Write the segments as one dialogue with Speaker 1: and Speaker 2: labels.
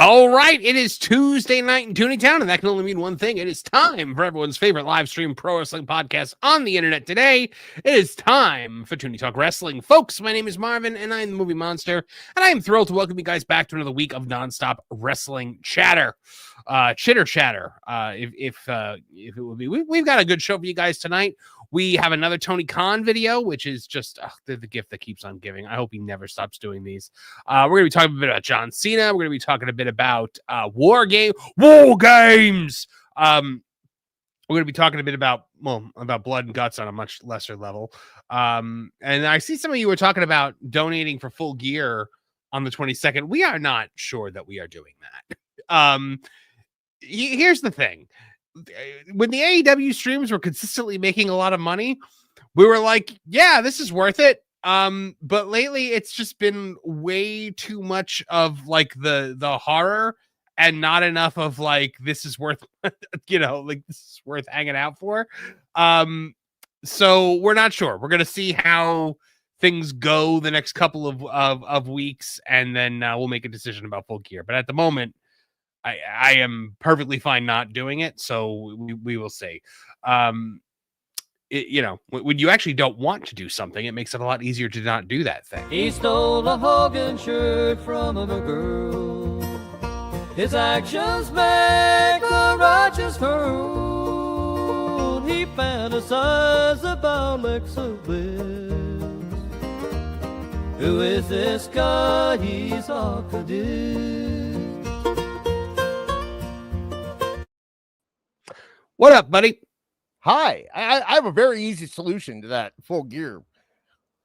Speaker 1: All right, it is Tuesday night in Tooney Town, and that can only mean one thing. It is time for everyone's favorite live stream pro wrestling podcast on the internet today. It is time for Tooney Talk Wrestling. Folks, my name is Marvin, and I am the Movie Monster, and I am thrilled to welcome you guys back to another week of nonstop wrestling chatter. Chitter chatter, if it would be. We've got a good show for you guys tonight. We have another Tony Khan video, which is just the gift that keeps on giving. I hope he never stops doing these. We're going to be talking a bit about John Cena. We're going to be talking a bit about War Games. We're going to be talking a bit about blood and guts on a much lesser level. And I see some of you were talking about donating for Full Gear on the 22nd. We are not sure that we are doing that. Here's the thing. When the AEW streams were consistently making a lot of money, we were like, yeah, this is worth it. But lately it's just been way too much of like the horror and not enough of like, this is worth, like this is worth hanging out for. So we're not sure. We're going to see how things go the next couple of weeks, and then we'll make a decision about Full Gear. But at the moment, I am perfectly fine not doing it, so we will see. When you actually don't want to do something, it makes it a lot easier to not do that thing.
Speaker 2: He stole a Hogan shirt from a girl. His actions make a righteous fool. He fantasized about Alexa Bliss. Who is this guy? He's Arcadis.
Speaker 1: What up, buddy?
Speaker 3: Hi. I have a very easy solution to that Full Gear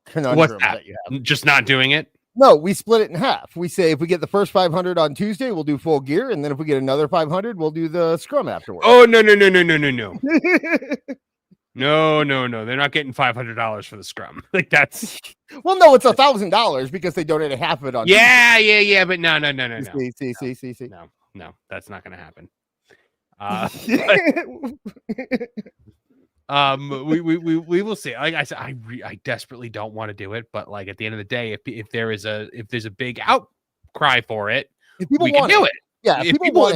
Speaker 3: conundrum that you have.
Speaker 1: Just not doing it?
Speaker 3: No, we split it in half. We say if we get the first 500 on Tuesday, we'll do Full Gear, and then if we get another 500, we'll do the scrum afterwards.
Speaker 1: Oh, no. No. No. They're not getting $500 for the scrum. Like that's
Speaker 3: well, no, it's $1,000 because they donated half of it on
Speaker 1: Tuesday. Yeah, but no.
Speaker 3: See.
Speaker 1: No, that's not gonna happen. We will see. Like I said, I desperately don't want to do it, but like at the end of the day, if there's a big outcry for it, we can do it.
Speaker 3: Yeah,
Speaker 1: if people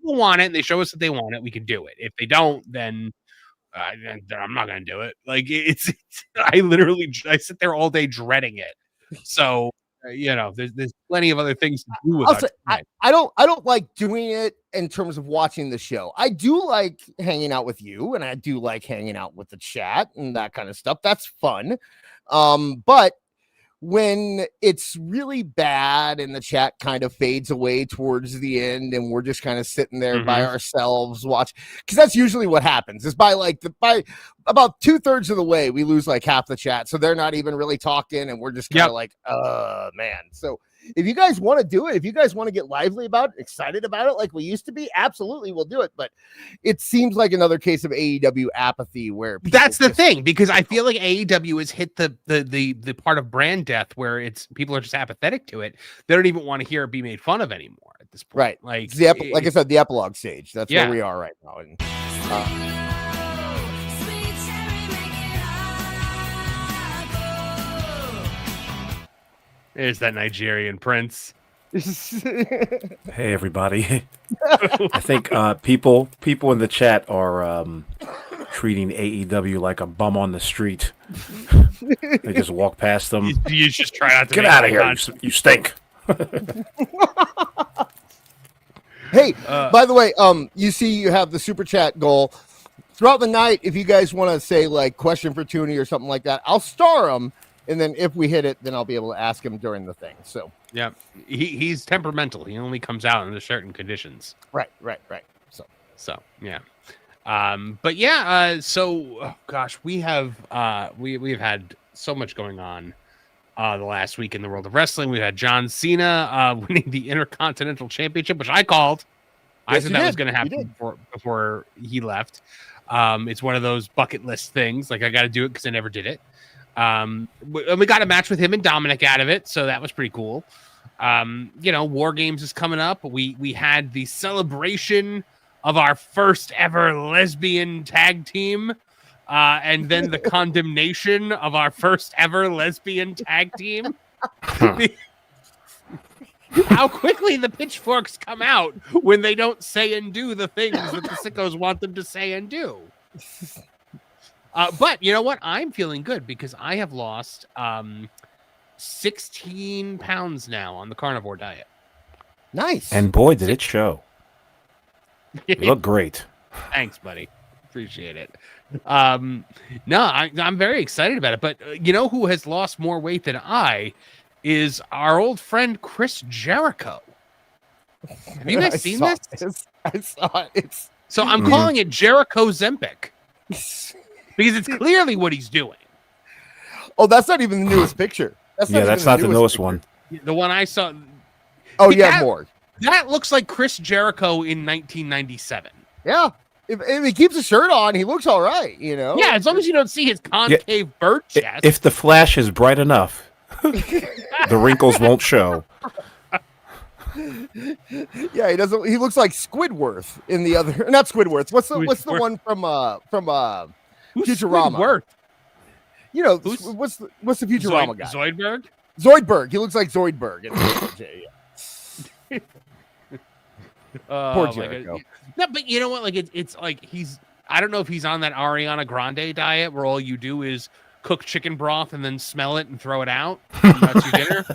Speaker 1: want it and they show us that they want it, we can do it. If they don't, then I'm not gonna do it. Like it's I sit there all day dreading it. So there's plenty of other things to do with it.
Speaker 3: I don't like doing it in terms of watching the show. I do like hanging out with you, and I do like hanging out with the chat and that kind of stuff. That's fun. But when it's really bad and the chat kind of fades away towards the end and we're just kind of sitting there by ourselves watch, because that's usually what happens is by about 2/3 of the way we lose like half the chat, so they're not even really talking and we're just kind of like man. So if you guys want to do it, if you guys want to get lively about it, excited about it like we used to be, absolutely we'll do it. But it seems like another case of AEW apathy where
Speaker 1: that's the thing, because I feel like AEW has hit the part of brand death where it's people are just apathetic to it. They don't even want to hear it be made fun of anymore at this point.
Speaker 3: Right.
Speaker 1: Like
Speaker 3: like I said, the epilogue stage. That's where we are right now. And
Speaker 1: there's that Nigerian prince.
Speaker 4: Hey everybody. I think people in the chat are treating AEW like a bum on the street. They just walk past them.
Speaker 1: You just try not to
Speaker 4: get out of here. You stink.
Speaker 3: Hey, by the way, you see you have the super chat goal throughout the night. If you guys want to say like question for Tooney or something like that, I'll star them. And then if we hit it, then I'll be able to ask him during the thing. So
Speaker 1: yeah, he's temperamental. He only comes out under certain conditions.
Speaker 3: Right.
Speaker 1: So yeah. But yeah. So gosh, we have we've had so much going on the last week in the world of wrestling. We had John Cena winning the Intercontinental Championship, which I called. I said that was going to happen before he left. It's one of those bucket list things. Like I got to do it because I never did it. We got a match with him and Dominic out of it, so that was pretty cool. War Games is coming up. We had the celebration of our first ever lesbian tag team, and then the condemnation of our first ever lesbian tag team. how quickly the pitchforks come out when they don't say and do the things that the sickos want them to say and do. But you know what? I'm feeling good because I have lost 16 pounds now on the carnivore diet.
Speaker 3: Nice.
Speaker 4: And boy, did it show. You look great.
Speaker 1: Thanks, buddy. Appreciate it. No, I'm very excited about it. But you know who has lost more weight than I is our old friend Chris Jericho. Have you guys seen this?
Speaker 3: I saw it.
Speaker 1: So I'm calling it Jericho Zempic because it's clearly what he's doing.
Speaker 3: Oh, that's not even the newest picture.
Speaker 4: That's not the newest one.
Speaker 1: The one I saw.
Speaker 3: Oh, yeah, more.
Speaker 1: That looks like Chris Jericho in 1997.
Speaker 3: Yeah. If he keeps a shirt on, he looks all right, you know?
Speaker 1: Yeah, as long as you don't see his concave bird chest.
Speaker 4: If the flash is bright enough, the wrinkles won't show.
Speaker 3: Yeah, he doesn't. He looks like Squidward in the other. Not Squidward. What's the one from Futurama?
Speaker 1: Squidward?
Speaker 3: You know, what's the Futurama guy?
Speaker 1: Zoidberg?
Speaker 3: Zoidberg. He looks like Zoidberg. Poor Jericho.
Speaker 1: No, but you know what? Like it's like I don't know if he's on that Ariana Grande diet where all you do is cook chicken broth and then smell it and throw it out. And that's your dinner.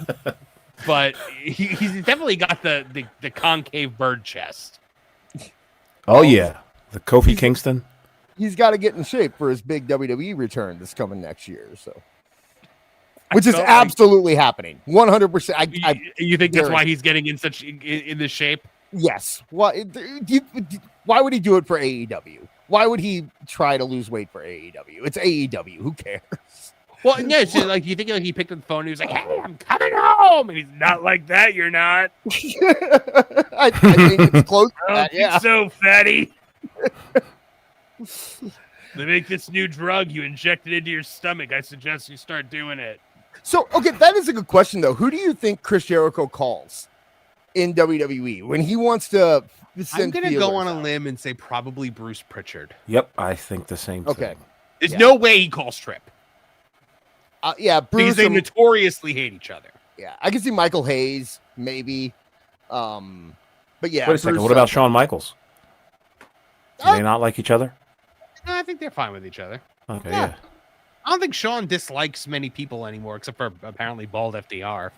Speaker 1: But he's definitely got the concave bird chest.
Speaker 4: Oh yeah, the Kofi Kingston.
Speaker 3: He's got to get in shape for his big WWE return that's coming next year. So, which is absolutely happening, 100%.
Speaker 1: You think that's why he's getting in this shape?
Speaker 3: Yes. Why would he do it for AEW? Why would he try to lose weight for AEW? It's AEW. Who cares?
Speaker 1: Well, no, so like you think like he picked up the phone and he was like, "Hey, I'm coming home," and he's not like that. You're not.
Speaker 3: I think it's close to that. Yeah.
Speaker 1: So fatty. They make this new drug. You inject it into your stomach. I suggest you start doing it.
Speaker 3: So, okay, that is a good question though. Who do you think Chris Jericho calls in WWE when he wants to?
Speaker 1: I'm going to go on a limb and say probably Bruce Pritchard.
Speaker 4: Yep, I think the same thing.
Speaker 3: Okay.
Speaker 1: There's no way he calls Tripp.
Speaker 3: Yeah, Bruce.
Speaker 1: Because they notoriously hate each other.
Speaker 3: Yeah, I can see Michael Hayes, maybe. But yeah.
Speaker 4: Wait a second. What about Shawn Michaels? Do they not like each other?
Speaker 1: No, I think they're fine with each other.
Speaker 4: Okay, yeah.
Speaker 1: I don't think Shawn dislikes many people anymore, except for apparently bald FDR.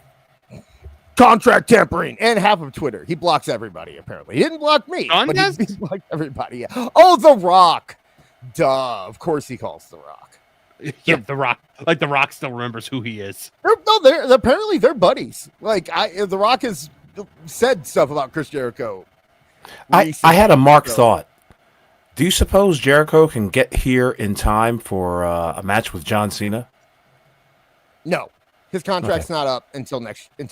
Speaker 3: Contract tampering and half of Twitter. He blocks everybody, apparently. He didn't block me.
Speaker 1: Shawn
Speaker 3: but
Speaker 1: does?
Speaker 3: He blocked everybody. Yeah. Oh, The Rock. Duh. Of course he calls The Rock.
Speaker 1: Yeah, The Rock. Like, The Rock still remembers who he is.
Speaker 3: They're apparently they're buddies. Like, The Rock has said stuff about Chris Jericho.
Speaker 4: I had a thought. Do you suppose Jericho can get here in time for a match with John Cena?
Speaker 3: No, his contract's not up until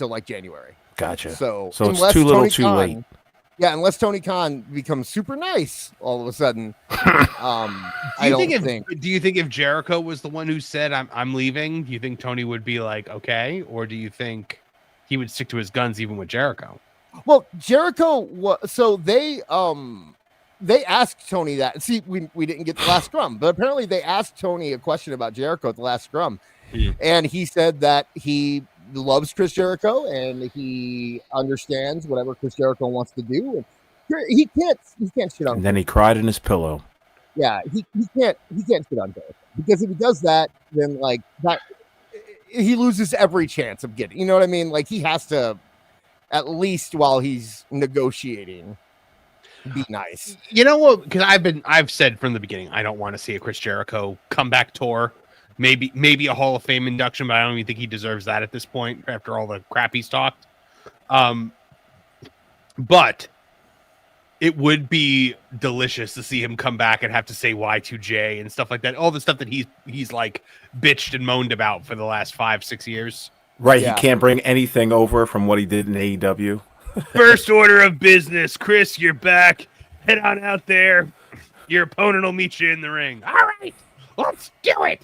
Speaker 3: like January.
Speaker 4: Gotcha.
Speaker 3: So
Speaker 4: it's too little, too late.
Speaker 3: Yeah, unless Tony Khan becomes super nice all of a sudden. Do
Speaker 1: you think if Jericho was the one who said I'm leaving, do you think Tony would be like okay, or do you think he would stick to his guns even with Jericho?
Speaker 3: Well, Jericho. So they asked Tony that. See, we didn't get the last scrum, but apparently they asked Tony a question about Jericho at the last scrum, and he said that he loves Chris Jericho and he understands whatever Chris Jericho wants to do. And he can't shit on.
Speaker 4: And then he cried in his pillow.
Speaker 3: Yeah, he can't shit on Jericho because if he does that, then like that he loses every chance of getting. You know what I mean? Like he has to, at least while he's negotiating, be nice.
Speaker 1: You know what? Because I've said from the beginning, I don't want to see a Chris Jericho comeback tour. Maybe a Hall of Fame induction, but I don't even think he deserves that at this point after all the crap he's talked. But it would be delicious to see him come back and have to say Y2J and stuff like that. All the stuff that he's like bitched and moaned about for the last 5-6 years.
Speaker 4: Right. Yeah. He can't bring anything over from what he did in AEW.
Speaker 1: First order of business, Chris, you're back. Head on out there. Your opponent will meet you in the ring. All right, let's do it.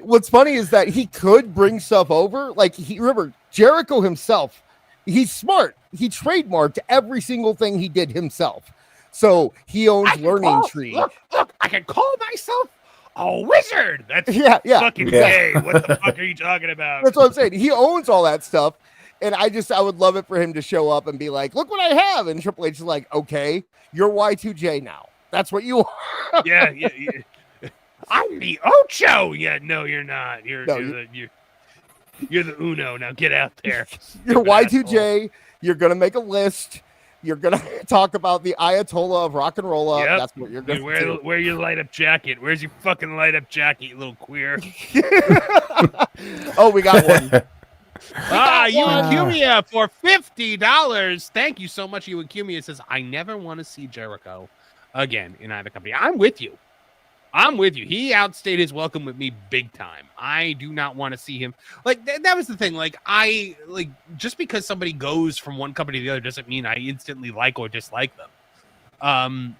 Speaker 3: What's funny is that he could bring stuff over. Like remember Jericho himself, he's smart. He trademarked every single thing he did himself. So he owns Learning Tree.
Speaker 1: Look, I can call myself Oh, wizard! That's
Speaker 3: Yeah.
Speaker 1: fucking gay. What the fuck are you talking about?
Speaker 3: That's what I'm saying. He owns all that stuff. And I would love it for him to show up and be like, look what I have. And Triple H is like, okay, you're Y2J now. That's what you are.
Speaker 1: Yeah. I'm the Ocho. Yeah, no, you're not. You're the Uno. Now get out there.
Speaker 3: You're Y2J. You're going to make a list. You're going to talk about the Ayatollah of rock and roll up.
Speaker 1: Yep.
Speaker 3: That's what you're going to do.
Speaker 1: Wear your light up jacket. Where's your fucking light up jacket, you little queer?
Speaker 3: Oh, we got one.
Speaker 1: Ewan for $50. Thank you so much, Ewan Cumia says, I never want to see Jericho again in either company. I'm with you. He outstayed his welcome with me big time. I do not want to see him. Like, that was the thing. Like, just because somebody goes from one company to the other doesn't mean I instantly like or dislike them.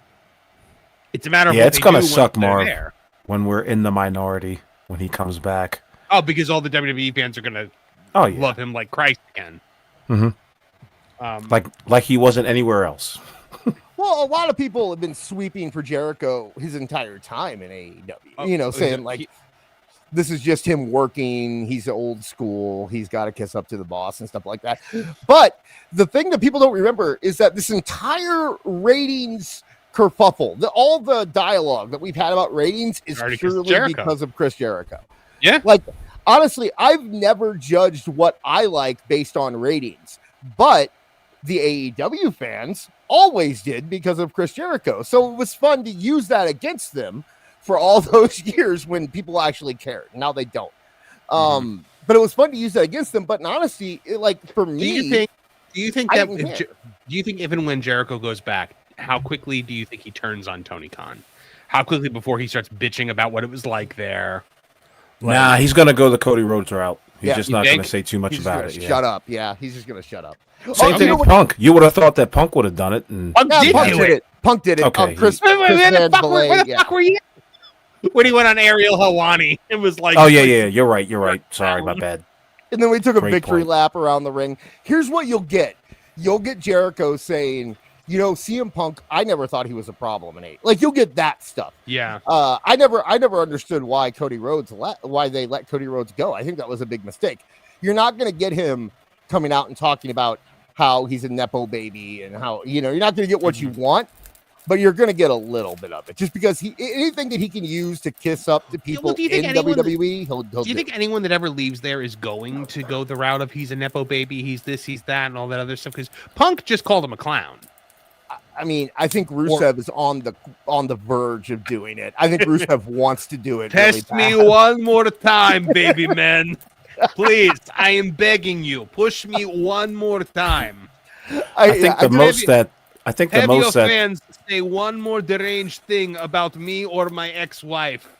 Speaker 1: It's a matter of what
Speaker 4: it's going to suck, Marv,
Speaker 1: there.
Speaker 4: when we're in the minority when he comes back.
Speaker 1: Oh, because all the WWE fans are going to love him like Christ again.
Speaker 4: Mm-hmm. Like he wasn't anywhere else.
Speaker 3: Well, a lot of people have been sweeping for Jericho his entire time in AEW. Saying like, this is just him working. He's old school. He's got to kiss up to the boss and stuff like that. But the thing that people don't remember is that this entire ratings kerfuffle, all the dialogue that we've had about ratings is purely because of Chris Jericho.
Speaker 1: Yeah.
Speaker 3: Like, honestly, I've never judged what I like based on ratings, but the AEW fans always did because of Chris Jericho. So it was fun to use that against them for all those years when people actually cared. Now they don't. But it was fun to use that against them. But in honesty, for me,
Speaker 1: do you think if and when Jericho goes back, how quickly do you think he turns on Tony Khan? How quickly before he starts bitching about what it was like there?
Speaker 4: Nah, he's going to go the Cody Rhodes route. He's just not going to say too much about it.
Speaker 3: Shut up. Yeah, he's just going to shut up.
Speaker 4: Same thing with Punk. You would have thought that Punk would have done it. And
Speaker 3: Punk did it. Punk did it.
Speaker 4: Okay.
Speaker 3: Chris
Speaker 1: where the fuck were you? When he went on Ariel Helwani, it was like...
Speaker 4: Oh, yeah. You're right. Sorry, my bad.
Speaker 3: And then we took a victory lap around the ring. Here's what you'll get. You'll get Jericho saying, CM Punk, I never thought he was a problem in 8. Like, you'll get that stuff.
Speaker 1: Yeah.
Speaker 3: I never understood why why they let Cody Rhodes go. I think that was a big mistake. You're not going to get him coming out and talking about how he's a Nepo baby and how, you're not going to get what you want, but you're going to get a little bit of it just because anything that he can use to kiss up to people in WWE, he'll do.
Speaker 1: Do you think anyone that ever leaves there is going to go the route of he's a Nepo baby, he's this, he's that, and all that other stuff? Because Punk just called him a clown.
Speaker 3: I mean, I think Rusev is on the verge of doing it. I think Rusev wants to do it.
Speaker 1: Test me one more time, baby man. Please, I am begging you. Push me one more time.
Speaker 4: I think the most
Speaker 1: fans say one more deranged thing about me or my ex-wife.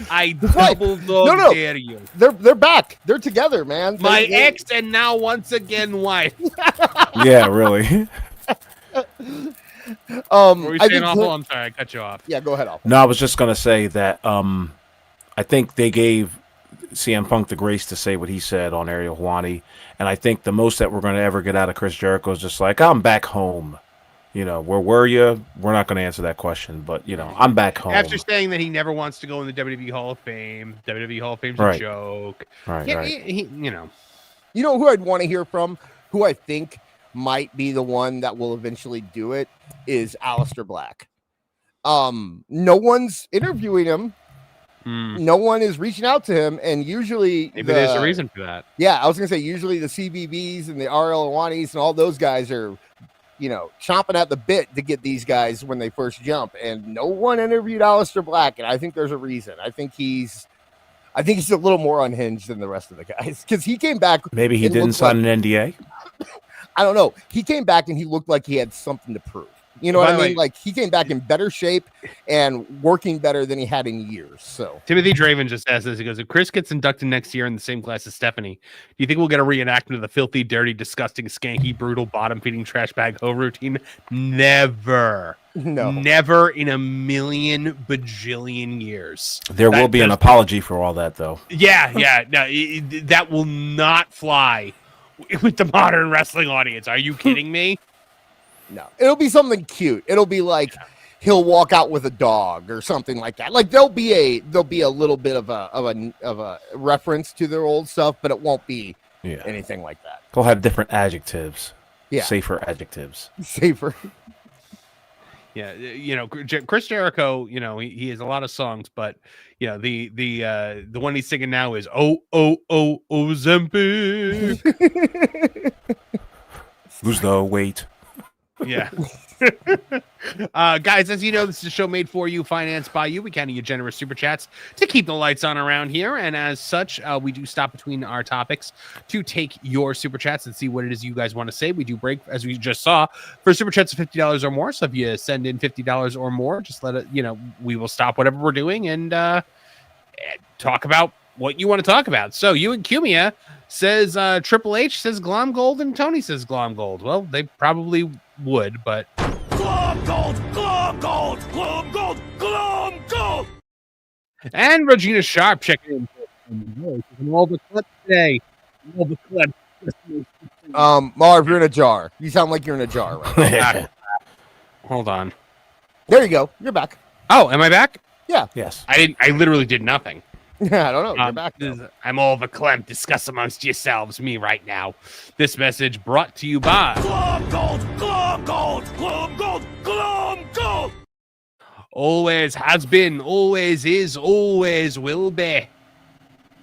Speaker 1: I double dare you.
Speaker 3: They're back. They're together, man.
Speaker 1: My ex and now once again wife.
Speaker 4: Yeah, really.
Speaker 1: Were you saying awful? I'm sorry, I cut you off.
Speaker 3: Yeah, go ahead, awful.
Speaker 4: No, I was just gonna say that I think they gave CM Punk the grace to say what he said on Ariel Helwani, and I think the most that we're gonna ever get out of Chris Jericho is just like, I'm back home. Where were you? We're not gonna answer that question, but I'm back home.
Speaker 1: After saying that he never wants to go in the WWE Hall of Fame, WWE Hall of Fame's a joke.
Speaker 4: Right.
Speaker 3: You know who I'd want to hear from, who I think might be the one that will eventually do it, is Aleister Black. No one's interviewing him. No one is reaching out to him, and usually
Speaker 1: maybe there's a reason for that.
Speaker 3: Yeah, I was gonna say usually the CBBs and the RL Iwanis and all those guys are, chomping at the bit to get these guys when they first jump, and no one interviewed Aleister Black, and I think there's a reason. I think he's a little more unhinged than the rest of the guys because he came back.
Speaker 4: Maybe he didn't sign an NDA.
Speaker 3: I don't know. He came back and he looked like he had something to prove. You know what I mean? Like, he came back in better shape and working better than he had in years. So
Speaker 1: Timothy Draven just asked this. He goes, if Chris gets inducted next year in the same class as Stephanie, do you think we'll get a reenactment of the filthy, dirty, disgusting, skanky, brutal, bottom-feeding trash bag hoe routine? Never.
Speaker 3: No.
Speaker 1: Never in a million bajillion years.
Speaker 4: There will be an apology for all that, though.
Speaker 1: Yeah. No, that will not fly with the modern wrestling audience. Are you kidding me?
Speaker 3: No, it'll be something cute. It'll be like, he'll walk out with a dog or something like that. Like there'll be a little bit of a reference to their old stuff, but it won't be anything like that.
Speaker 4: They'll have different adjectives.
Speaker 3: Yeah.
Speaker 4: Safer adjectives.
Speaker 3: Safer.
Speaker 1: Yeah, Chris Jericho, he has a lot of songs, but the one he's singing now is Ozempic.
Speaker 4: Lose the weight.
Speaker 1: Yeah. Guys, as you know, this is a show made for you, financed by you. We count on your generous super chats to keep the lights on around here. And as such, we do stop between our topics to take your super chats and see what it is you guys want to say. We do break, as we just saw, for super chats of $50 or more. So if you send in $50 or more, just let it, we will stop whatever we're doing and talk about what you want to talk about. So you and Cumia says Triple H says Glom Gold and Tony says Glom Gold. Well, they probably would, but
Speaker 2: Glom Gold, Glom Gold, Glom Gold, Glom Gold.
Speaker 1: And Regina Sharp checking in. All the clips today. All the clips.
Speaker 3: Marv, you're in a jar. You sound like you're in a jar right now.
Speaker 1: Hold on.
Speaker 3: There you go. You're back.
Speaker 1: Oh, am I back?
Speaker 3: Yeah.
Speaker 4: Yes.
Speaker 1: I literally did nothing.
Speaker 3: Yeah, I don't know. You're back.
Speaker 1: I'm all verklempt. Discuss amongst yourselves me right now. This message brought to you by
Speaker 2: Glom Gold, Glom Gold, Glom Gold, Glom Gold.
Speaker 1: Always has been, always is, always will be.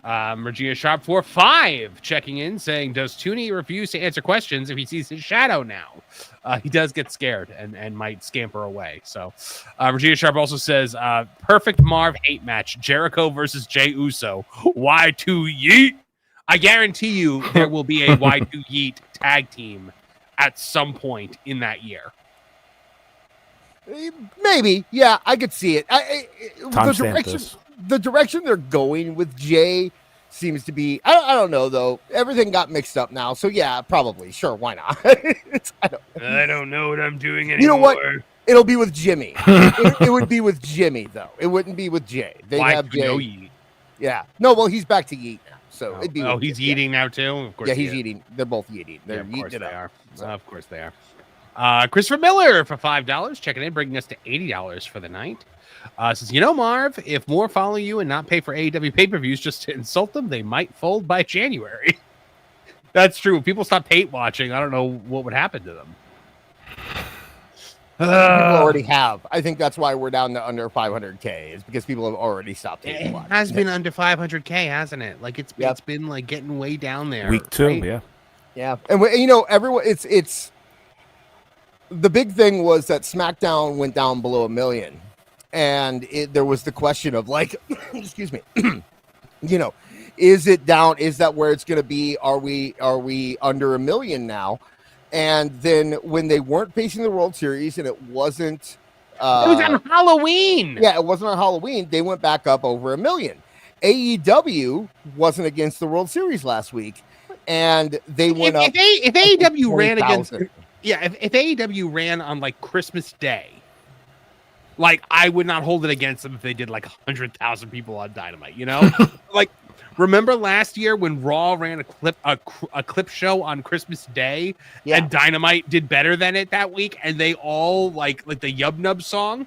Speaker 1: Regina Sharp 45 checking in saying, does Tooney refuse to answer questions if he sees his shadow now? He does get scared and might scamper away. So Regina Sharp also says, perfect Marv hate match, Jericho versus Jey Uso. Y2 Yeet. I guarantee you there will be a Y2 Yeet tag team at some point in that year.
Speaker 3: Maybe. Yeah, I could see it.
Speaker 4: The
Speaker 3: direction they're going with Jay seems to be, I don't know though. Everything got mixed up now. So yeah, probably. Sure, why not?
Speaker 1: I don't know what I'm doing anymore.
Speaker 3: You know what? It'll be with Jimmy. it would be with Jimmy though. It wouldn't be with Jay. They'd have Jay.
Speaker 1: No Yeet.
Speaker 3: Yeah. No, well, he's back to Yeet now. So it'd be
Speaker 1: he's eating now too? Of course.
Speaker 3: Yeah, he's eating. They're both eating. They're
Speaker 1: of course
Speaker 3: eating
Speaker 1: they
Speaker 3: it
Speaker 1: are.
Speaker 3: up. So.
Speaker 1: Of course they are. Christopher Miller for $5 checking in, bringing us to $80 for the night. Says, Marv, if more follow you and not pay for AEW pay-per-views just to insult them, they might fold by January. That's true. If people stopped hate watching, I don't know what would happen to them.
Speaker 3: People already have. I think that's why we're down to under 500K, is because people have already stopped hating watching.
Speaker 1: It has been under 500K, hasn't it? Like it's been like getting way down there.
Speaker 4: Week 2,
Speaker 1: right?
Speaker 4: yeah.
Speaker 3: Yeah. And everyone, it's the big thing was that SmackDown went down below 1 million. And there was the question of like, excuse me, is it down? Is that where it's going to be? Are we under 1 million now? And then when they weren't facing the World Series and it wasn't,
Speaker 1: it was on Halloween.
Speaker 3: Yeah, it wasn't on Halloween. They went back up over 1 million. AEW wasn't against the World Series last week, and they went up.
Speaker 1: If AEW ran
Speaker 3: 20,
Speaker 1: against, if AEW ran on like Christmas Day. Like, I would not hold it against them if they did like 100,000 people on Dynamite, Like, remember last year when Raw ran a clip show on Christmas Day and Dynamite did better than it that week, and they all like the Yub Nub song?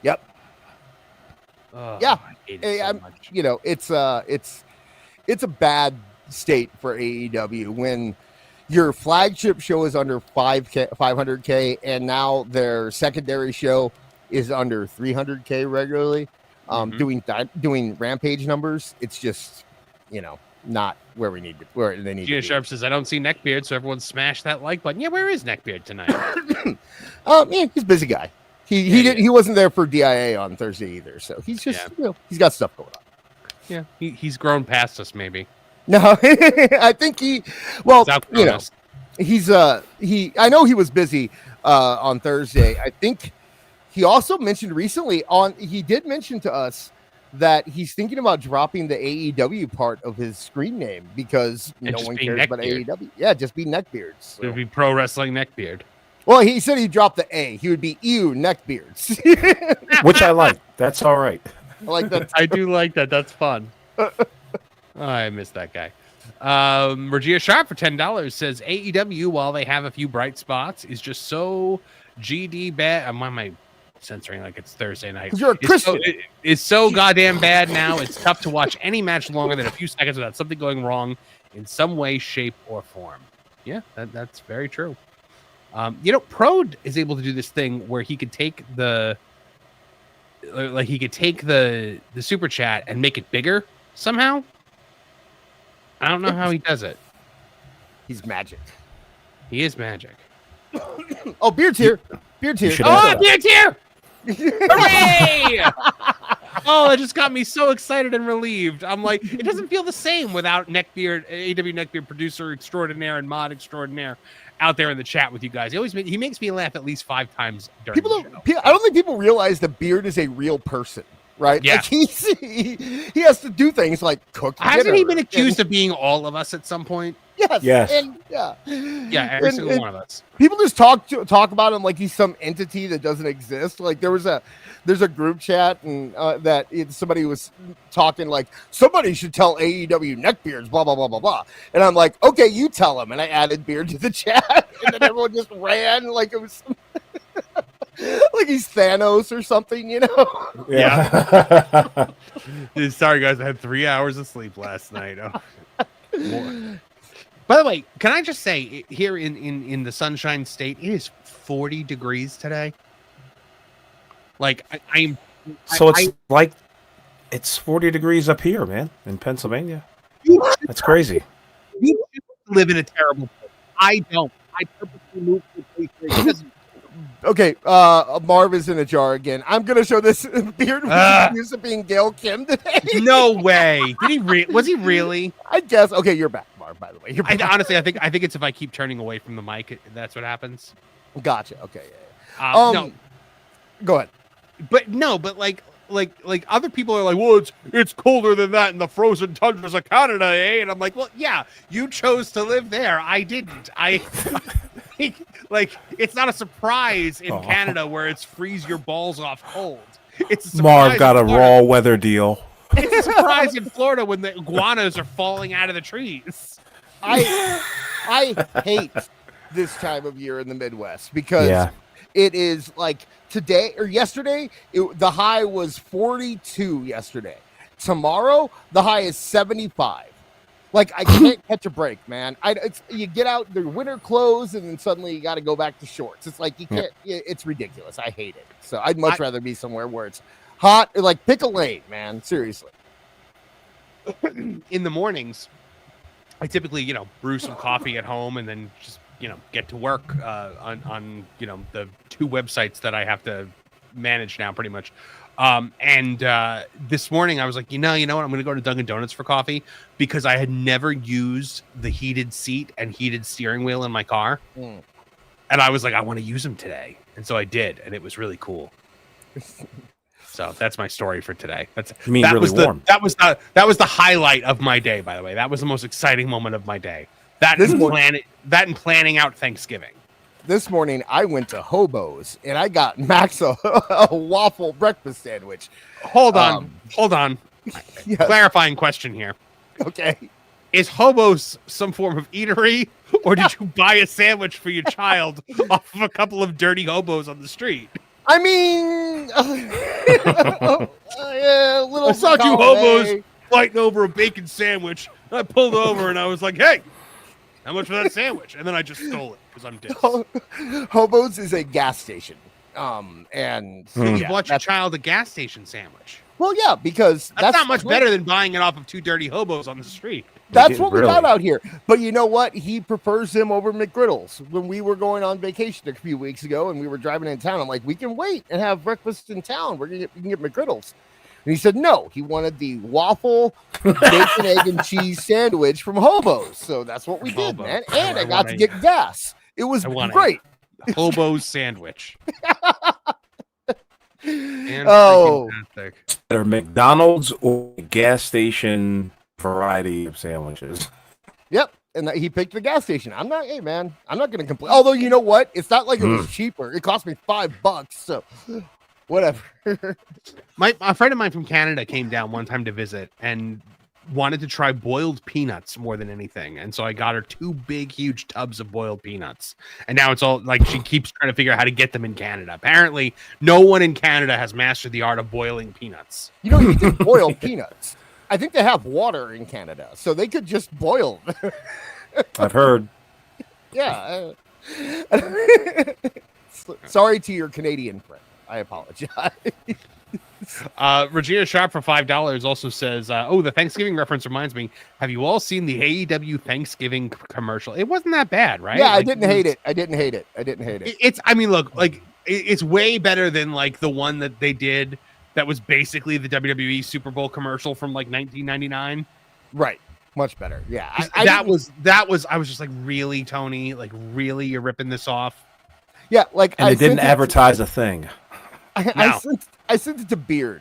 Speaker 3: Yep.
Speaker 1: Yeah.
Speaker 3: It's a bad state for AEW when your flagship show is under 500K, and now their secondary show is under 300K regularly. Doing Rampage numbers, it's just not where they need to be.
Speaker 1: Sharp says, I don't see Neckbeard, so everyone smash that like button. Yeah, where is Neckbeard tonight?
Speaker 3: He's a busy guy. He wasn't there for DIA on Thursday either, so he's just he's got stuff going on.
Speaker 1: Yeah, he's grown past us maybe.
Speaker 3: No, I think he's I know he was busy on Thursday. I think he also mentioned recently he did mention to us that he's thinking about dropping the AEW part of his screen name because no one cares about AEW. Yeah, just be Neckbeards. So.
Speaker 1: It would be Pro Wrestling Neckbeard.
Speaker 3: Well, he said he'd drop the A. He would be Ew Neckbeards.
Speaker 4: Which I like. That's all right.
Speaker 3: I like that.
Speaker 1: I do like that. That's fun. I miss that guy. Regina Sharp for $10 says AEW, while they have a few bright spots, is just so GD bad. I'm on my censoring like it's Thursday night.
Speaker 3: 'Cause you're a Christian.
Speaker 1: It's so goddamn bad now. It's tough to watch any match longer than a few seconds without something going wrong in some way, shape, or form. Yeah, that's very true. Prode is able to do this thing where he could take the super chat and make it bigger somehow. I don't know how he does it.
Speaker 3: He's magic.
Speaker 1: He is magic.
Speaker 3: Oh, Beard's here. Beard's here.
Speaker 1: Oh, Beard's here! Hooray! Oh, that just got me so excited and relieved. I'm like, it doesn't feel the same without Neckbeard, AW Neckbeard producer extraordinaire and mod extraordinaire out there in the chat with you guys. He makes me laugh at least 5 times during the show.
Speaker 3: I don't think people realize that Beard is a real person, right?
Speaker 1: Yeah.
Speaker 3: Like he has to do things like cook
Speaker 1: Hasn't
Speaker 3: dinner
Speaker 1: he been accused of being all of us at some point?
Speaker 3: Yes.
Speaker 4: Yes.
Speaker 1: Yeah, every single one of us.
Speaker 3: People just talk about him like he's some entity that doesn't exist. Like there's a group chat and somebody was talking like somebody should tell AEW neckbeards blah blah blah blah blah, and I'm like, okay, you tell him, and I added Beard to the chat, and then everyone just ran like it was like he's Thanos or something,
Speaker 1: Yeah. Sorry guys, I had 3 hours of sleep last night. Oh. By the way, can I just say here in the Sunshine State, it is 40 degrees today. Like
Speaker 4: it's 40 degrees up here, man, in Pennsylvania. That's crazy.
Speaker 1: You live in a terrible place. I don't. I purposely moved to a place where it doesn't.
Speaker 3: Okay, Marv is in a jar again. I'm gonna show this Beard accused of being Gail Kim today.
Speaker 1: No way. Did he? Was he really?
Speaker 3: I guess. Okay, you're back, Marv. By the way, you're back.
Speaker 1: Honestly, I think it's if I keep turning away from the mic, that's what happens.
Speaker 3: Gotcha. Okay. Yeah.
Speaker 1: No,
Speaker 3: go ahead.
Speaker 1: But like other people are like, well, it's colder than that in the frozen tundras of Canada, eh? And I'm like, well, yeah, you chose to live there. I didn't. Like, it's not a surprise in Canada where it's freeze your balls off cold. It's a surprise
Speaker 4: Marv got a raw weather deal.
Speaker 1: It's a surprise in Florida when the iguanas are falling out of the trees.
Speaker 3: I hate this time of year in the Midwest because it is like today or yesterday, the high was 42 yesterday. Tomorrow, the high is 75. Like, I can't catch a break, man. You get out their winter clothes, and then suddenly you got to go back to shorts. It's like you can't. It's ridiculous. I hate it. So I'd much rather be somewhere where it's hot. Like, pick a lane, man. Seriously.
Speaker 1: In the mornings, I typically, brew some coffee at home and then just, get to work on the 2 websites that I have to manage now, pretty much. And this morning I was like, you know what? I'm going to go to Dunkin' Donuts for coffee because I had never used the heated seat and heated steering wheel in my car. And I was like, I want to use them today. And so I did. And it was really cool. So that's my story for today.
Speaker 4: Warm.
Speaker 1: That was the highlight of my day, by the way. That was the most exciting moment of my day. That and planning out Thanksgiving.
Speaker 3: This morning, I went to Hobo's, and I got Max a waffle breakfast sandwich.
Speaker 1: Hold on.
Speaker 3: Yes.
Speaker 1: Clarifying question here.
Speaker 3: Okay.
Speaker 1: Is Hobo's some form of eatery, or did you buy a sandwich for your child off of a couple of dirty hobos on the street?
Speaker 3: I mean, a little.
Speaker 1: I saw 2 hobos fighting over a bacon sandwich. And I pulled over, and I was like, hey, how much for that sandwich? And then I just stole it. Because I'm dead.
Speaker 3: Hobo's is a gas station. And
Speaker 1: you bought your child a gas station sandwich.
Speaker 3: Well, yeah, because
Speaker 1: that's not much better than buying it off of 2 dirty hobos on the street.
Speaker 3: That's what we got out here. But you know what? He prefers them over McGriddles. When we were going on vacation a few weeks ago and we were driving in town, I'm like, we can wait and have breakfast in town. We can get McGriddles. And he said no. He wanted the waffle, bacon, egg, and cheese sandwich from Hobo's. So that's what we did, man. And I got to get gas. It was great.
Speaker 1: Hobo's sandwich.
Speaker 4: Either McDonald's or gas station variety of sandwiches.
Speaker 3: Yep. And he picked the gas station. I'm not going to complain. Although, you know what? It's not like it was cheaper. It cost me $5. So whatever.
Speaker 1: A friend of mine from Canada came down one time to visit, and wanted to try boiled peanuts more than anything. And so I got her 2 big, huge tubs of boiled peanuts. And now it's all like she keeps trying to figure out how to get them in Canada. Apparently, no one in Canada has mastered the art of boiling peanuts.
Speaker 3: You don't need to boil peanuts. I think they have water in Canada, so they could just boil.
Speaker 4: I've heard.
Speaker 3: Yeah. Sorry to your Canadian friend. I apologize.
Speaker 1: Regina Sharp for $5 also says, the Thanksgiving reference reminds me, have you all seen the AEW Thanksgiving commercial? It wasn't that bad, right?
Speaker 3: Yeah,
Speaker 1: like,
Speaker 3: I didn't hate it.
Speaker 1: It's, I mean, look, like it's way better than like the one that they did that was basically the WWE Super Bowl commercial from like 1999.
Speaker 3: Right. Much better. Yeah.
Speaker 1: I was just like, really, Tony? Like, really, you're ripping this off?
Speaker 3: Yeah, like
Speaker 4: and it didn't advertise a thing.
Speaker 3: I sent it to Beard,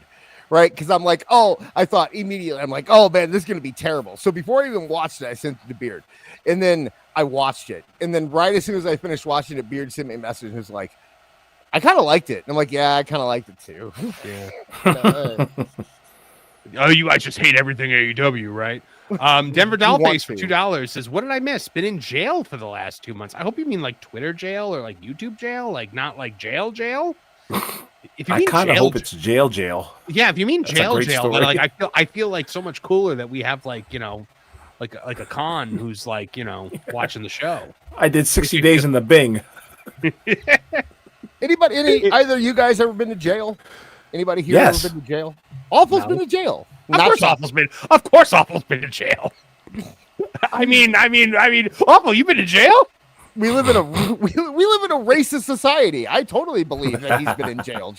Speaker 3: right? Because I'm like, I thought immediately, I'm like, oh man, this is gonna be terrible. So before I even watched it, I sent it to Beard, and then I watched it, and then right as soon as I finished watching it, Beard sent me a message and was like, I kind of liked it, and I'm like, yeah, I kind of liked it too. Yeah.
Speaker 1: You guys just hate everything AEW, right? Denver Dollface for $2 says, what did I miss? Been in jail for the last 2 months. I hope you mean like Twitter jail or like YouTube jail, like not like jail. If you
Speaker 4: I kind of hope it's jail.
Speaker 1: Yeah, if you mean jail,
Speaker 4: story.
Speaker 1: then like I feel like so much cooler that we have like, you know, like a con who's like, you know, watching the show.
Speaker 4: I did 60 days in the Bing.
Speaker 3: Either you guys ever been to jail? Anybody here ever been to jail? Awful's been to jail.
Speaker 1: Of course Awful's been to jail. I mean, Awful, you've been to jail?
Speaker 3: We live in a racist society. I totally believe that he's been in jail.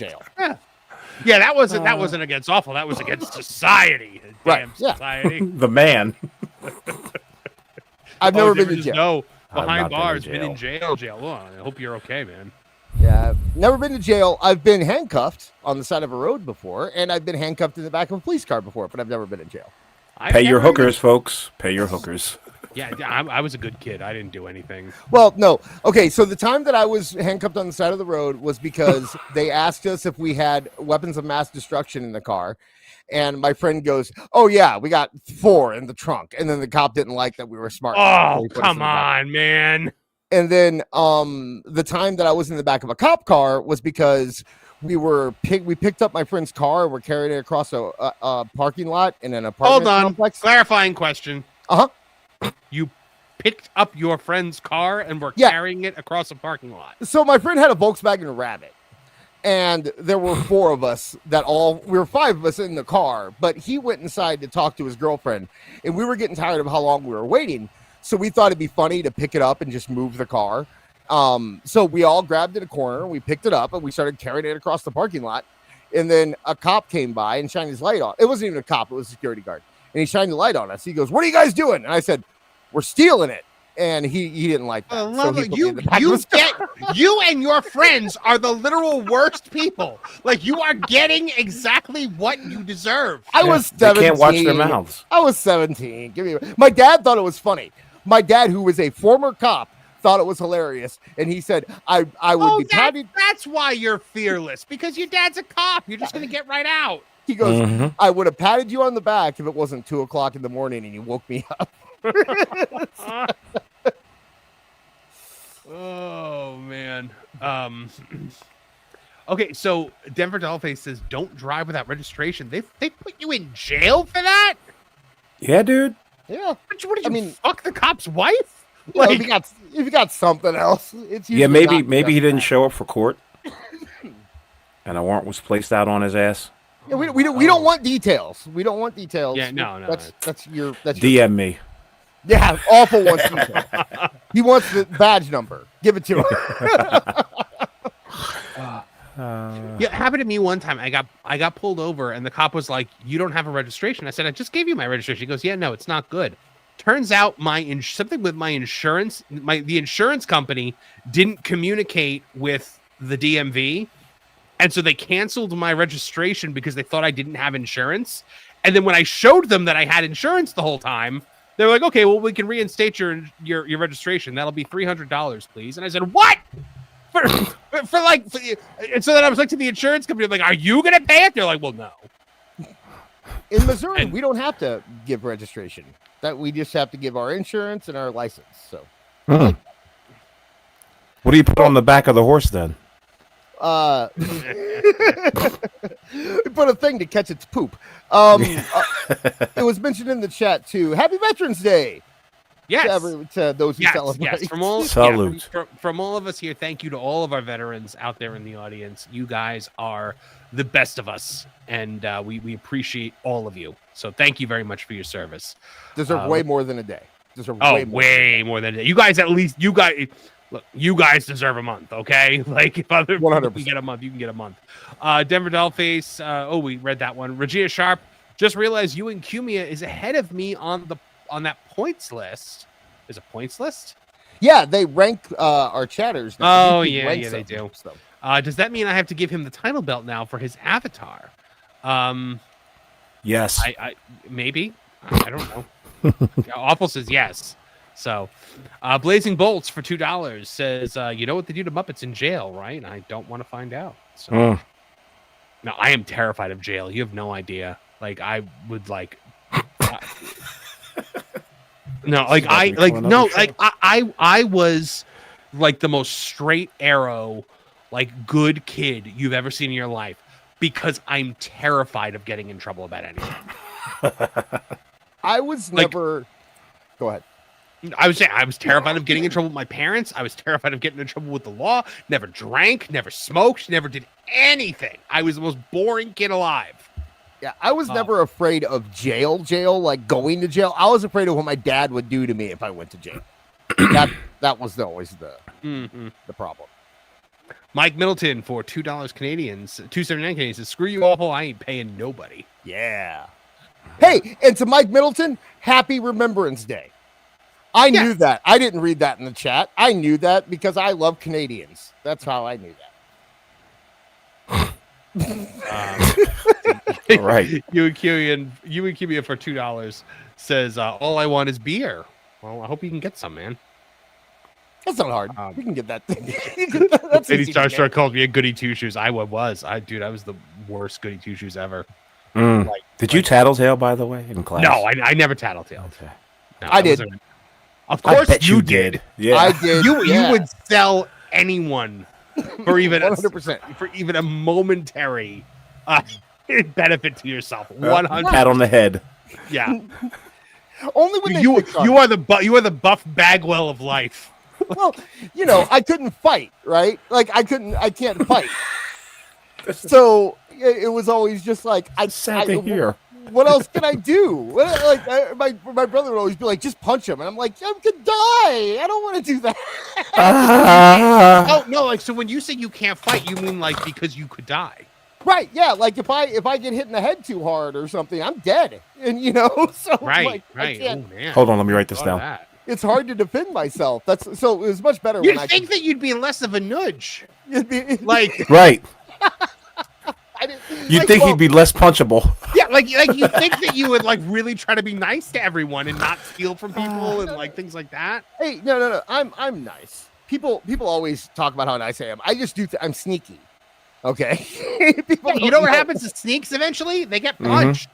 Speaker 1: Yeah, that wasn't against Awful. That was against society.
Speaker 3: Right.
Speaker 1: Damn society.
Speaker 4: The man.
Speaker 3: I've never been to jail.
Speaker 1: No, behind bars, been in jail. Oh, I hope you're okay, man.
Speaker 3: Yeah, never been to jail. I've been handcuffed on the side of a road before, and I've been handcuffed in the back of a police car before, but I've never been in jail.
Speaker 4: Pay your hookers, folks. Pay your hookers.
Speaker 1: Yeah, I was a good kid. I didn't do anything.
Speaker 3: Well, no. Okay, so the time that I was handcuffed on the side of the road was because they asked us if we had weapons of mass destruction in the car. And my friend goes, oh, yeah, we got 4 in the trunk. And then the cop didn't like that we were smart.
Speaker 1: Oh, come on, man.
Speaker 3: And then the time that I was in the back of a cop car was because we picked up my friend's car and we're carrying it across a parking lot in an apartment complex.
Speaker 1: Clarifying question.
Speaker 3: Uh-huh.
Speaker 1: You picked up your friend's car and were carrying it across a parking lot.
Speaker 3: So my friend had a Volkswagen Rabbit. And there were 4 of us we were 5 of us in the car, but he went inside to talk to his girlfriend. And we were getting tired of how long we were waiting. So we thought it'd be funny to pick it up and just move the car. So we all grabbed it a corner, we picked it up, and we started carrying it across the parking lot. And then a cop came by and shined his light on. It wasn't even a cop, it was a security guard. And he shined the light on us. He goes, what are you guys doing? And I said, we're stealing it. And he didn't like that. So
Speaker 1: you and your friends are the literal worst people. Like, you are getting exactly what you deserve.
Speaker 3: I was 17.
Speaker 4: They can't watch their mouths.
Speaker 3: I was 17. My dad thought it was funny. My dad, who was a former cop, thought it was hilarious, and he said, I would be patted.
Speaker 1: That's why you're fearless, because your dad's a cop. You're just going to get right out.
Speaker 3: He goes, I would have patted you on the back if it wasn't 2:00 in the morning and you woke me up.
Speaker 1: Oh, man. Okay, so Denver Dollface says, don't drive without registration. They put you in jail for that?
Speaker 4: Yeah, dude.
Speaker 3: Yeah.
Speaker 1: What did you fuck the cop's wife?
Speaker 3: Well, if you got something else, it's
Speaker 4: maybe he didn't show up for court, and a warrant was placed out on his ass.
Speaker 3: Yeah, we don't want details. We don't want details.
Speaker 1: Yeah, no.
Speaker 3: That's
Speaker 4: DM me.
Speaker 3: Yeah, Awful wants details. He wants the badge number. Give it to him.
Speaker 1: Yeah, it happened to me one time. I got pulled over, and the cop was like, "You don't have a registration." I said, "I just gave you my registration." He goes, "Yeah, no, it's not good." Turns out something with my insurance, the insurance company didn't communicate with the DMV, and so they canceled my registration because they thought I didn't have insurance. And then when I showed them that I had insurance the whole time, they were like, "Okay, well, we can reinstate your registration. That'll be $300, please." And I said, "What?" And so then I was like to the insurance company, like, "Are you gonna pay it?" They're like, "Well, no."
Speaker 3: In Missouri,
Speaker 1: And-
Speaker 3: we don't have to give registration. That we just have to give our insurance and our license. So,
Speaker 4: What do you put on the back of the horse then?
Speaker 3: we put a thing to catch its poop. It was mentioned in the chat too. Happy Veterans Day.
Speaker 1: Yes.
Speaker 3: To those who celebrate.
Speaker 1: Yes, from all
Speaker 4: Salute.
Speaker 1: from all of us here, thank you to all of our veterans out there in the audience. You guys are the best of us, and we appreciate all of you. So thank you very much for your service.
Speaker 3: Deserve way more than a day. Deserve
Speaker 1: way more than a day. You guys, you guys deserve a month, okay? Like if other people
Speaker 3: 100%.
Speaker 1: can get a month, you can get a month. Denver Dollface. We read that one. Regina Sharp. Just realized you and Cumia is ahead of me on that points list. There's a points list?
Speaker 3: Yeah, they rank our chatters.
Speaker 1: Oh,
Speaker 3: YouTube
Speaker 1: yeah,
Speaker 3: ranks
Speaker 1: they
Speaker 3: them,
Speaker 1: do.
Speaker 3: so.
Speaker 1: Does that mean I have to give him the title belt now for his avatar?
Speaker 4: Yes.
Speaker 1: I maybe. I don't know. Awful says yes. So, Blazing Bolts for $2 says, you know what they do to Muppets in jail, right? I don't want to find out. So, no, I am terrified of jail. You have no idea. Like, I would like. I was like the most straight arrow, like good kid you've ever seen in your life because I'm terrified of getting in trouble about anything.
Speaker 3: I was never. Go ahead.
Speaker 1: I was saying I was terrified of getting in trouble with my parents. I was terrified of getting in trouble with the law. Never drank, never smoked, never did anything. I was the most boring kid alive.
Speaker 3: Yeah, I was never afraid of jail, like going to jail. I was afraid of what my dad would do to me if I went to jail. that was always the problem.
Speaker 1: Mike Middleton for $2 Canadians, $2.79 Canadians says, "Screw you, awful. I ain't paying nobody."
Speaker 3: Yeah. Hey, and to Mike Middleton, happy Remembrance Day. I knew that. I didn't read that in the chat. I knew that because I love Canadians. That's how I knew that.
Speaker 4: All right.
Speaker 1: You and Cubia for $2 says, all I want is beer. Well, I hope you can get some, man.
Speaker 3: That's not hard. You can get that thing.
Speaker 1: That's Lady Starstruck called me a goody two shoes. I was the worst goody two shoes ever.
Speaker 4: Did you tattletale, by the way, in class?
Speaker 1: No, I never tattletaled.
Speaker 4: Okay.
Speaker 3: No, I did.
Speaker 1: Of course
Speaker 4: you did. Yeah,
Speaker 3: I did.
Speaker 1: You would sell anyone for even
Speaker 3: 100%.
Speaker 1: for even a momentary benefit to yourself. 100.
Speaker 4: Pat on the head.
Speaker 1: Yeah.
Speaker 3: Only when
Speaker 1: you are the Buff Bagwell of life.
Speaker 3: Well, I couldn't fight, right? Like I can't fight. So it was always just like
Speaker 4: sad to hear.
Speaker 3: What else can I do? My brother would always be like, just punch him, and I'm like, I could die. I don't want to do that.
Speaker 1: Oh no! Like so, when you say you can't fight, you mean like because you could die?
Speaker 3: Right? Yeah. Like if I get hit in the head too hard or something, I'm dead. And so
Speaker 1: right.
Speaker 3: I can't,
Speaker 1: Oh man!
Speaker 4: Hold on, let me write this down.
Speaker 1: That.
Speaker 3: It's hard to defend myself. So it was much better.
Speaker 1: You'd
Speaker 3: when
Speaker 1: think that you'd be less of a nudge,
Speaker 3: be,
Speaker 1: like
Speaker 4: right.
Speaker 3: You'd
Speaker 4: think he'd be less punchable.
Speaker 1: Yeah, like you think that you would like really try to be nice to everyone and not steal from people and like things like that.
Speaker 3: Hey, no. I'm nice. People always talk about how nice I am. I just do. I'm sneaky. Okay.
Speaker 1: You know what happens to sneaks eventually? They get punched.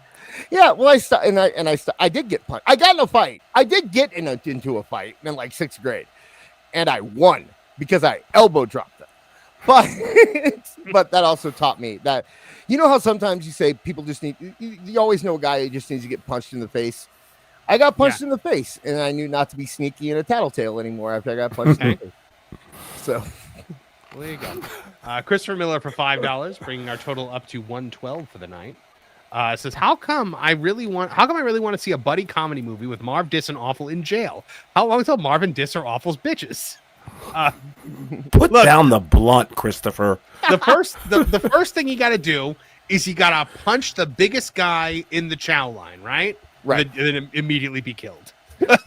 Speaker 3: Yeah. Well, I did get punched. I got in a fight. I did get into a fight in like 6th grade, and I won because I elbow dropped them. But that also taught me that, how sometimes you say people just need, you always know a guy who just needs to get punched in the face. I got punched in the face, and I knew not to be sneaky and a tattletale anymore after I got punched in the face. So,
Speaker 1: well, there you go. Christopher Miller for $5, bringing our total up to 112 for the night. Says, how come I really want to see a buddy comedy movie with Marv Diss and Awful in jail? How long until Marvin Diss or Awful's bitches?
Speaker 4: Put down the blunt, Christopher.
Speaker 1: The first thing you got to do is you got to punch the biggest guy in the chow line, right?
Speaker 3: Right.
Speaker 1: And then immediately be killed.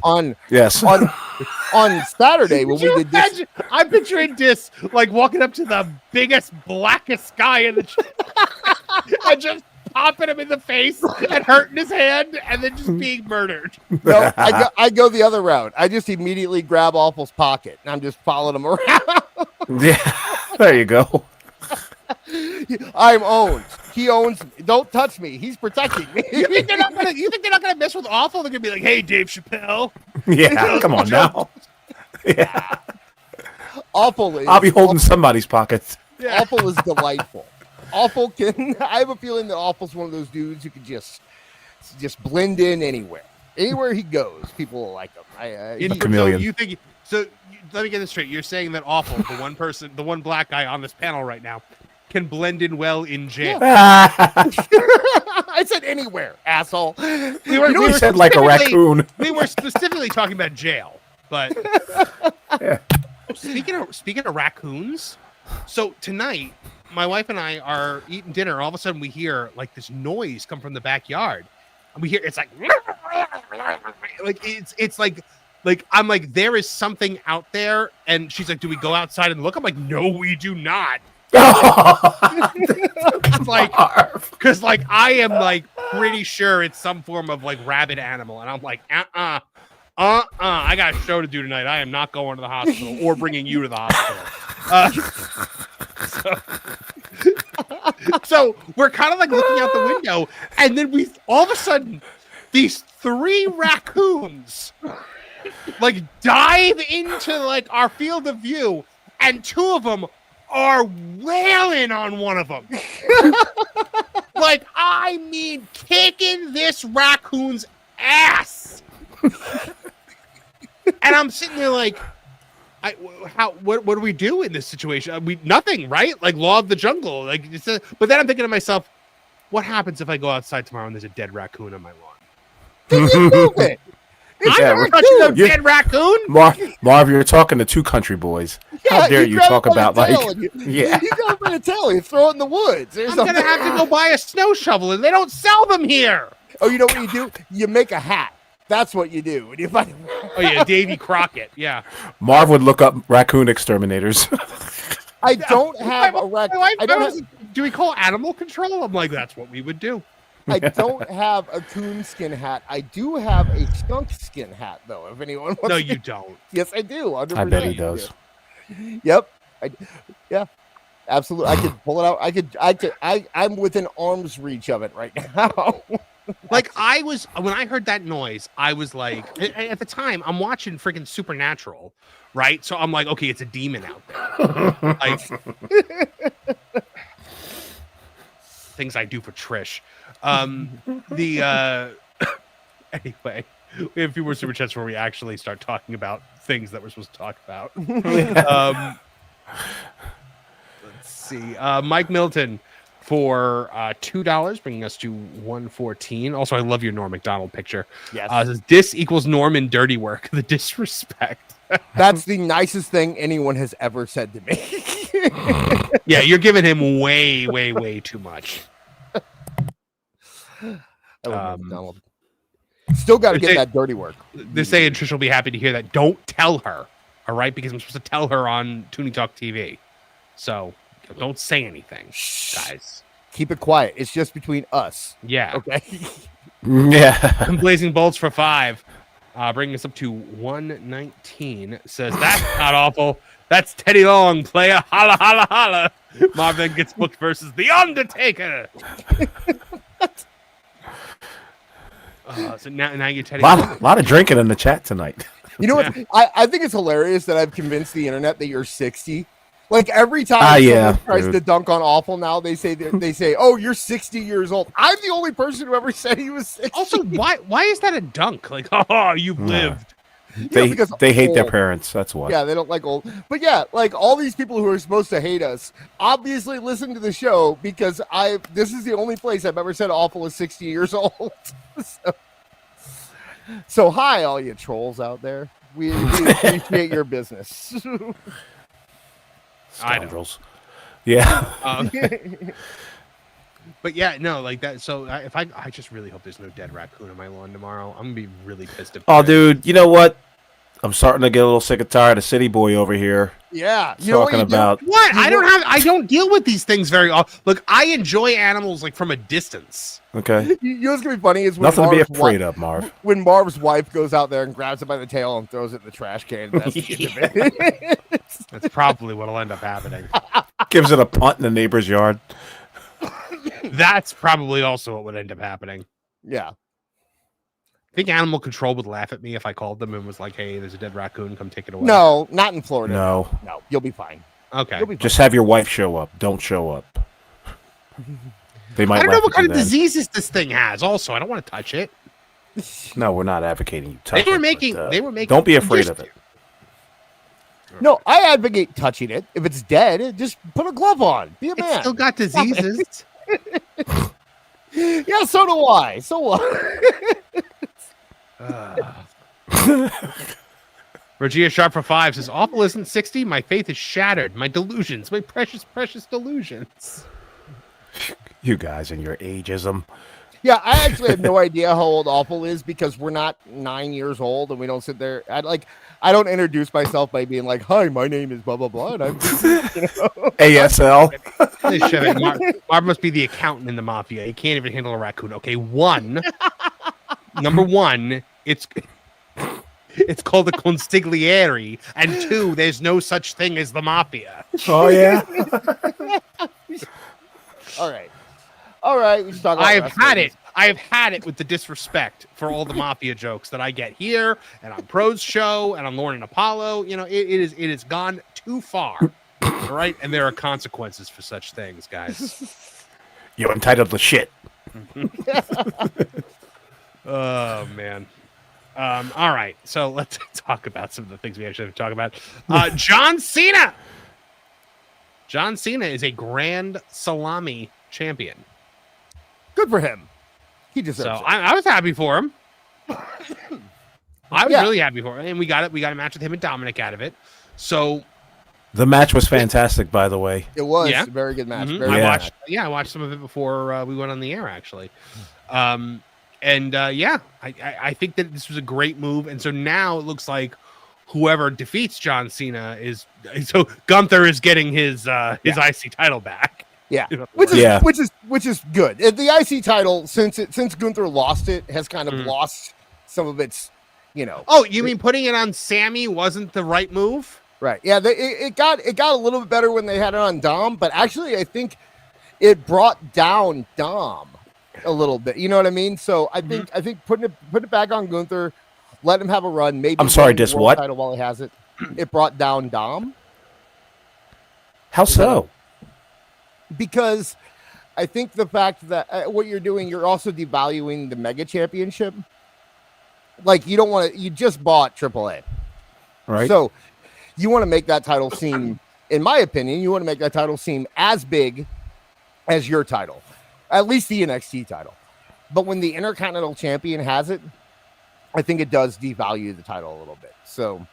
Speaker 3: on Saturday when we did this,
Speaker 1: I'm picturing Diss like walking up to the biggest, blackest guy in the and just popping him in the face and hurting his hand and then just being murdered.
Speaker 3: No, I go the other route. I just immediately grab Awful's pocket and I'm just following him around.
Speaker 4: Yeah, there you go.
Speaker 3: I'm owned. He owns me. Don't touch me. He's protecting me.
Speaker 1: You think they're not gonna mess with Awful? They're gonna be like, "Hey, Dave Chappelle."
Speaker 4: Yeah, come on now. Yeah.
Speaker 3: Awful is.
Speaker 4: I'll be holding somebody's pockets.
Speaker 1: Yeah.
Speaker 3: Awful is delightful. Awful can. I have a feeling that Awful's one of those dudes who can just blend in anywhere. Anywhere he goes, people will like him.
Speaker 4: A chameleon.
Speaker 1: So you think? So let me get this straight. You're saying that Awful, the one black guy on this panel right now, can blend in well in jail.
Speaker 3: I said anywhere, asshole.
Speaker 4: We said like a raccoon.
Speaker 1: We were specifically talking about jail, but
Speaker 4: Yeah.
Speaker 1: speaking of raccoons, so tonight my wife and I are eating dinner. All of a sudden, we hear like this noise come from the backyard, and we hear it's like it's like I'm like, there is something out there, and she's like, do we go outside and look? I'm like, no, we do not. It's like, because like I am like pretty sure it's some form of like rabid animal, and I'm like, I got a show to do tonight. I am not going to the hospital or bringing you to the hospital. So we're kind of like looking out the window, and then we all of a sudden these 3 raccoons like dive into like our field of view, and 2 of them are wailing on one of them. Like, I mean, kicking this raccoon's ass. And I'm sitting there like, what do we do in this situation? Nothing, right? Like law of the jungle. Like, but then I'm thinking to myself, what happens if I go outside tomorrow and there's a dead raccoon on my lawn?
Speaker 3: Then you move it. It's
Speaker 1: I'm never touching a dead raccoon.
Speaker 4: Marv, you're talking to 2 country boys. How dare you talk about like?
Speaker 3: You got a tail. You throw it in the woods.
Speaker 1: I'm gonna have to go buy a snow shovel, and they don't sell them here.
Speaker 3: Oh, you know what you do? You make a hat. That's what you do. You find...
Speaker 1: Oh yeah, Davy Crockett. Yeah.
Speaker 4: Marv would look up raccoon exterminators.
Speaker 3: I don't have a raccoon.
Speaker 1: Do we call animal control? I'm like, that's what we would do.
Speaker 3: I don't have a coon skin hat. I do have a skunk skin hat, though. If anyone wants
Speaker 1: No, you don't.
Speaker 3: Yes, I do. 100%.
Speaker 4: I bet he does.
Speaker 3: Yep. Yeah. Absolutely. I could pull it out. I'm within arm's reach of it right now.
Speaker 1: Like when I heard that noise, I was like, at the time, I'm watching freaking Supernatural, right? So I'm like, okay, it's a demon out there. Like, things I do for Trish. Anyway, we have a few more super chats where we actually start talking about things that we're supposed to talk about. Let's see. Mike Milton for $2, bringing us to 114. Also, I love your Norm Macdonald picture.
Speaker 3: Yes.
Speaker 1: Says, dis equals Norm in dirty work. The disrespect.
Speaker 3: That's the nicest thing anyone has ever said to me.
Speaker 1: Yeah, you're giving him way, way, way too much.
Speaker 3: I love Macdonald. Still got to get that dirty work.
Speaker 1: They're saying Trish will be happy to hear that. Don't tell her, all right? Because I'm supposed to tell her on Tooney Talk TV. So don't say anything, guys.
Speaker 3: Keep it quiet. It's just between us.
Speaker 1: Yeah.
Speaker 3: Okay.
Speaker 4: Yeah.
Speaker 1: And Blazing Bolts for 5. Bringing us up to 119. Says, that's not awful. That's Teddy Long, player. Holla, holla, holla. Marvin gets booked versus The Undertaker. So now you're Teddy Long.
Speaker 4: A lot of drinking in the chat tonight.
Speaker 3: You know what? I think it's hilarious that I've convinced the internet that you're 60. Like every time someone tries to dunk on Awful now, they say, "Oh, you're 60 years old." I'm the only person who ever said he was 60.
Speaker 1: Also, why is that a dunk? Like, oh, you've lived.
Speaker 4: They hate their parents. That's why.
Speaker 3: Yeah, they don't like old. But yeah, like all these people who are supposed to hate us obviously listen to the show because this is the only place I've ever said Awful is 60 years old. So hi, all you trolls out there. We appreciate your business.
Speaker 4: Scoundrels. Yeah.
Speaker 1: But yeah, no, like that. So if I just really hope there's no dead raccoon on my lawn tomorrow. I'm gonna be really pissed.
Speaker 4: Dude, you know what? I'm starting to get a little sick and tired of City Boy over here.
Speaker 3: Yeah,
Speaker 4: talking about
Speaker 1: what? I don't deal with these things very often. Look, I enjoy animals like from a distance.
Speaker 4: Okay.
Speaker 3: You know what's gonna be funny is when
Speaker 4: nothing to be afraid of, Marv.
Speaker 3: When Marv's wife goes out there and grabs it by the tail and throws it in the trash can. That's
Speaker 1: That's probably what'll end up happening.
Speaker 4: Gives it a punt in the neighbor's yard.
Speaker 1: That's probably also what would end up happening.
Speaker 3: Yeah.
Speaker 1: I think Animal Control would laugh at me if I called them and was like, "Hey, there's a dead raccoon. Come take it away."
Speaker 3: No, not in Florida.
Speaker 4: No.
Speaker 3: No, you'll be fine.
Speaker 1: Okay.
Speaker 3: You'll be fine.
Speaker 4: Just have your wife show up. Don't show up. They might.
Speaker 1: I don't know
Speaker 4: laugh
Speaker 1: what
Speaker 4: at
Speaker 1: kind
Speaker 4: you
Speaker 1: of
Speaker 4: then.
Speaker 1: diseases this thing has. Also, I don't want to touch it.
Speaker 4: No, we're not advocating you touch
Speaker 1: They were
Speaker 4: it,
Speaker 1: making.
Speaker 4: but,
Speaker 1: They were making.
Speaker 4: Don't be afraid of it.
Speaker 3: No, I advocate touching it. If it's dead, just put a glove on. Be a
Speaker 1: It's
Speaker 3: man.
Speaker 1: still got diseases.
Speaker 3: Yeah, so do I. So what?
Speaker 1: Regia Sharp for 5 says, "Awful isn't 60. My faith is shattered. My delusions, my precious, precious delusions."
Speaker 4: You guys and your ageism.
Speaker 3: Yeah, I actually have no idea how old Awful is because we're not 9 years old and we don't sit there. I don't introduce myself by being like, "Hi, my name is blah blah blah," and I'm
Speaker 4: ASL.
Speaker 1: Holy shit, Marv must be the accountant in the mafia. He can't even handle a raccoon. Okay, number one, it's called a consigliere, and 2, there's no such thing as the mafia.
Speaker 4: Oh yeah.
Speaker 3: All right. We should talk about
Speaker 1: I have
Speaker 3: wrestling.
Speaker 1: had it. I have had it with the disrespect for all the mafia jokes that I get here and on Pro's show and on Lauren and Apollo. You know, it is gone too far. All right, and there are consequences for such things, guys.
Speaker 4: You're entitled to shit.
Speaker 1: Oh man. All right, so let's talk about some of the things we actually have to talk about. John Cena. John Cena is a Grand Salami champion.
Speaker 3: Good for him. He deserves
Speaker 1: So
Speaker 3: it.
Speaker 1: I was happy for him. I was
Speaker 3: Yeah.
Speaker 1: really happy for him, and we got it. We got a match with him and Dominic out of it. So
Speaker 4: The match was fantastic, by the way.
Speaker 3: It was
Speaker 1: Yeah.
Speaker 3: a very good match.
Speaker 1: mhm,
Speaker 3: Very
Speaker 1: I
Speaker 3: good
Speaker 1: watched.
Speaker 3: match.
Speaker 1: Yeah, I watched some of it before we went on the air, actually. I think that this was a great move, and so now it looks like whoever defeats John Cena is so Gunther is getting his IC title back.
Speaker 3: Yeah,
Speaker 1: You know,
Speaker 3: which
Speaker 4: Yeah.
Speaker 3: is good. The IC title, since Gunther lost it, has kind of lost some of its,
Speaker 1: Oh, you mean putting it on Sammy wasn't the right move?
Speaker 3: right? Yeah, it got a little bit better when they had it on Dom, but actually, I think it brought down Dom a little bit. You know what I mean? So I think putting it back on Gunther, let him have a run. Maybe
Speaker 4: I'm sorry,
Speaker 3: win the
Speaker 4: just
Speaker 3: world
Speaker 4: what?
Speaker 3: title while he has it. It brought down Dom.
Speaker 4: How so?
Speaker 3: Because I think the fact that what you're doing, you're also devaluing the Mega Championship. Like, you don't want to, you just bought AAA.
Speaker 4: Right.
Speaker 3: So you want to make that title seem, in my opinion, you want to make that title seem as big as your title, at least the NXT title. But when the Intercontinental Champion has it, I think it does devalue the title a little bit. So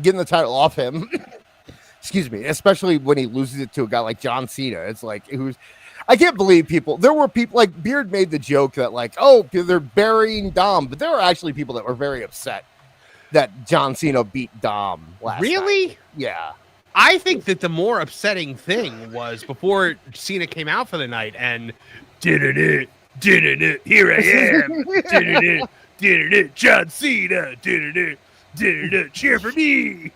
Speaker 3: getting the title off him, excuse me, especially when he loses it to a guy like John Cena, it's like, I can't believe there were people like Beard made the joke that like, oh, they're burying Dom, but there were actually people that were very upset that John Cena beat Dom last
Speaker 1: Really?
Speaker 3: night. Yeah.
Speaker 1: I think that the more upsetting thing was before Cena came out for the night and did it, here I am, did it, John Cena, did it, cheer for me.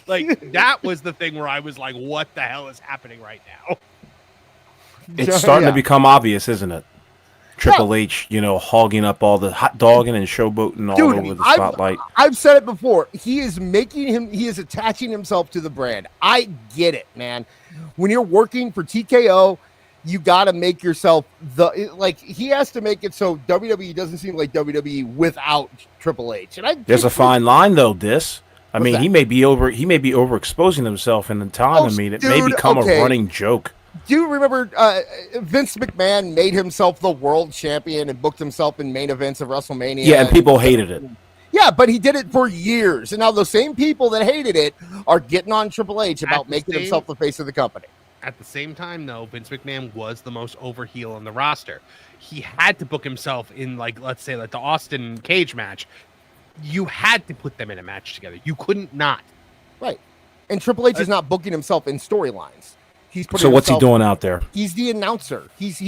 Speaker 1: Like, that was the thing where I was like, what the hell is happening right now?
Speaker 4: It's starting
Speaker 3: Yeah.
Speaker 4: to become obvious, isn't it? Triple H, hogging up all the hot dogging and showboating all
Speaker 3: Dude,
Speaker 4: over the spotlight.
Speaker 3: I've said it before. He is attaching himself to the brand. I get it, man. When you're working for TKO, you got to make yourself he has to make it so WWE doesn't seem like WWE without Triple H. And
Speaker 4: There's a fine line though, I mean,
Speaker 3: that?
Speaker 4: he may be overexposing himself in the time.
Speaker 3: Oh,
Speaker 4: I mean, it may
Speaker 3: dude,
Speaker 4: become
Speaker 3: okay.
Speaker 4: a running joke.
Speaker 3: Do you remember Vince McMahon made himself the world champion and booked himself in main events of WrestleMania?
Speaker 4: Yeah, and people hated it.
Speaker 3: Yeah, but he did it for years. And now the same people that hated it are getting on Triple H about making himself the face of the company.
Speaker 1: At the same time, though, Vince McMahon was the most over heel on the roster. He had to book himself in, let's say, the Austin cage match. You had to put them in a match together. You couldn't not.
Speaker 3: Right. And Triple H is not booking himself in storylines.
Speaker 4: So what's he doing out there?
Speaker 3: He's the announcer. He's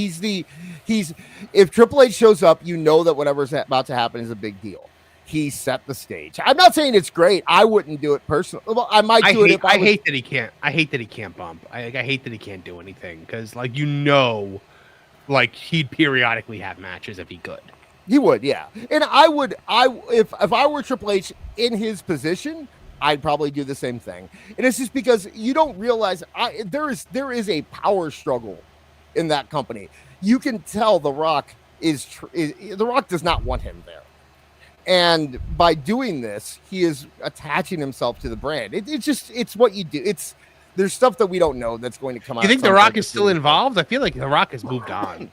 Speaker 3: if Triple H shows up, you know that whatever's about to happen is a big deal. He set the stage. I'm not saying it's great. I wouldn't do it personally. Well, I might do it if
Speaker 1: I hate that he can't. I hate that he can't bump. I hate that he can't do anything because, like he'd periodically have matches if he could.
Speaker 3: He would, yeah. And if I were Triple H in his position, I'd probably do the same thing. And it's just because you don't realize there is a power struggle in that company. You can tell The Rock The Rock does not want him there. And by doing this, he is attaching himself to the brand. It's what you do. There's stuff that we don't know that's going to come out.
Speaker 1: You think The Rock is still involved? I feel like The Rock has moved on.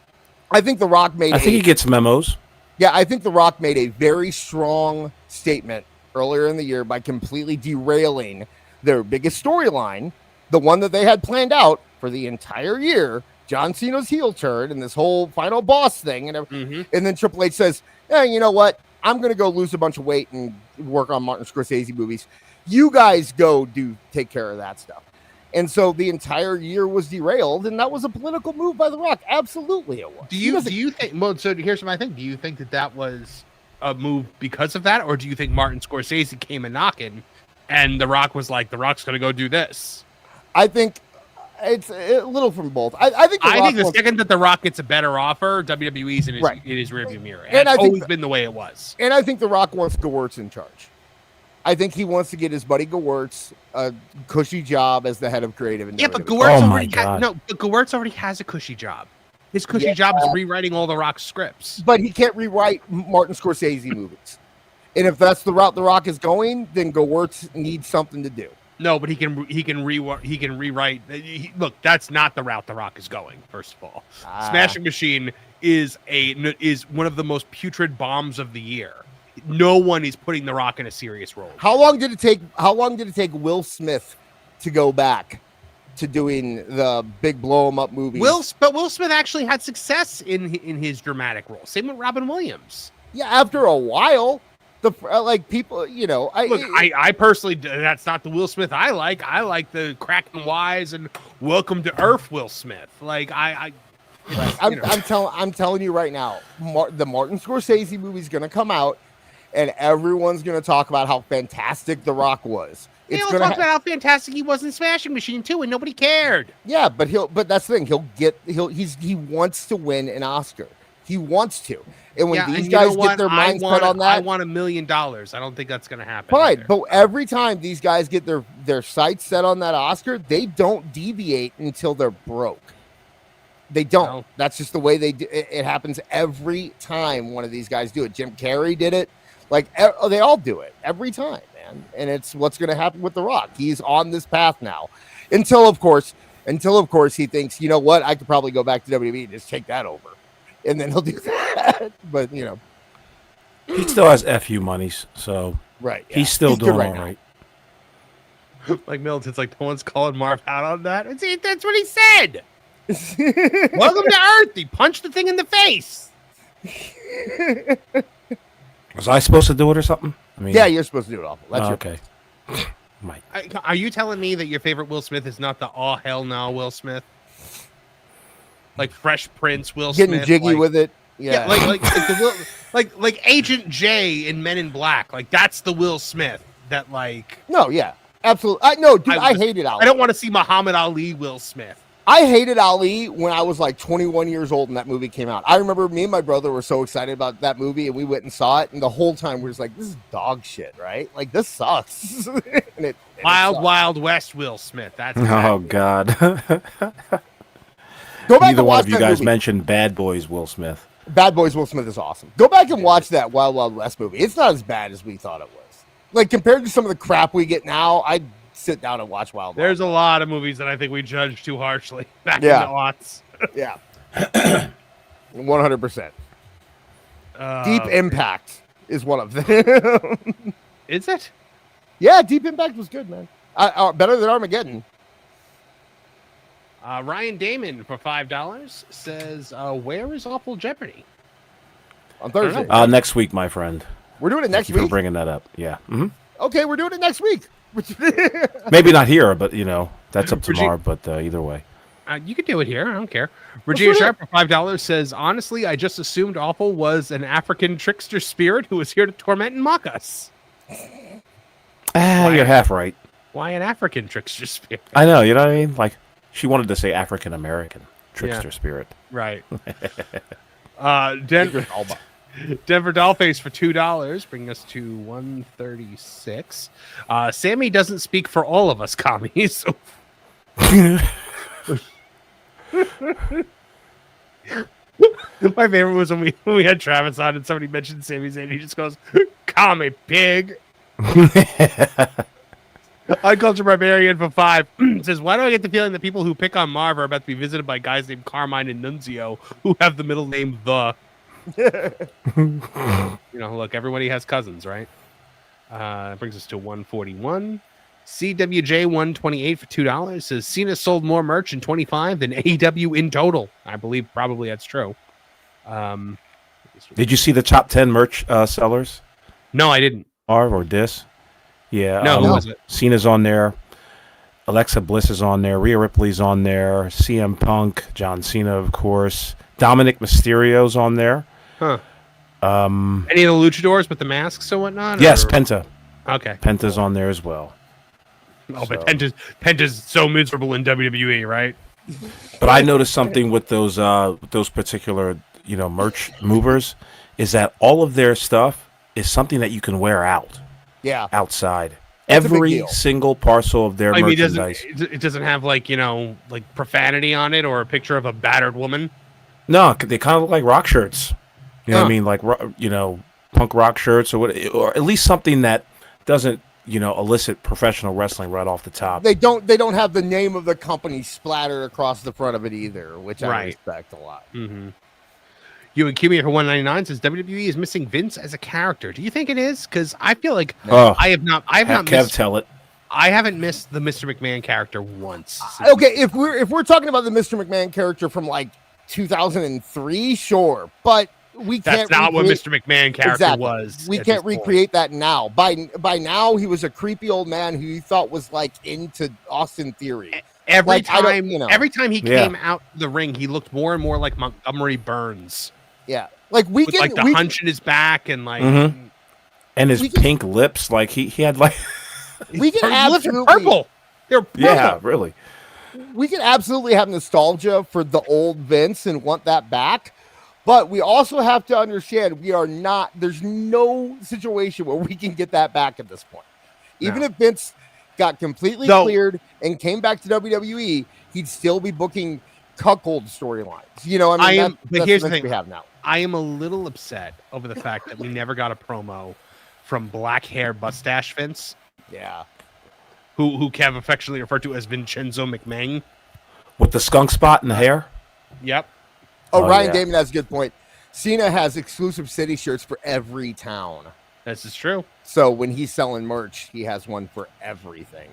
Speaker 3: I think The Rock made.
Speaker 4: I think he gets memos.
Speaker 3: Yeah, I think The Rock made a very strong statement earlier in the year by completely derailing their biggest storyline, the one that they had planned out for the entire year, John Cena's heel turn and this whole final boss thing. And then Triple H says, "Yeah, you know what? I'm going to go lose a bunch of weight and work on Martin Scorsese movies. You guys go take care of that stuff." And so the entire year was derailed, and that was a political move by The Rock. Absolutely, it was.
Speaker 1: Do you think? Well, so here's my thing. Do you think that was a move because of that, or do you think Martin Scorsese came a knocking, and The Rock was like, "The Rock's going to go do this"?
Speaker 3: I think it's a little from both. I think
Speaker 1: the second that The Rock gets a better offer, WWE's in his rearview mirror. And it's always been the way it was.
Speaker 3: And I think The Rock wants Gewurz in charge. I think he wants to get his buddy Gewurz a cushy job as the head of creative. In
Speaker 1: but Gewurz already has a cushy job. His cushy job is rewriting all The Rock's scripts.
Speaker 3: But he can't rewrite Martin Scorsese movies. And if that's the route The Rock is going, then Gewurz needs something to do.
Speaker 1: No, but he can rewrite. Look, that's not the route The Rock is going. First of all, Smashing Machine is one of the most putrid bombs of the year. No one is putting The Rock in a serious role.
Speaker 3: How long did it take Will Smith to go back to doing the big blow 'em up movies?
Speaker 1: But Will Smith actually had success in his dramatic role. Same with Robin Williams.
Speaker 3: Yeah, after a while, people,
Speaker 1: I personally, that's not the Will Smith I like. I like the Cracking Wise and Welcome to Earth Will Smith. I'm telling you right now, the Martin Scorsese movie is going to come out, and everyone's going to talk about how fantastic The Rock was. They all talked about how fantastic he was in Smashing Machine too, and nobody cared.
Speaker 3: Yeah, but that's the thing. He wants to win an Oscar. He wants to. And when these guys get their minds put on that,
Speaker 1: I want $1 million. I don't think that's going to happen.
Speaker 3: Fine,
Speaker 1: either.
Speaker 3: But every time these guys get their sights set on that Oscar, they don't deviate until they're broke. They don't. No. That's just the way they do. It happens every time one of these guys do it. Jim Carrey did it. They all do it every time, man. And it's what's going to happen with The Rock. He's on this path now, until of course he thinks, you know what, I could probably go back to WWE and just take that over, and then he'll do that. But he
Speaker 4: still has FU monies, so
Speaker 3: right. Yeah.
Speaker 4: He's still doing all right.
Speaker 1: Like Milton's like, no one's calling Marv out on that. That's what he said. Welcome to Earth. He punched the thing in the face.
Speaker 4: Was I supposed to do it or something?
Speaker 3: Yeah, you're supposed to do it. Awful. That's
Speaker 4: okay.
Speaker 1: Are you telling me that your favorite Will Smith is not the "oh hell no" Will Smith? Like Fresh Prince Will Smith,
Speaker 3: getting jiggy with it. Yeah,
Speaker 1: like Agent J in Men in Black. Like that's the Will Smith that
Speaker 3: No, yeah, absolutely. I hated Ali.
Speaker 1: I don't want to see Muhammad Ali Will Smith.
Speaker 3: I hated Ali when I was 21 years old and that movie came out. I remember me and my brother were so excited about that movie, and we went and saw it, and the whole time we were just like, this is dog shit, right? This sucks.
Speaker 1: Wild West Will Smith. That's
Speaker 4: God.
Speaker 3: Go back
Speaker 4: Neither
Speaker 3: and watch
Speaker 4: one of you guys
Speaker 3: movie.
Speaker 4: mentioned Bad Boys Will Smith.
Speaker 3: Bad Boys Will Smith is awesome. Go back and watch that Wild West movie. It's not as bad as we thought it was. Compared to some of the crap we get now, I'd sit down and watch Wild West.
Speaker 1: There's a lot of movies that I think we judged too harshly back in the aughts.
Speaker 3: Yeah. 100%. Deep Impact is one of them.
Speaker 1: Is it?
Speaker 3: Yeah, Deep Impact was good, man. Better than Armageddon.
Speaker 1: Ryan Damon for $5 says, where is Awful Jeopardy?
Speaker 3: On Thursday.
Speaker 4: Next week, my friend.
Speaker 3: We're doing it next week?
Speaker 4: Thank you for bringing that up. Yeah. Mm-hmm.
Speaker 3: Okay, we're doing it next week.
Speaker 4: Maybe not here, but, that's up to Marv, but either way.
Speaker 1: You can do it here. I don't care. Regina Sharp for $5 says, honestly, I just assumed Awful was an African trickster spirit who was here to torment and mock us.
Speaker 4: You're half right.
Speaker 1: Why an African trickster spirit?
Speaker 4: I know, you know what I mean? She wanted to say African American. trickster spirit.
Speaker 1: Right. Denver Dollface for $2, bringing us to 136. Sammy doesn't speak for all of us commies. My favorite was when we had Travis on and somebody mentioned Sammy's name. He just goes, "Commie pig." Uncultured Barbarian for 5 says, "Why do I get the feeling that people who pick on Marv are about to be visited by guys named Carmine and Nunzio who have the middle name The?" Look, everybody has cousins, right? Brings us to 141. CWJ 128 for $2 says Cena sold more merch in 25 than AEW in total. I believe probably that's true.
Speaker 4: Did you see the top 10 merch sellers?
Speaker 1: No, I didn't.
Speaker 4: Or Dis? Yeah.
Speaker 1: No, who was it?
Speaker 4: Cena's on there. Alexa Bliss is on there. Rhea Ripley's on there. CM Punk, John Cena, of course. Dominic Mysterio's on there.
Speaker 1: Huh. Any of the luchadors with the masks and whatnot?
Speaker 4: Yes, Penta.
Speaker 1: Okay.
Speaker 4: Penta's on there as well.
Speaker 1: Oh, but Penta's so miserable in WWE, right?
Speaker 4: But I noticed something with those particular, merch movers is that all of their stuff is something that you can wear out.
Speaker 3: Yeah.
Speaker 4: Outside.
Speaker 3: That's
Speaker 4: Every single parcel of their merchandise.
Speaker 1: It doesn't have like profanity on it or a picture of a battered woman.
Speaker 4: No, they kind of look like rock shirts. You know what I mean? Like, punk rock shirts or at least something that doesn't, elicit professional wrestling right off the top.
Speaker 3: They don't have the name of the company splattered across the front of it either, which I respect a lot.
Speaker 1: Mm-hmm. You and Kimmy for 199 says WWE is missing Vince as a character. Do you think it is? Because I feel like I have not missed.
Speaker 4: Tell it.
Speaker 1: I haven't missed the Mr. McMahon character once.
Speaker 3: Okay, if we're talking about the Mr. McMahon character from like 2003, sure, but
Speaker 1: that's not what Mr. McMahon character was.
Speaker 3: We can't recreate that now. By now, he was a creepy old man who you thought was like into Austin Theory.
Speaker 1: Every time he came out the ring, he looked more and more like Montgomery Burns.
Speaker 3: Yeah, like with
Speaker 1: the hunch in his back and like,
Speaker 4: and his pink lips. Like he had like
Speaker 3: we can absolutely
Speaker 1: purple. They're purple.
Speaker 4: Yeah, really.
Speaker 3: We can absolutely have nostalgia for the old Vince and want that back. But we also have to understand there's no situation where we can get that back at this point. Even if Vince got completely cleared and came back to WWE, he'd still be booking cuckold storylines. But here's the thing we have now.
Speaker 1: I am a little upset over the fact that we never got a promo from black hair mustache Vince.
Speaker 3: Yeah.
Speaker 1: Who Kev affectionately referred to as Vincenzo McMahon.
Speaker 4: With the skunk spot in the hair?
Speaker 1: Yep.
Speaker 3: Oh, Ryan Damon has a good point. Cena has exclusive city shirts for every town.
Speaker 1: This is true.
Speaker 3: So when he's selling merch, he has one for everything,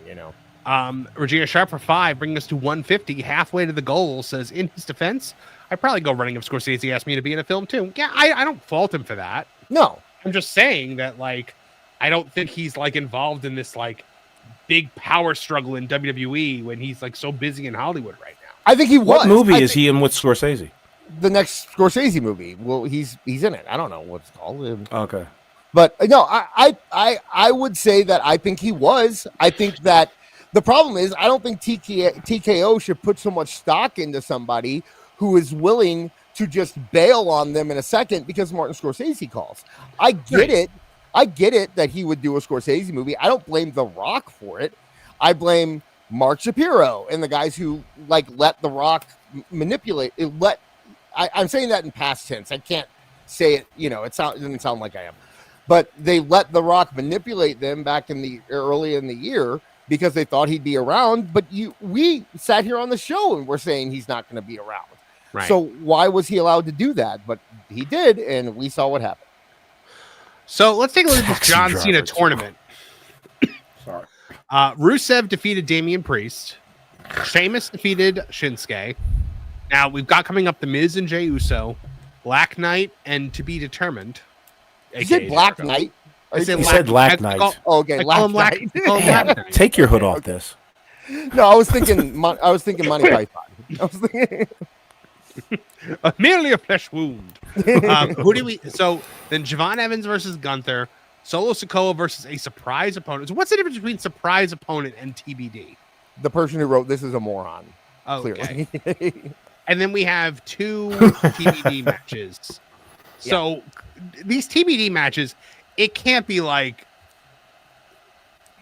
Speaker 1: Regina Sharp for 5, bringing us to 150, halfway to the goal, says, in his defense, I'd probably go running if Scorsese asked me to be in a film too. Yeah, I don't fault him for that.
Speaker 3: No.
Speaker 1: I'm just saying that, like, I don't think he's, like, involved in this, like, big power struggle in WWE when he's, like, so busy in Hollywood right now.
Speaker 3: I think he was.
Speaker 4: What movie is he in with Scorsese?
Speaker 3: The next Scorsese movie. Well, he's in it. I don't know what it's called.
Speaker 4: Okay.
Speaker 3: But no, I would say that I think he was. I think that the problem is I don't think TKO should put so much stock into somebody who is willing to just bail on them in a second because Martin Scorsese calls. I get it. I get it that he would do a Scorsese movie. I don't blame The Rock for it. I blame Mark Shapiro and the guys who let The Rock manipulate it. I'm saying that in past tense. I can't say it, it doesn't sound like I am. But they let The Rock manipulate them back early in the year because they thought he'd be around. But we sat here on the show and we're saying he's not going to be around.
Speaker 1: Right.
Speaker 3: So why was he allowed to do that? But he did, and we saw what happened.
Speaker 1: So let's take a look at this John Cena tournament.
Speaker 4: Sorry.
Speaker 1: Rusev defeated Damian Priest. Sheamus defeated Shinsuke. Now we've got coming up The Miz and Jey Uso, Black Knight, and To Be Determined.
Speaker 3: You said Black Knight?
Speaker 4: He said Black Knight.
Speaker 3: Okay, Black Knight.
Speaker 4: Take your hood off this.
Speaker 3: No, I was thinking Monty Python. I was thinking
Speaker 1: merely a flesh wound. Who do we? So then Javon Evans versus Gunther, Solo Sikoa versus a surprise opponent. So what's the difference between surprise opponent and TBD?
Speaker 3: The person who wrote this is a moron.
Speaker 1: Oh,
Speaker 3: clearly.
Speaker 1: Okay. and then we have 2 TBD matches. So these TBD matches, it can't be like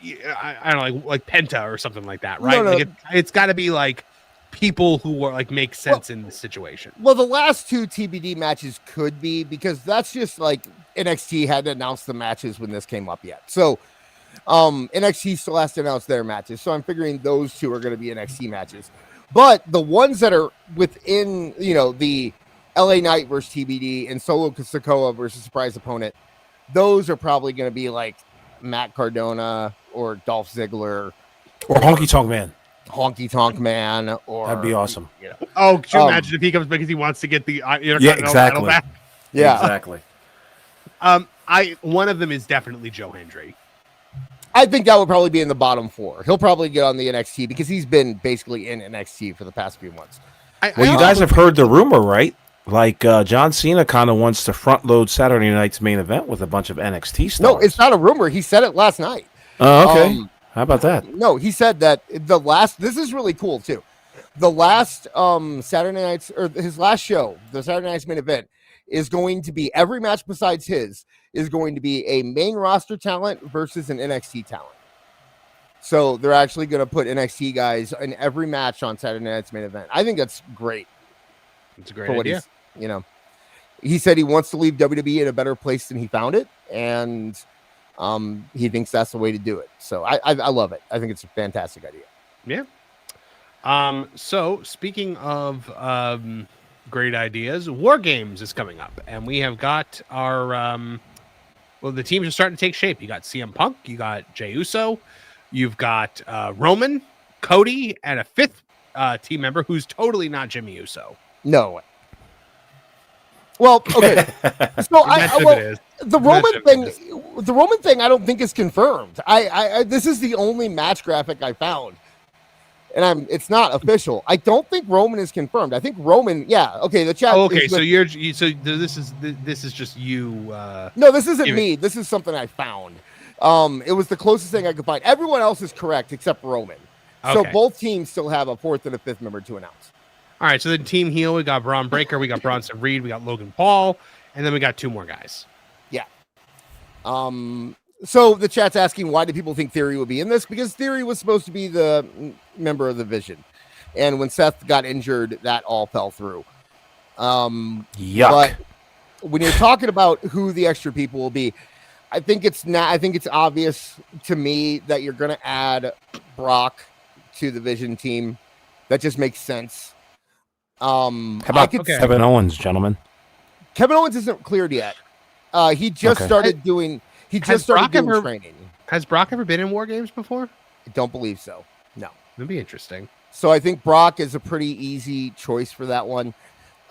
Speaker 1: I don't know, like Penta or something like that, right?
Speaker 3: No.
Speaker 1: Like it's got to be like people who are like make sense in the situation.
Speaker 3: Well, the last 2 TBD matches could be, because that's just like NXT hadn't announced the matches when this came up yet. So NXT still has to announce their matches. So I'm figuring those 2 are going to be NXT matches. But the ones that are within, the LA Knight versus TBD and Solo Sikoa versus surprise opponent, those are probably going to be like Matt Cardona or Dolph Ziggler
Speaker 4: or Honky Tonk Man.
Speaker 3: Honky Tonk Man, or
Speaker 4: that'd be awesome.
Speaker 1: Oh, could you imagine if he comes because he wants to get the
Speaker 4: exactly.
Speaker 1: title back?
Speaker 3: Yeah,
Speaker 4: exactly.
Speaker 3: One
Speaker 1: of them is definitely Joe Hendry.
Speaker 3: I think that would probably be in the bottom 4. He'll probably get on the NXT because he's been basically in NXT for the past few months.
Speaker 4: Well, you guys have heard the rumor, right? Like John Cena kind of wants to front load Saturday night's main event with a bunch of NXT stars.
Speaker 3: No, it's not a rumor. He said it last night.
Speaker 4: Oh, okay. How about that?
Speaker 3: No, he said that this is really cool too. The last Saturday night's, or his last show, the Saturday night's main event, is going to be, every match besides his is going to be a main roster talent versus an NXT talent. So they're actually going to put NXT guys in every match on Saturday night's main event. I think that's great.
Speaker 1: It's a great idea.
Speaker 3: He said he wants to leave WWE in a better place than he found it, and he thinks that's the way to do it. So I love it. I think it's a fantastic idea.
Speaker 1: Yeah. So speaking of great ideas, War Games is coming up, and we have got our the teams are starting to take shape. You got CM Punk, you got Jey Uso, you've got Roman, Cody, and a 5th team member who's totally not Jimmy Uso.
Speaker 3: No way. Well, okay. So the Roman thing, I don't think is confirmed. I this is the only match graphic I found, and it's not official. I don't think Roman is confirmed. I think Roman, yeah. Okay, the chat.
Speaker 1: Oh, okay, so this is just you.
Speaker 3: No, this isn't me. This is something I found. It was the closest thing I could find. Everyone else is correct except Roman. So both teams still have a 4th and a 5th member to announce.
Speaker 1: All right, so then Team Heel, we got Braun Breaker, we got Bronson Reed, we got Logan Paul, and then we got 2 more guys.
Speaker 3: Yeah. So the chat's asking, why do people think Theory would be in this? Because Theory was supposed to be the member of the Vision, and when Seth got injured, that all fell through.
Speaker 4: Yuck.
Speaker 3: But when you're talking about who the extra people will be, I think it's obvious to me that you're going to add Brock to the Vision team. That just makes sense.
Speaker 4: How about Kevin Owens, gentlemen?
Speaker 3: Kevin Owens isn't cleared yet. He just started doing. He just started doing training.
Speaker 1: Has Brock ever been in War Games before?
Speaker 3: I don't believe so. No.
Speaker 1: That'd be interesting.
Speaker 3: So I think Brock is a pretty easy choice for that one.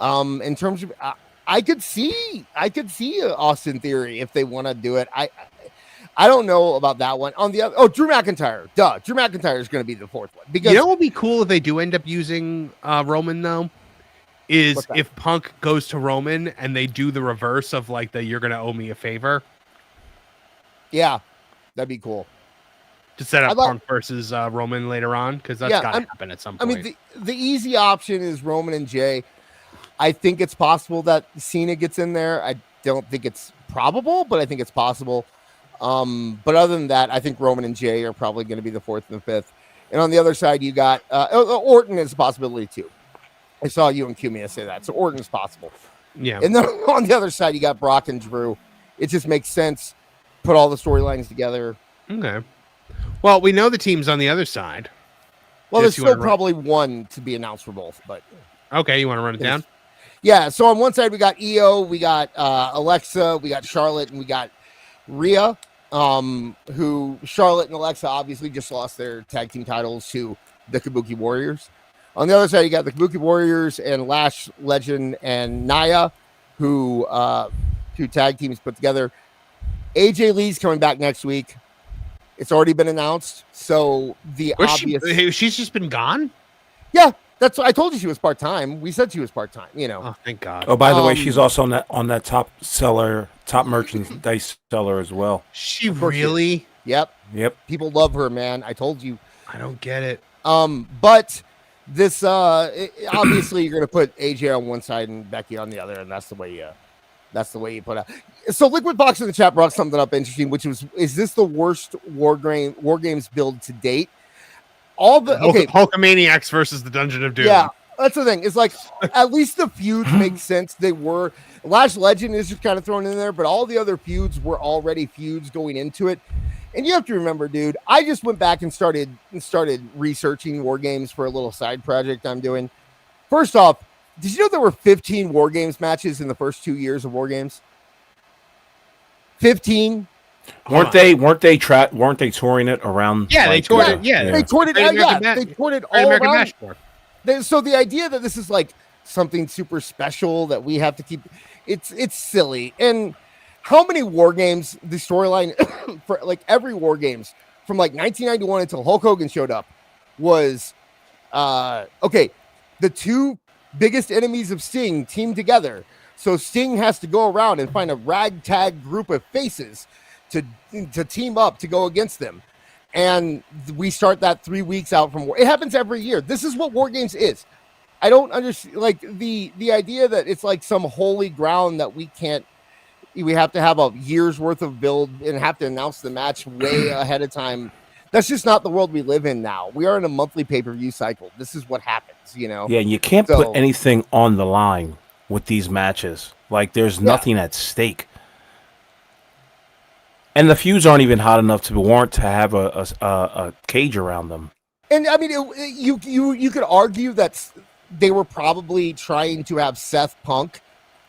Speaker 3: In terms of, I could see Austin Theory if they want to do it. I don't know about that one. On the other, Drew McIntyre. Duh, Drew McIntyre is going to be the 4th one. Because
Speaker 1: what would be cool if they do end up using Roman though, is if Punk goes to Roman and they do the reverse of like the "you're going to owe me a favor."
Speaker 3: Yeah, that'd be cool.
Speaker 1: To set up Punk versus Roman later on, because that's got to happen at some point.
Speaker 3: I mean, the easy option is Roman and Jay. I think it's possible that Cena gets in there. I don't think it's probable, but I think it's possible. But other than that, I think Roman and Jay are probably going to be the 4th and the 5th. And on the other side, you got Orton is a possibility too. I saw you and Cumia say that, so Orton is possible.
Speaker 1: Yeah.
Speaker 3: And then on the other side, you got Brock and Drew. It just makes sense. Put all the storylines together.
Speaker 1: Okay. Well, we know the teams on the other side.
Speaker 3: Well, there's still probably one to be announced for both, but
Speaker 1: okay, you want to run it down?
Speaker 3: Yeah. So on one side, we got Io, we got Alexa, we got Charlotte, and we got Rhea. Who Charlotte and Alexa obviously just lost their tag team titles to the Kabuki Warriors. On the other side, you got the Kabuki Warriors and Lash Legend and Nia, who 2 tag teams put together. AJ Lee's coming back next week. It's already been announced. So
Speaker 1: she's just been gone?
Speaker 3: Yeah, that's what I told you. She was part-time. We said she was part-time,
Speaker 1: Oh, thank God.
Speaker 4: Oh, by the way, she's also on that top merchandise seller as well.
Speaker 1: She really?
Speaker 3: Yep.
Speaker 4: People
Speaker 3: love her, man. I told you.
Speaker 1: I don't get it.
Speaker 3: But this obviously you're gonna put AJ on one side and Becky on the other, and that's the way you put out. So Liquid Box in the chat brought something up interesting, which was, is this the worst War Games build to date? All the
Speaker 1: Hulkamaniacs versus the Dungeon of Doom.
Speaker 3: Yeah, that's the thing. It's like at least the feuds make sense. They were Lash Legend is just kind of thrown in there, but all the other feuds were already feuds going into it. And you have to remember, dude, I just went back and started researching War Games for a little side project I'm doing. First off, did you know there were 15 War Games matches in the first 2 years of War Games? 15.
Speaker 4: Weren't they touring it around?
Speaker 1: Yeah, they toured it. Yeah,
Speaker 3: they toured it. They toured it all around. So the idea that this is like something super special that we have to keep, it's silly. And how many War Games, the storyline for like every War Games from like 1991 until Hulk Hogan showed up was, okay, the two biggest enemies of Sting teamed together. So Sting has to go around and find a ragtag group of faces to team up to go against them. And we start that 3 weeks out from war. It happens every year. This is what War Games is. I don't understand, like the idea that it's like some holy ground that we have to have a year's worth of build and have to announce the match way ahead of time. That's just not the world we live in now. We are in a monthly pay-per-view cycle. This is what happens, you know?
Speaker 4: Yeah, you can't put anything on the line with these matches. Like, there's nothing at stake. And the feuds aren't even hot enough to warrant to have a cage around them.
Speaker 3: And, I mean, you could argue that they were probably trying to have Seth Punk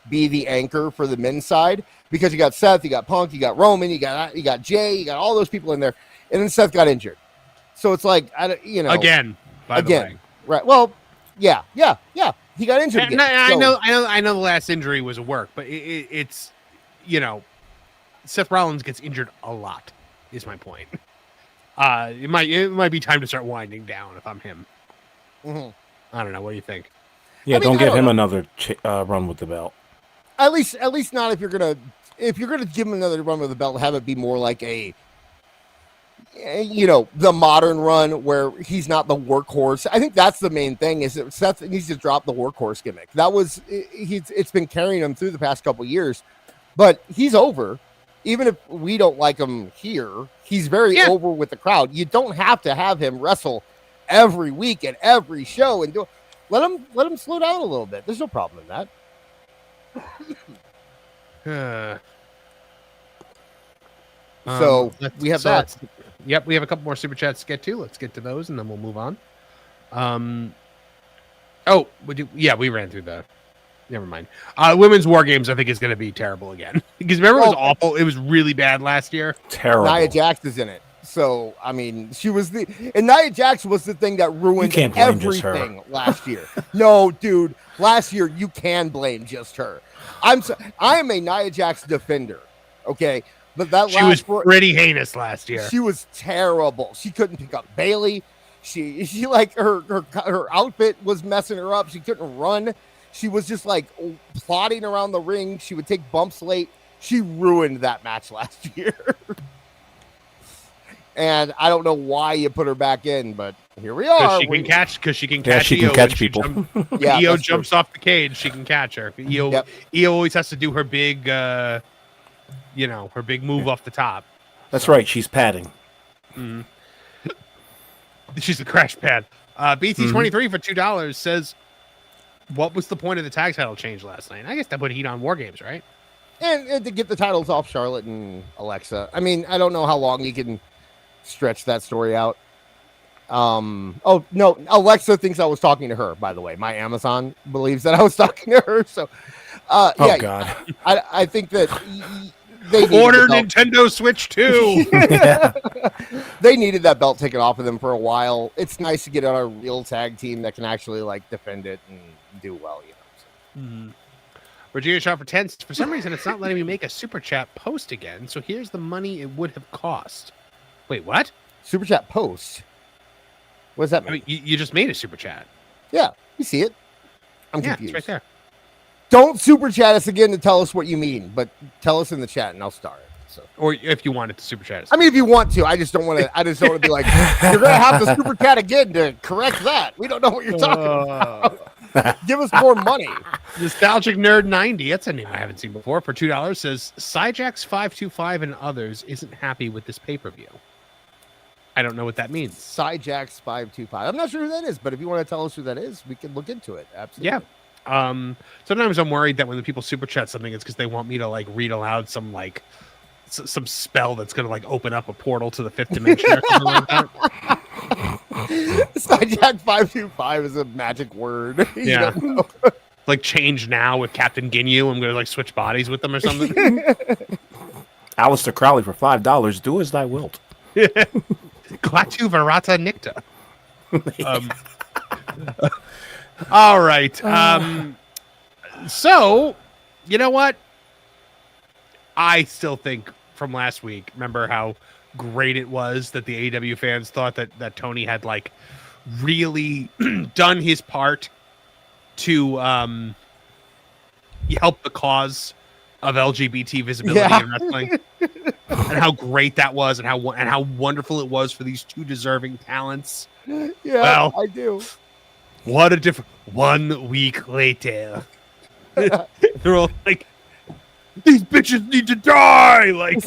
Speaker 3: be the anchor for the men's side, because you got Seth, you got Punk, you got Roman, you got Jay, you got all those people in there, and then Seth got injured. So it's like,
Speaker 1: again, by the way.
Speaker 3: Right? Well, yeah, he got injured again.
Speaker 1: I know the last injury was a work, but it's Seth Rollins gets injured a lot. Is my point. It might be time to start winding down if I'm him.
Speaker 3: Mm-hmm.
Speaker 1: I don't know. What do you think?
Speaker 4: Yeah, don't give him another run with the belt.
Speaker 3: At least not if you're gonna give him another run with the belt, have it be more like the modern run where he's not the workhorse. I think that's the main thing, is that Seth needs to drop the workhorse gimmick. It's been carrying him through the past couple of years, but he's over. Even if we don't like him here, he's very over with the crowd. You don't have to have him wrestle every week at every show and let him slow down a little bit. There's no problem in that. So we have that.
Speaker 1: Yep, we have a couple more super chats to get to. Let's get to those, and then we'll move on. We ran through the. Never mind. Women's War Games, I think, is going to be terrible again. Because remember, it was awful. It was really bad last year.
Speaker 4: Terrible.
Speaker 3: Nia Jax is in it. So, I mean, and Nia Jax was the thing that ruined everything last year. No, dude, last year you can blame just her. I am a Nia Jax defender, okay? But
Speaker 1: she was pretty heinous last year.
Speaker 3: She was terrible. She couldn't pick up Bayley. She like her outfit was messing her up. She couldn't run. She was just like plodding around the ring. She would take bumps late. She ruined that match last year. And I don't know why you put her back in, but here we are.
Speaker 1: Because she can catch
Speaker 4: people.
Speaker 1: Io jumps off the cage. She can catch her. Io always has to do her big, her big move off the top.
Speaker 4: That's right. She's padding.
Speaker 1: Mm-hmm. She's the crash pad. BT23 for $2 says, what was the point of the tag title change last night? I guess that put heat on War Games, right?
Speaker 3: And to get the titles off Charlotte and Alexa. I mean, I don't know how long you can stretch that story out. Oh no, Alexa thinks I was talking to her, by the way. My Amazon believes that I was talking to her. So
Speaker 4: God.
Speaker 3: I think that they
Speaker 1: order Nintendo Switch 2.
Speaker 3: They needed that belt taken off of them for a while. It's nice to get on a real tag team that can actually like defend it and do well, So.
Speaker 1: Mm-hmm. Virginia shot for 10. For some reason, it's not letting me make a super chat post again. So here's the money it would have cost. Wait, what?
Speaker 3: Super chat post? What does that mean?
Speaker 1: I mean, you just made a super chat.
Speaker 3: Yeah, you see it. I'm confused.
Speaker 1: It's right there.
Speaker 3: Don't super chat us again to tell us what you mean, but tell us in the chat and I'll start it. So,
Speaker 1: or if you wanted to super chat us.
Speaker 3: I mean, if you want to, I just don't want to be like, you're gonna have to super chat again to correct that. We don't know what you're talking about. Give us more money.
Speaker 1: Nostalgic Nerd 90, that's a name I haven't seen before, for $2 says Cyjax525 and others isn't happy with this pay-per-view. I don't know what that means.
Speaker 3: Cyjax525. I'm not sure who that is, but if you want to tell us who that is, we can look into it. Absolutely.
Speaker 1: Yeah. Sometimes I'm worried that when the people super chat something, it's because they want me to like read aloud some like some spell that's going to like open up a portal to the fifth dimension or something like that.
Speaker 3: Cyjack 525 is a magic word.
Speaker 1: Yeah. Like change now with Captain Ginyu. I'm going to like switch bodies with them or something.
Speaker 4: Aleister Crowley for $5. Do as thou wilt.
Speaker 1: Klaatu Varata Nicta. All right. So, you know what? I still think from last week, remember how great it was that the AEW fans thought that Tooney had like really done his part to help the cause of LGBT visibility in wrestling, and how great that was, and how wonderful it was for these two deserving talents.
Speaker 3: Yeah,
Speaker 1: well,
Speaker 3: I do.
Speaker 1: What a different 1 week later. They're all like, these bitches need to die. Like,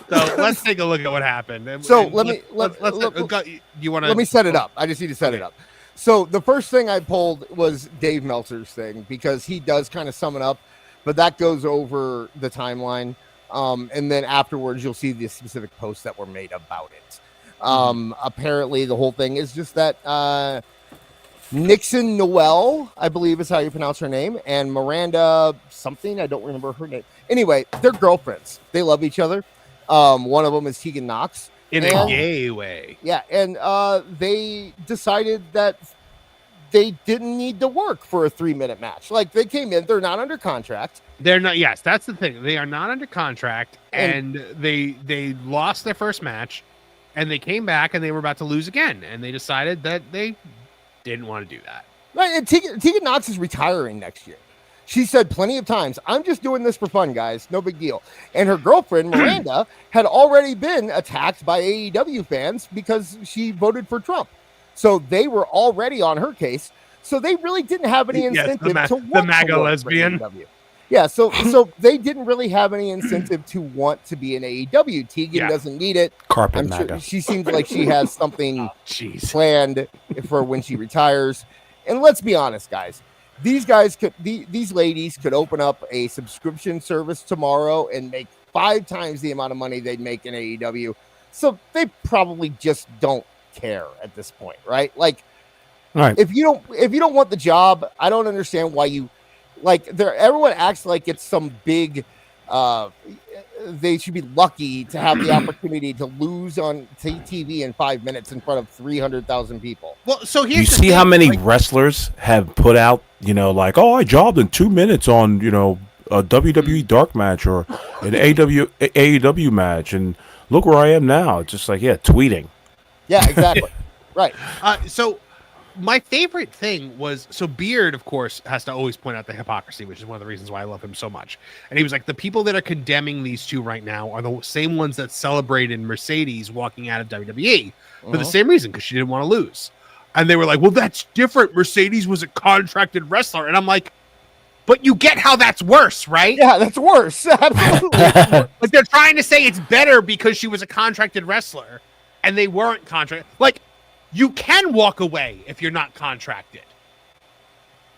Speaker 1: so let's take a look at what happened.
Speaker 3: So
Speaker 1: let me
Speaker 3: set it up. I just need to set it up. So the first thing I pulled was Dave Meltzer's thing, because he does kind of sum it up, but that goes over the timeline. And then afterwards, you'll see the specific posts that were made about it. Apparently, the whole thing is just that Nixon Noel, I believe is how you pronounce her name, and Miranda something, I don't remember her name. Anyway, they're girlfriends. They love each other. One of them is Tegan Knox.
Speaker 1: In a gay way.
Speaker 3: Yeah, and they decided that they didn't need to work for a 3-minute match. Like, they came in, they're not under contract.
Speaker 1: They're not, yes, that's the thing. They are not under contract, and they lost their first match, and they came back, and they were about to lose again, and they decided that they didn't want to do that.
Speaker 3: Right, and Tegan Knox is retiring next year. She said plenty of times, I'm just doing this for fun, guys. No big deal. And her girlfriend, Miranda, had already been attacked by AEW fans because she voted for Trump. So they were already on her case. So they really didn't have any incentive to want
Speaker 1: the MAGA
Speaker 3: to work
Speaker 1: lesbian.
Speaker 3: for AEW. Yeah, so they didn't really have any incentive to want to be in AEW. Tegan doesn't need it.
Speaker 4: Carpet
Speaker 3: I'm
Speaker 4: MAGA.
Speaker 3: sure she seems like she has something planned for when she retires. And let's be honest, guys. These ladies could open up a subscription service tomorrow and make 5 times the amount of money they'd make in AEW. So they probably just don't care at this point, right? Like,
Speaker 4: right.
Speaker 3: If you don't want the job, I don't understand why you everyone acts like it's some big they should be lucky to have the opportunity to lose on TV in 5 minutes in front of 300,000 people.
Speaker 1: Well, so here's
Speaker 4: you see how many wrestlers have put out, like, oh, I jobbed in 2 minutes on, a WWE dark match or an AEW match, and look where I am now. It's just like, tweeting.
Speaker 3: Yeah, exactly. Right.
Speaker 1: So my favorite thing was, so Beard, of course, has to always point out the hypocrisy, which is one of the reasons why I love him so much. And he was like, the people that are condemning these two right now are the same ones that celebrated Mercedes walking out of WWE for the same reason, because she didn't want to lose. And they were like, well, that's different. Mercedes was a contracted wrestler. And I'm like, but you get how that's worse, right?
Speaker 3: Yeah, that's worse. Absolutely.
Speaker 1: Like, they're trying to say it's better because she was a contracted wrestler and they weren't contracted. Like, you can walk away if you're not contracted.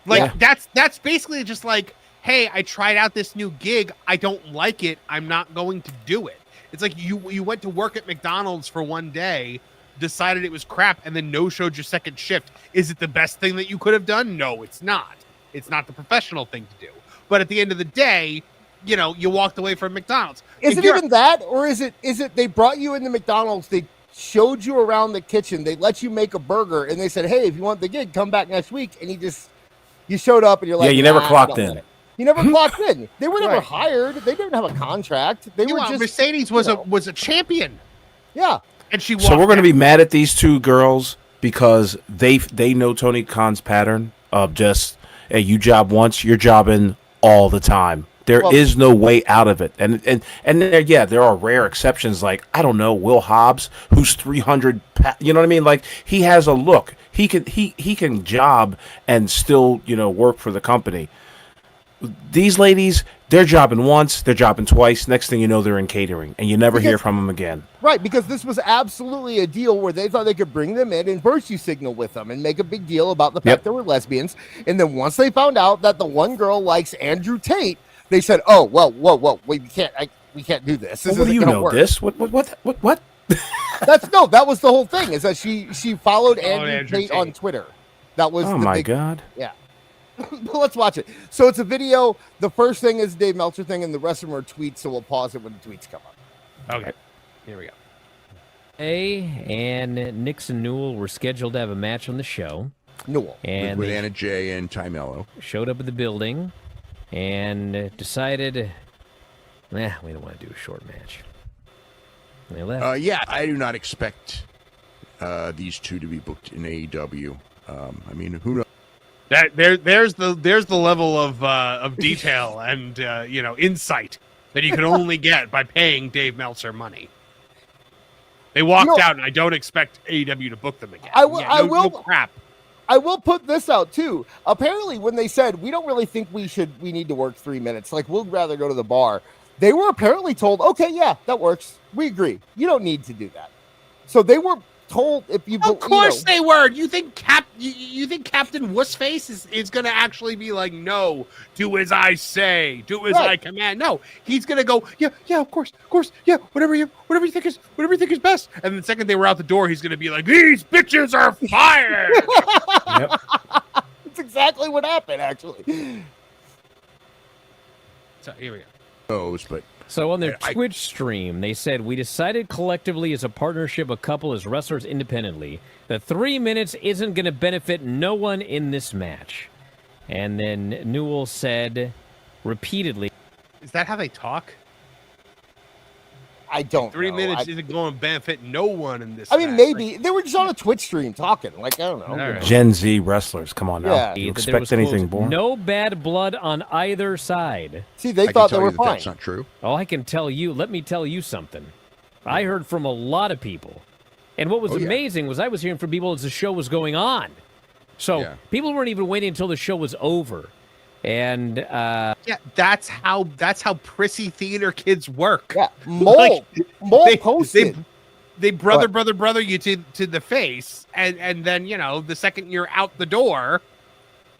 Speaker 1: Like, that's basically just like, hey, I tried out this new gig. I don't like it. I'm not going to do it. It's like you went to work at McDonald's for one day, decided it was crap, and then no-showed your second shift. Is it the best thing that you could have done? No, it's not. It's not the professional thing to do. But at the end of the day, you walked away from McDonald's.
Speaker 3: Is it even that, or is it they brought you into McDonald's, they showed you around the kitchen, they let you make a burger, and they said, hey, if you want the gig, come back next week, and you showed up and you're like,
Speaker 4: you never clocked in.
Speaker 3: You never clocked in. They were never hired. They didn't have a contract. They were just
Speaker 1: Mercedes was a champion.
Speaker 3: Yeah.
Speaker 1: And she
Speaker 4: So we're going to be mad at these two girls because they know Tony Khan's pattern of just, hey, you job once, you're jobbing all the time. There
Speaker 3: Well-
Speaker 4: is no way out of it. And there are rare exceptions, like, I don't know, Will Hobbs, who's 300 you know what I mean? Like, he has a look. He can job and still, work for the company. These ladies, they're jobbing once, they're jobbing twice. Next thing you know, they're in catering, and you never hear from them again.
Speaker 3: Right, because this was absolutely a deal where they thought they could bring them in and virtue signal with them and make a big deal about the fact they were lesbians. And then once they found out that the one girl likes Andrew Tate, they said, "Oh, well, whoa, we can't do this. This
Speaker 4: Well, what do you know?
Speaker 3: work.
Speaker 4: This? What?
Speaker 3: That was the whole thing. Is that she followed Andrew Tate on Twitter. That was
Speaker 4: God.
Speaker 3: Yeah. But let's watch it. So it's a video. The first thing is Dave Meltzer thing, and the rest of them are tweets. So we'll pause it when the tweets come up.
Speaker 1: Okay, here we go.
Speaker 2: And Nix and Newell were scheduled to have a match on the show.
Speaker 3: Newell
Speaker 2: and
Speaker 5: with Anna Jay and Ty Mello
Speaker 2: showed up at the building and decided, we don't want to do a short match. And they left.
Speaker 5: Yeah, I do not expect these two to be booked in AEW. I mean, who knows?
Speaker 1: There's the level of detail and insight that you can only get by paying Dave Meltzer money. They walked out, and I don't expect AEW to book them again. No crap.
Speaker 3: I will put this out too. Apparently, when they said we don't really think we need to work 3 minutes, like we'd rather go to the bar, they were apparently told, okay, yeah, that works. We agree. You don't need to do that. So they were told if you.
Speaker 1: Of course they were. You think you think Captain Wussface is going to actually be like, no, do as I say, do as I command. No, he's going to go, yeah, of course, yeah, whatever you think is best. And the second they were out the door, he's going to be like, these bitches are fired.
Speaker 4: Yep.
Speaker 3: That's exactly what happened, actually.
Speaker 1: So here we go.
Speaker 5: But
Speaker 2: so on their Twitch stream, they said, we decided collectively as a partnership, a couple as wrestlers independently, that 3 minutes isn't going to benefit no one in this match. And then Newell said repeatedly,
Speaker 1: is that how they talk?
Speaker 3: I don't
Speaker 1: 3
Speaker 3: know.
Speaker 1: minutes isn't going to benefit no one in this
Speaker 3: I mean,
Speaker 1: match.
Speaker 3: maybe. They were just on a Twitch stream talking. Like, I don't know.
Speaker 1: Right.
Speaker 4: Gen Z wrestlers, come on now.
Speaker 3: Yeah.
Speaker 4: Do you
Speaker 2: that there
Speaker 4: expect
Speaker 2: was,
Speaker 4: anything
Speaker 2: quote,
Speaker 4: more?
Speaker 2: no bad blood on either side.
Speaker 3: See, they
Speaker 5: I
Speaker 3: thought
Speaker 5: can
Speaker 3: they
Speaker 5: tell
Speaker 3: were
Speaker 5: you
Speaker 3: fine.
Speaker 5: that's not true.
Speaker 2: Oh, I can tell you. Let me tell you something. I heard from a lot of people. And what was amazing was I was hearing from people as the show was going on. So people weren't even waiting until the show was over. And
Speaker 1: that's how prissy theater kids work.
Speaker 3: Yeah, Mole posted.
Speaker 1: They brother you to the face, and then the second you're out the door.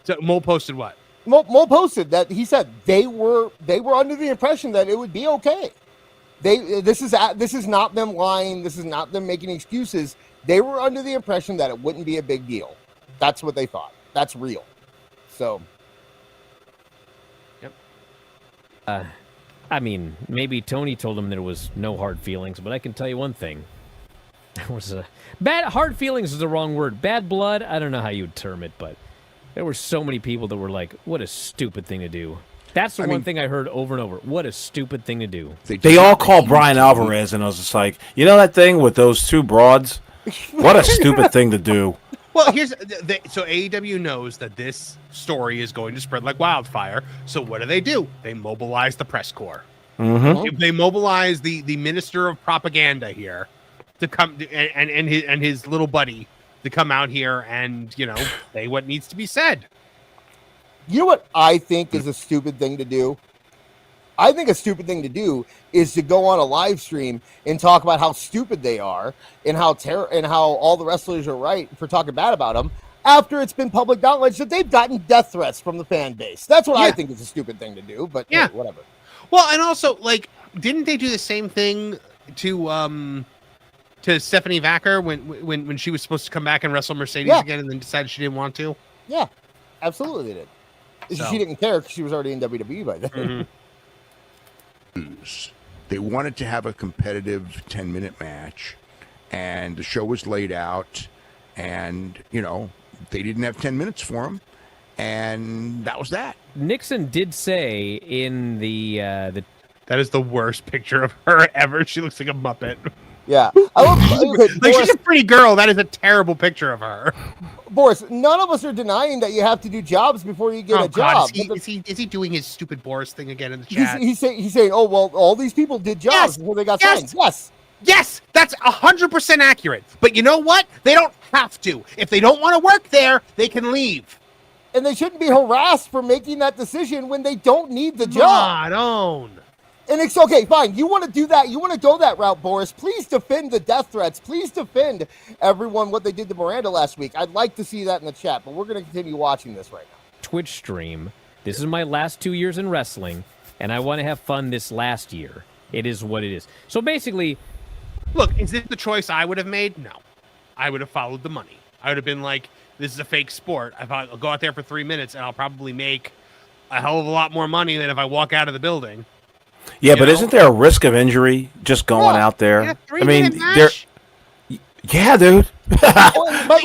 Speaker 1: So Mole posted what?
Speaker 3: Mole posted that he said they were under the impression that it would be okay. This is not them lying. This is not them making excuses. They were under the impression that it wouldn't be a big deal. That's what they thought. That's real. So.
Speaker 2: I mean, maybe Tooney told him there was no hard feelings, but I can tell you one thing. There was hard feelings is the wrong word. Bad blood, I don't know how you would term it, but there were so many people that were like, what a stupid thing to do. That's the one thing I heard over and over. What a stupid thing to do.
Speaker 4: They all called Brian Alvarez, and I was just like, that thing with those two broads? What a stupid thing to do.
Speaker 1: Well, so AEW knows that this story is going to spread like wildfire. So what do? They mobilize the press corps.
Speaker 4: Mm-hmm.
Speaker 1: They mobilize the minister of propaganda here to come and his little buddy to come out here and say what needs to be said.
Speaker 3: You know what I think is a stupid thing to do? I think a stupid thing to do is to go on a live stream and talk about how stupid they are and how all the wrestlers are right for talking bad about them after it's been public knowledge that they've gotten death threats from the fan base. That's what I think is a stupid thing to do, but hey, whatever.
Speaker 1: Well, and also, didn't they do the same thing to Stephanie Vacker when she was supposed to come back and wrestle Mercedes again and then decided she didn't want to?
Speaker 3: Yeah, absolutely they did. So. She didn't care because she was already in WWE by then.
Speaker 1: Mm-hmm.
Speaker 5: They wanted to have a competitive 10-minute match, and the show was laid out, and they didn't have 10 minutes for them, and that was that.
Speaker 2: Nixon did say in the
Speaker 1: that is the worst picture of her ever. She looks like a Muppet.
Speaker 3: Yeah. I love, okay,
Speaker 1: Like,
Speaker 3: Boris,
Speaker 1: she's a pretty girl. That is a terrible picture of her.
Speaker 3: Boris, none of us are denying that you have to do jobs before you get
Speaker 1: Oh
Speaker 3: a
Speaker 1: God,
Speaker 3: job.
Speaker 1: is he doing his stupid Boris thing again in the
Speaker 3: He's,
Speaker 1: chat?
Speaker 3: he's saying, oh, well, all these people did jobs
Speaker 1: Yes,
Speaker 3: before they got
Speaker 1: yes.
Speaker 3: signed. Yes.
Speaker 1: Yes, that's 100% accurate. But you know what? They don't have to. If they don't want to work there, they can leave.
Speaker 3: And they shouldn't be harassed for making that decision when they don't need the job.
Speaker 1: Come on.
Speaker 3: And it's okay, fine. You want to do that? You want to go that route, Boris? Please defend the death threats. Please defend everyone what they did to Miranda last week. I'd like to see that in the chat, but we're going to continue watching this right now.
Speaker 2: Twitch stream. This is my last 2 years in wrestling, and I want to have fun this last year. It is what it is. So basically,
Speaker 1: Look, is this the choice I would have made? No. I would have followed the money. I would have been like, this is a fake sport. I'll go out there for 3 minutes, and I'll probably make a hell of a lot more money than if I walk out of the building.
Speaker 4: Yeah, but
Speaker 1: know?
Speaker 4: isn't there a risk of injury just going out there?
Speaker 1: Yeah, 3-minute match.
Speaker 4: Yeah, dude.
Speaker 3: But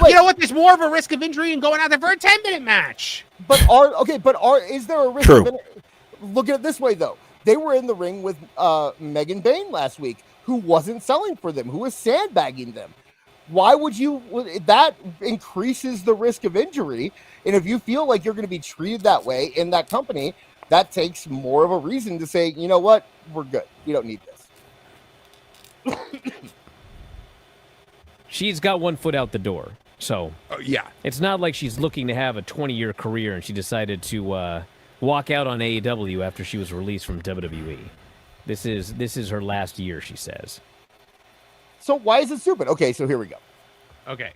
Speaker 1: You know what? There's more of a risk of injury in going out there for a 10-minute match.
Speaker 3: Is there a risk?
Speaker 4: True.
Speaker 3: Look at it this way, though. They were in the ring with Megan Bain last week, who wasn't selling for them, who was sandbagging them. Why would you? That increases the risk of injury. And if you feel like you're going to be treated that way in that company, that takes more of a reason to say, you know what, we're good. You don't need this.
Speaker 2: she's got 1 foot out the door. So
Speaker 1: Yeah.
Speaker 2: it's not like she's looking to have a 20-year career and she decided to walk out on AEW after she was released from WWE. This is her last year, she says.
Speaker 3: So why is it stupid? Okay, so here we go.
Speaker 1: Okay.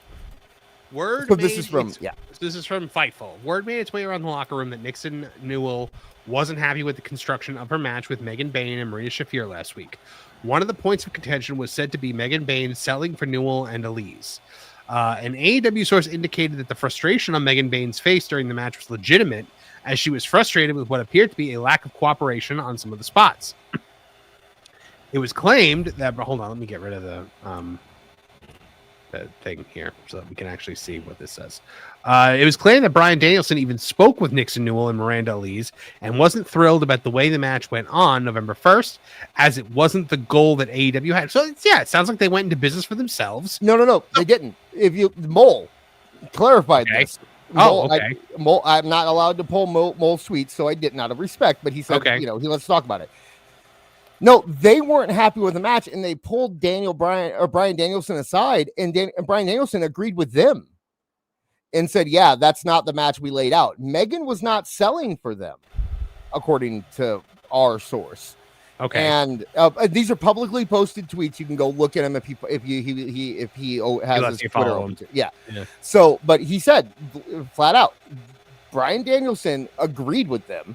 Speaker 1: Word.
Speaker 3: So this is from
Speaker 1: This is from Fightful. Word made its way around the locker room that Nixon Newell wasn't happy with the construction of her match with Megan Bain and Marina Shafir last week. One of the points of contention was said to be Megan Bain selling for Newell and Elise. An AEW source indicated that the frustration on Megan Bain's face during the match was legitimate, as she was frustrated with what appeared to be a lack of cooperation on some of the spots. It was claimed that, hold on, let me get rid of the thing here so that we can actually see what this says. It was claimed that Bryan Danielson even spoke with Nixon Newell and Miranda Elise and wasn't thrilled about the way the match went on November 1st, as it wasn't the goal that AEW had. So, it sounds like they went into business for themselves.
Speaker 3: No, they didn't. If you Mole clarified this. Mole,
Speaker 1: okay.
Speaker 3: I'm not allowed to pull Mole tweets, so I didn't out of respect. But he said,
Speaker 1: Okay.
Speaker 3: Let's talk about it. No, they weren't happy with the match, and they pulled Bryan Danielson aside, and Bryan Danielson agreed with them and said, yeah, that's not the match we laid out. Megan was not selling for them, according to our source.
Speaker 1: Okay.
Speaker 3: And these are publicly posted tweets. You can go look at him if he has his Twitter open too. Yeah. So, but he said flat out, Bryan Danielson agreed with them,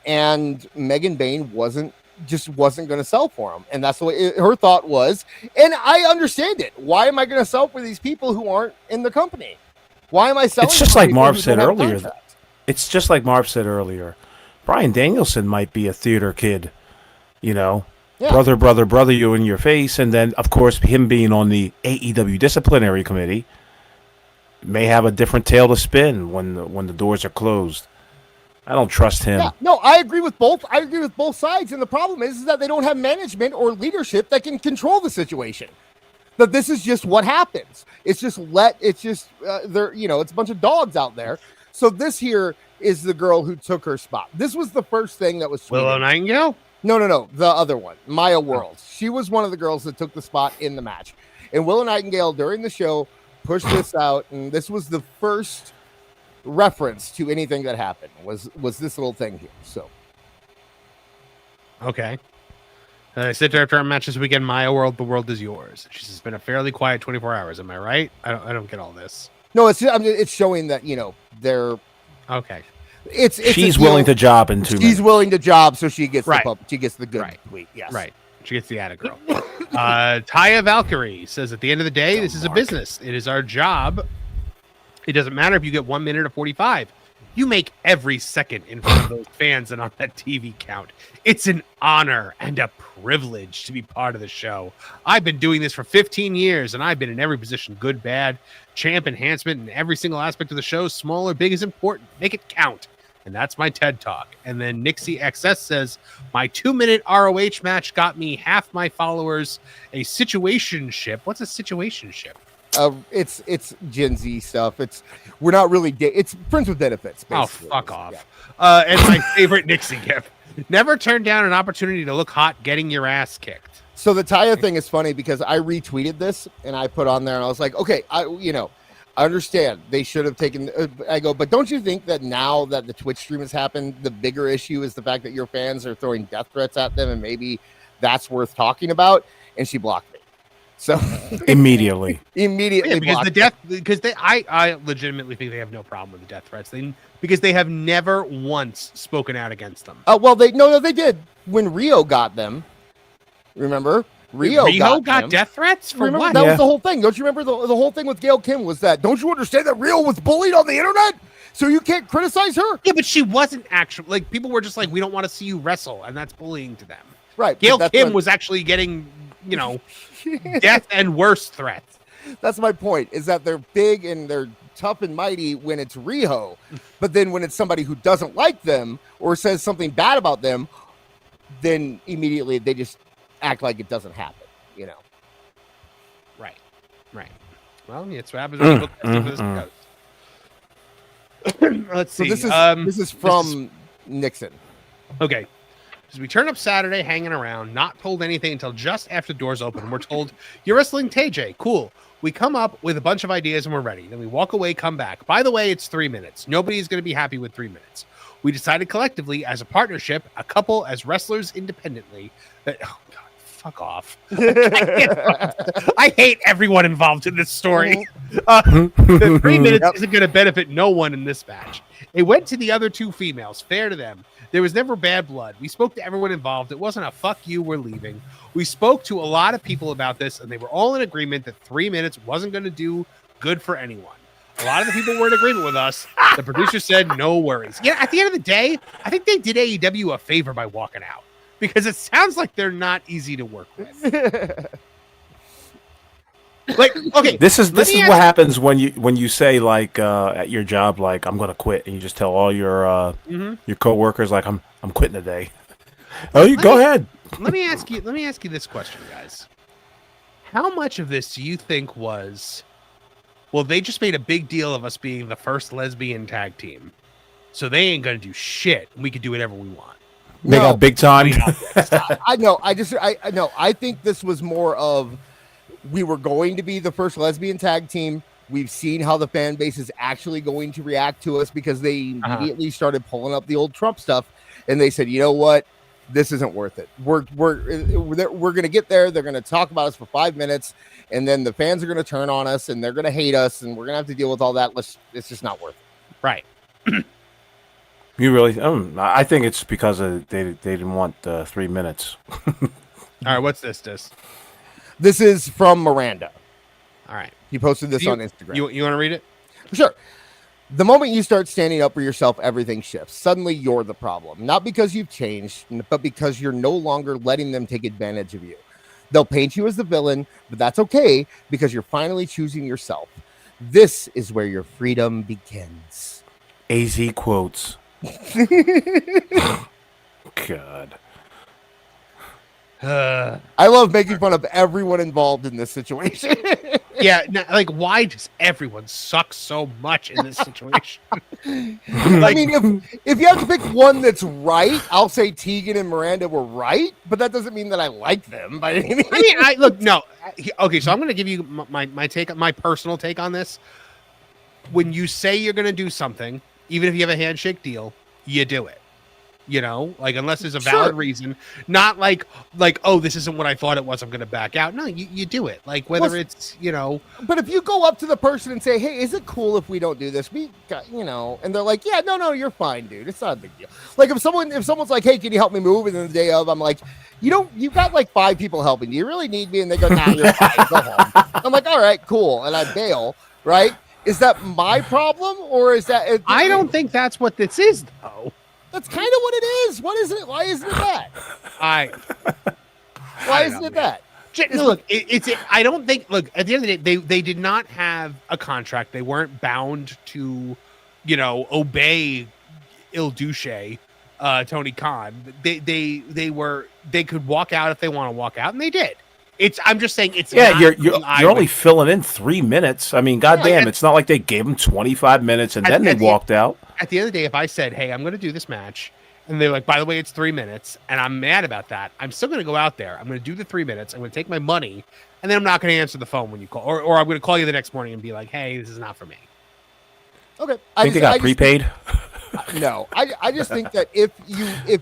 Speaker 3: and Megan Bain wasn't going to sell for him. And that's the way her thought was. And I understand it. Why am I going to sell for these people who aren't in the company? Why am I selling?
Speaker 4: It's just like Marv said earlier. It's just like Marv said earlier. Bryan Danielson might be a theater kid, brother, you in your face. And then, of course, him being on the AEW disciplinary committee may have a different tale to spin when the doors are closed. I don't trust him.
Speaker 3: Yeah, no, I agree with both. I agree with both sides. And the problem is that they don't have management or leadership that can control the situation. That this is just what happens. It's just it's a bunch of dogs out there. So this here is the girl who took her spot. This was the first thing that was tweeted.
Speaker 1: Willow Nightingale?
Speaker 3: No, the other one, Maya World. She was one of the girls that took the spot in the match. And Willow Nightingale during the show pushed this out, and this was the first reference to anything that happened was this little thing here. So
Speaker 1: okay. I said to her after our match this weekend, Maya World, the world is yours. She says it's been a fairly quiet 24 hours. Am I right? I don't get all this.
Speaker 3: No, it's showing that they're
Speaker 1: okay.
Speaker 3: She's
Speaker 4: willing to job in 2 minutes.
Speaker 3: She's willing to job, so she gets
Speaker 1: right.
Speaker 3: She gets the good
Speaker 1: right.
Speaker 3: tweet. Yes,
Speaker 1: right. She gets the added girl. Taya Valkyrie says, at the end of the day, this is a business. It is our job. It doesn't matter if you get 1 minute or 45. You make every second in front of those fans and on that TV count. It's an honor and a privilege to be part of the show. I've been doing this for 15 years, and I've been in every position, good, bad, champ, enhancement, and every single aspect of the show, small or big, is important. Make it count. And that's my TED Talk. And then Nixie XS says, my 2-minute ROH match got me half my followers a situationship. What's a situationship?
Speaker 3: It's Gen Z stuff. We're not really it's friends with benefits. Basically.
Speaker 1: Oh, fuck off. Yeah. And my favorite Nixie gift. Never turn down an opportunity to look hot getting your ass kicked.
Speaker 3: So the Taya thing is funny because I retweeted this and I put on there and I was like, okay, I understand they should have taken. I go, but don't you think that now that the Twitch stream has happened, the bigger issue is the fact that your fans are throwing death threats at them, and maybe that's worth talking about? And she blocked me. So
Speaker 4: immediately,
Speaker 1: because I legitimately think they have no problem with the death threats. Because they have never once spoken out against them.
Speaker 3: Well, they did when Rio got them. Remember? Rio
Speaker 1: got death threats for what?
Speaker 3: That was the whole thing. Don't you remember the whole thing with Gail Kim was that? Don't you understand that Rio was bullied on the internet? So you can't criticize her?
Speaker 1: Yeah, but she wasn't actually like people were just like, we don't want to see you wrestle, and that's bullying to them.
Speaker 3: Right.
Speaker 1: Gail Kim was actually getting, death and worse threats.
Speaker 3: That's my point. Is that they're big and they're tough and mighty when it's Riho, but then when it's somebody who doesn't like them or says something bad about them, then immediately they just act like it doesn't happen,
Speaker 1: Right. Well, it's what happens when you look Let's see.
Speaker 3: This is from Nixon.
Speaker 1: Okay. So we turn up Saturday hanging around, not told anything until just after the doors open. We're told, you're wrestling TJ. Cool. We come up with a bunch of ideas and we're ready. Then we walk away, come back. By the way, it's 3 minutes. Nobody's going to be happy with 3 minutes. We decided collectively as a partnership, a couple as wrestlers independently, that, oh God, fuck off. I hate everyone involved in this story. The 3 minutes isn't going to benefit no one in this match. It went to the other two females. Fair to them. There was never bad blood. We spoke to everyone involved. It wasn't a fuck you, we're leaving. We spoke to a lot of people about this, and they were all in agreement that 3 minutes wasn't going to do good for anyone. A lot of the people were in agreement with us. The producer said, no worries. Yeah, at the end of the day, I think they did AEW a favor by walking out because it sounds like they're not easy to work with. Like, okay,
Speaker 4: this is what happens when you say like at your job, like I'm gonna quit, and you just tell all your coworkers like I'm quitting today. Go ahead.
Speaker 1: Let me ask you this question, guys. How much of this do you think was, well, they just made a big deal of us being the first lesbian tag team, so they ain't gonna do shit. We can do whatever we want.
Speaker 4: They got big time.
Speaker 3: I know. I think this was more of, we were going to be the first lesbian tag team. We've seen how the fan base is actually going to react to us because they immediately started pulling up the old Trump stuff, and they said, you know what, this isn't worth it. We're going to get there. They're going to talk about us for 5 minutes, and then the fans are going to turn on us, and they're going to hate us, and we're going to have to deal with all that. It's just not worth it.
Speaker 1: Right.
Speaker 4: You really? I think it's because they didn't want 3 minutes.
Speaker 1: All right, what's this?
Speaker 3: This is from Miranda.
Speaker 1: All right.
Speaker 3: He posted this on Instagram.
Speaker 1: You want to read it?
Speaker 3: Sure. The moment you start standing up for yourself, everything shifts. Suddenly you're the problem. Not because you've changed, but because you're no longer letting them take advantage of you. They'll paint you as the villain, but that's okay because you're finally choosing yourself. This is where your freedom begins.
Speaker 4: AZ quotes. God.
Speaker 3: I love making fun of everyone involved in this situation.
Speaker 1: Yeah, like why does everyone suck so much in this situation?
Speaker 3: I mean, if you have to pick one that's right, I'll say Tegan and Miranda were right, but that doesn't mean that I like them by any means.
Speaker 1: I mean, okay, so I'm going to give you my personal take on this. When you say you're going to do something, even if you have a handshake deal, you do it. Like unless there's a valid reason, not like, oh, this isn't what I thought it was, I'm going to back out. No, you do it. Like whether it's,
Speaker 3: But if you go up to the person and say, hey, is it cool if we don't do this? We got, and they're like, yeah, no, you're fine, dude. It's not a big deal. Like if someone's like, hey, can you help me move? And then the day of, I'm like, you've got like 5 people helping. Do you really need me? And they go, nah, you're fine. Go home. I'm like, all right, cool. And I bail, right? Is that my problem or is that?
Speaker 1: I don't think that's what this is, though.
Speaker 3: That's kind of what it is. What is it? Why isn't it that? Why isn't it that?
Speaker 1: Look, I don't think. Look, at the end of the day, they did not have a contract. They weren't bound to, obey Il Duce, Tony Khan. They could walk out if they want to walk out, and they did. I'm just saying it's not
Speaker 4: you're only filling in 3 minutes. I mean, goddamn, it's not like they gave them 25 minutes and then they walked out.
Speaker 1: At the end of the day, if I said, "Hey, I'm going to do this match," and they're like, "By the way, it's 3 minutes," and I'm mad about that, I'm still going to go out there. I'm going to do the 3 minutes. I'm going to take my money, and then I'm not going to answer the phone when you call, or I'm going to call you the next morning and be like, "Hey, this is not for me."
Speaker 3: Okay,
Speaker 4: I think they got prepaid.
Speaker 3: No, I just think that if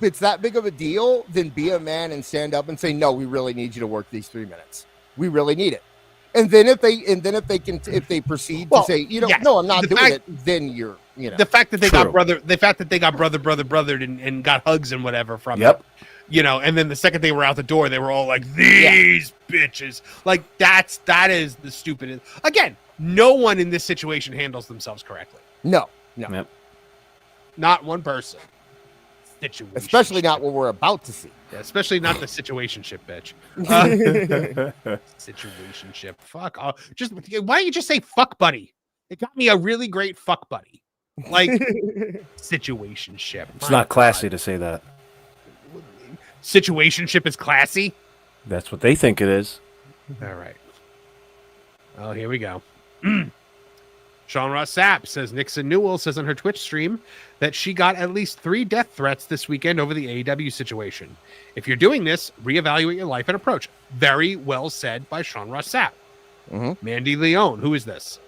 Speaker 3: it's that big of a deal, then be a man and stand up and say, no, we really need you to work these 3 minutes. We really need it. And then if they proceed to say, no, I'm not doing it, then you're,
Speaker 1: the fact that they got brothered and got hugs and whatever from it, and then the second they were out the door, they were all like, these bitches. Like that is the stupidest. Again, no one in this situation handles themselves correctly.
Speaker 3: No.
Speaker 4: Yep.
Speaker 1: Not one person.
Speaker 3: Especially not what we're about to see.
Speaker 1: Yeah, especially not the situationship, bitch. Situationship. Fuck. Why don't you just say fuck buddy? It got me a really great fuck buddy. Like situationship.
Speaker 4: It's not classy to say that.
Speaker 1: Situationship is classy?
Speaker 4: That's what they think it is.
Speaker 1: All right. Oh, here we go. Sean Ross Sapp says Nixon Newell says on her Twitch stream that she got at least 3 death threats this weekend over the AEW situation. If you're doing this, reevaluate your life and approach. Very well said by Sean Ross Sapp.
Speaker 3: Mm-hmm.
Speaker 1: Mandy Leone, who is this?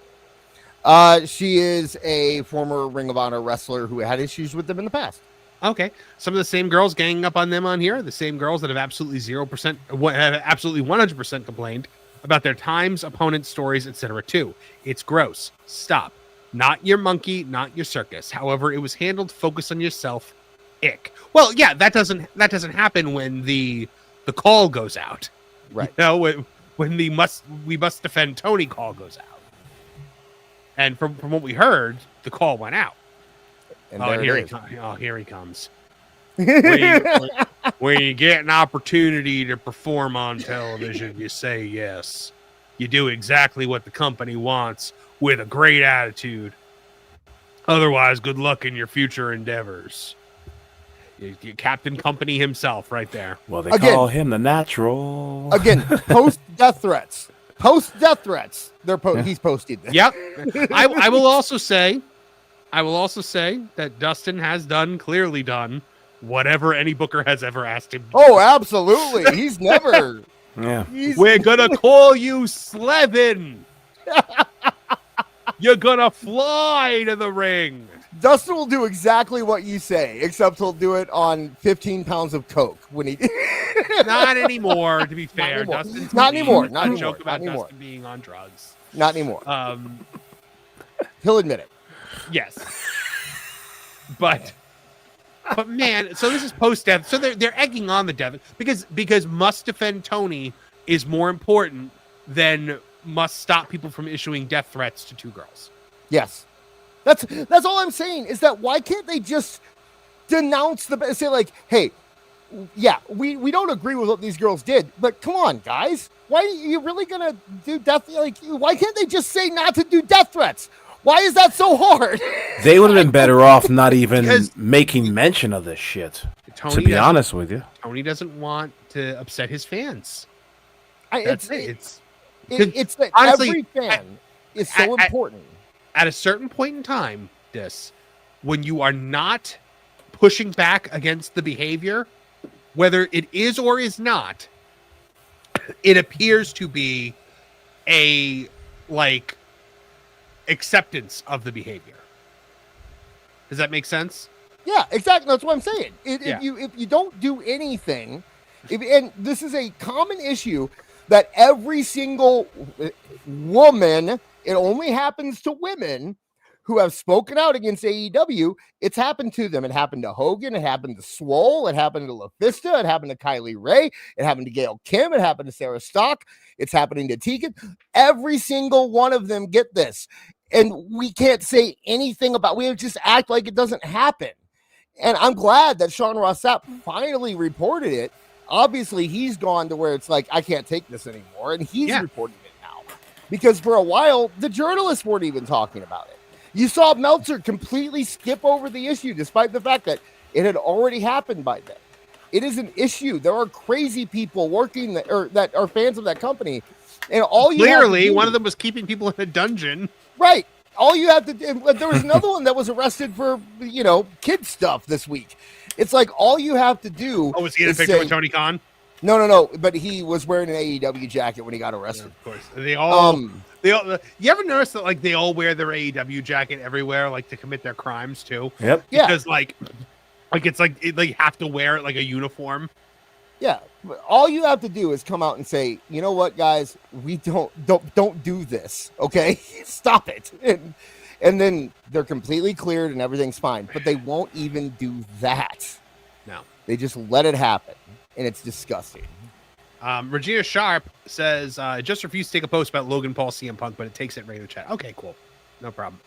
Speaker 3: She is a former Ring of Honor wrestler who had issues with them in the past.
Speaker 1: Okay. Some of the same girls ganging up on them on here, the same girls that have absolutely 0%, have absolutely 100% complained about their times, opponents, stories, etc. too. It's gross. Stop. Not your monkey, not your circus. However, it was handled. Focus on yourself. Ick. Well, yeah, that doesn't happen when the call goes out.
Speaker 3: Right.
Speaker 1: When we must defend Tooney call goes out. And from what we heard, the call went out.
Speaker 3: And
Speaker 1: here he comes. When you get an opportunity to perform on television, you say yes. You do exactly what the company wants with a great attitude. Otherwise, good luck in your future endeavors. You Captain Company himself right there.
Speaker 4: Well, they call him the Natural.
Speaker 3: Again, post-death threats. He's posted this.
Speaker 1: Yep. I will also say that Dustin has clearly done whatever any booker has ever asked him to do.
Speaker 3: Oh, absolutely. He's never.
Speaker 4: Yeah.
Speaker 1: We're gonna call you Slevin. You're gonna fly to the ring.
Speaker 3: Dustin will do exactly what you say, except he'll do it on 15 pounds of coke when he.
Speaker 1: Not anymore, to be fair.
Speaker 3: Not anymore.
Speaker 1: Joke about Dustin being on drugs.
Speaker 3: Not anymore. He'll admit it.
Speaker 1: Yes. But man, so this is post-death. So they're egging on the death because must defend Tooney is more important than must stop people from issuing death threats to 2 girls.
Speaker 3: Yes. That's all I'm saying is that why can't they just denounce say like, hey, yeah, we don't agree with what these girls did, but come on, guys. Why are you really going to do death? Like, why can't they just say not to do death threats? Why is that so hard?
Speaker 4: They would have been better off not even making mention of this shit. To be honest with you,
Speaker 1: Tony doesn't want to upset his fans.
Speaker 3: It's that honestly, every fan is so important.
Speaker 1: At a certain point in time, when you are not pushing back against the behavior, whether it is or is not, it appears to be a acceptance of the behavior. Does that make sense?
Speaker 3: Yeah, exactly. That's what I'm saying. If you don't do anything, and this is a common issue that every single woman, it only happens to women who have spoken out against AEW. It's happened to them. It happened to Hogan. It happened to Swole. It happened to LaFista. It happened to Kylie Ray. It happened to Gail Kim. It happened to Sarah Stock. It's happening to Tegan. Every single one of them get this. And we can't say anything we just act like it doesn't happen. And I'm glad that Sean Ross Sapp finally reported it. Obviously, he's gone to where it's like, I can't take this anymore. And he's reporting it now. Because for a while, the journalists weren't even talking about it. You saw Meltzer completely skip over the issue, despite the fact that it had already happened by then. It is an issue. There are crazy people working that are fans of that company, and all you have to
Speaker 1: Clearly,
Speaker 3: do,
Speaker 1: one of them was keeping people in a dungeon.
Speaker 3: right? All you have to do. There was another one that was arrested for kid stuff this week. It's like all you have to do.
Speaker 1: Oh, was he in a
Speaker 3: is
Speaker 1: picture
Speaker 3: say,
Speaker 1: with Tony Khan?
Speaker 3: No. But he was wearing an AEW jacket when he got arrested.
Speaker 1: Of course. They all. You ever notice that like they all wear their AEW jacket everywhere, like to commit their crimes too?
Speaker 4: Yep.
Speaker 3: Yeah.
Speaker 1: Because like it's like they have to wear it like a uniform.
Speaker 3: Yeah, but all you have to do is come out and say, you know what, guys, we don't do this, okay? Stop it, and then they're completely cleared and everything's fine. But they won't even do that.
Speaker 1: No,
Speaker 3: they just let it happen, and it's disgusting.
Speaker 1: Regina Sharp says, just refused to take a post about Logan Paul CM Punk, but it takes it right in the chat. Okay, cool, no problem.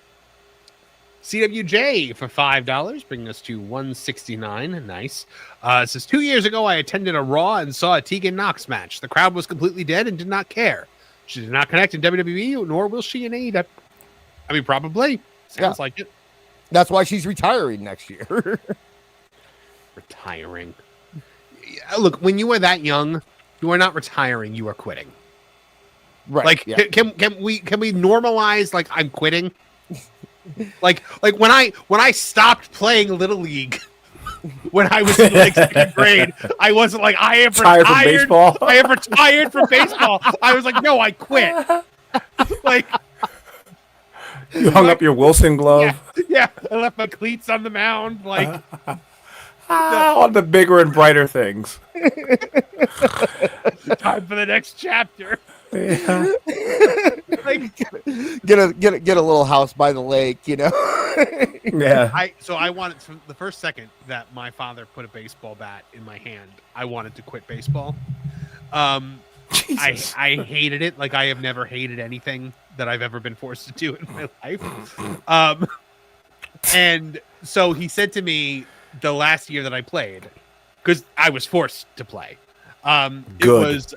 Speaker 1: CWJ for $5, bringing us to 169. Nice. It says 2 years ago, I attended a Raw and saw a Tegan Knox match. The crowd was completely dead and did not care. She did not connect in WWE, nor will she in AEW. I mean, probably. Sounds like it.
Speaker 3: That's why she's retiring next year.
Speaker 1: Retiring. Yeah, look, when you are that young, you are not retiring. You are quitting.
Speaker 3: Right.
Speaker 1: Like, can we normalize like I'm quitting? Like when I stopped playing Little League when I was in like second grade, I wasn't like I am retired
Speaker 4: from baseball.
Speaker 1: I am retired from baseball. I was like, no, I quit. Like
Speaker 4: you hung up your Wilson glove.
Speaker 1: Yeah, I left my cleats on the mound. Like
Speaker 4: on the bigger and brighter things.
Speaker 1: Time for the next chapter.
Speaker 4: Yeah.
Speaker 3: Like, get a little house by the lake,
Speaker 4: Yeah.
Speaker 1: I wanted from the first second that my father put a baseball bat in my hand, I wanted to quit baseball. I hated it. Like I have never hated anything that I've ever been forced to do in my life. And so he said to me the last year that I played, because I was forced to play. It was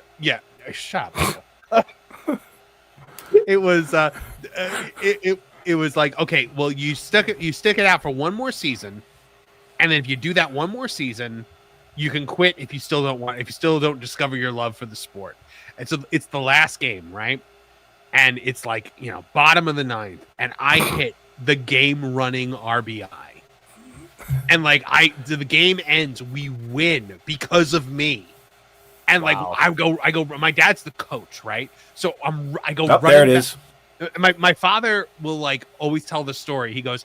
Speaker 1: shut up. It was it was like, okay, well, you stick it out for one more season, and then if you do that one more season, you can quit if you still don't discover your love for the sport. And so it's the last game, right? And it's like, bottom of the ninth, and I hit the game running RBI. And like the game ends, we win because of me. And like I go. My dad's the coach, right? So I go.
Speaker 4: Oh, there it is.
Speaker 1: My father will like always tell the story. He goes.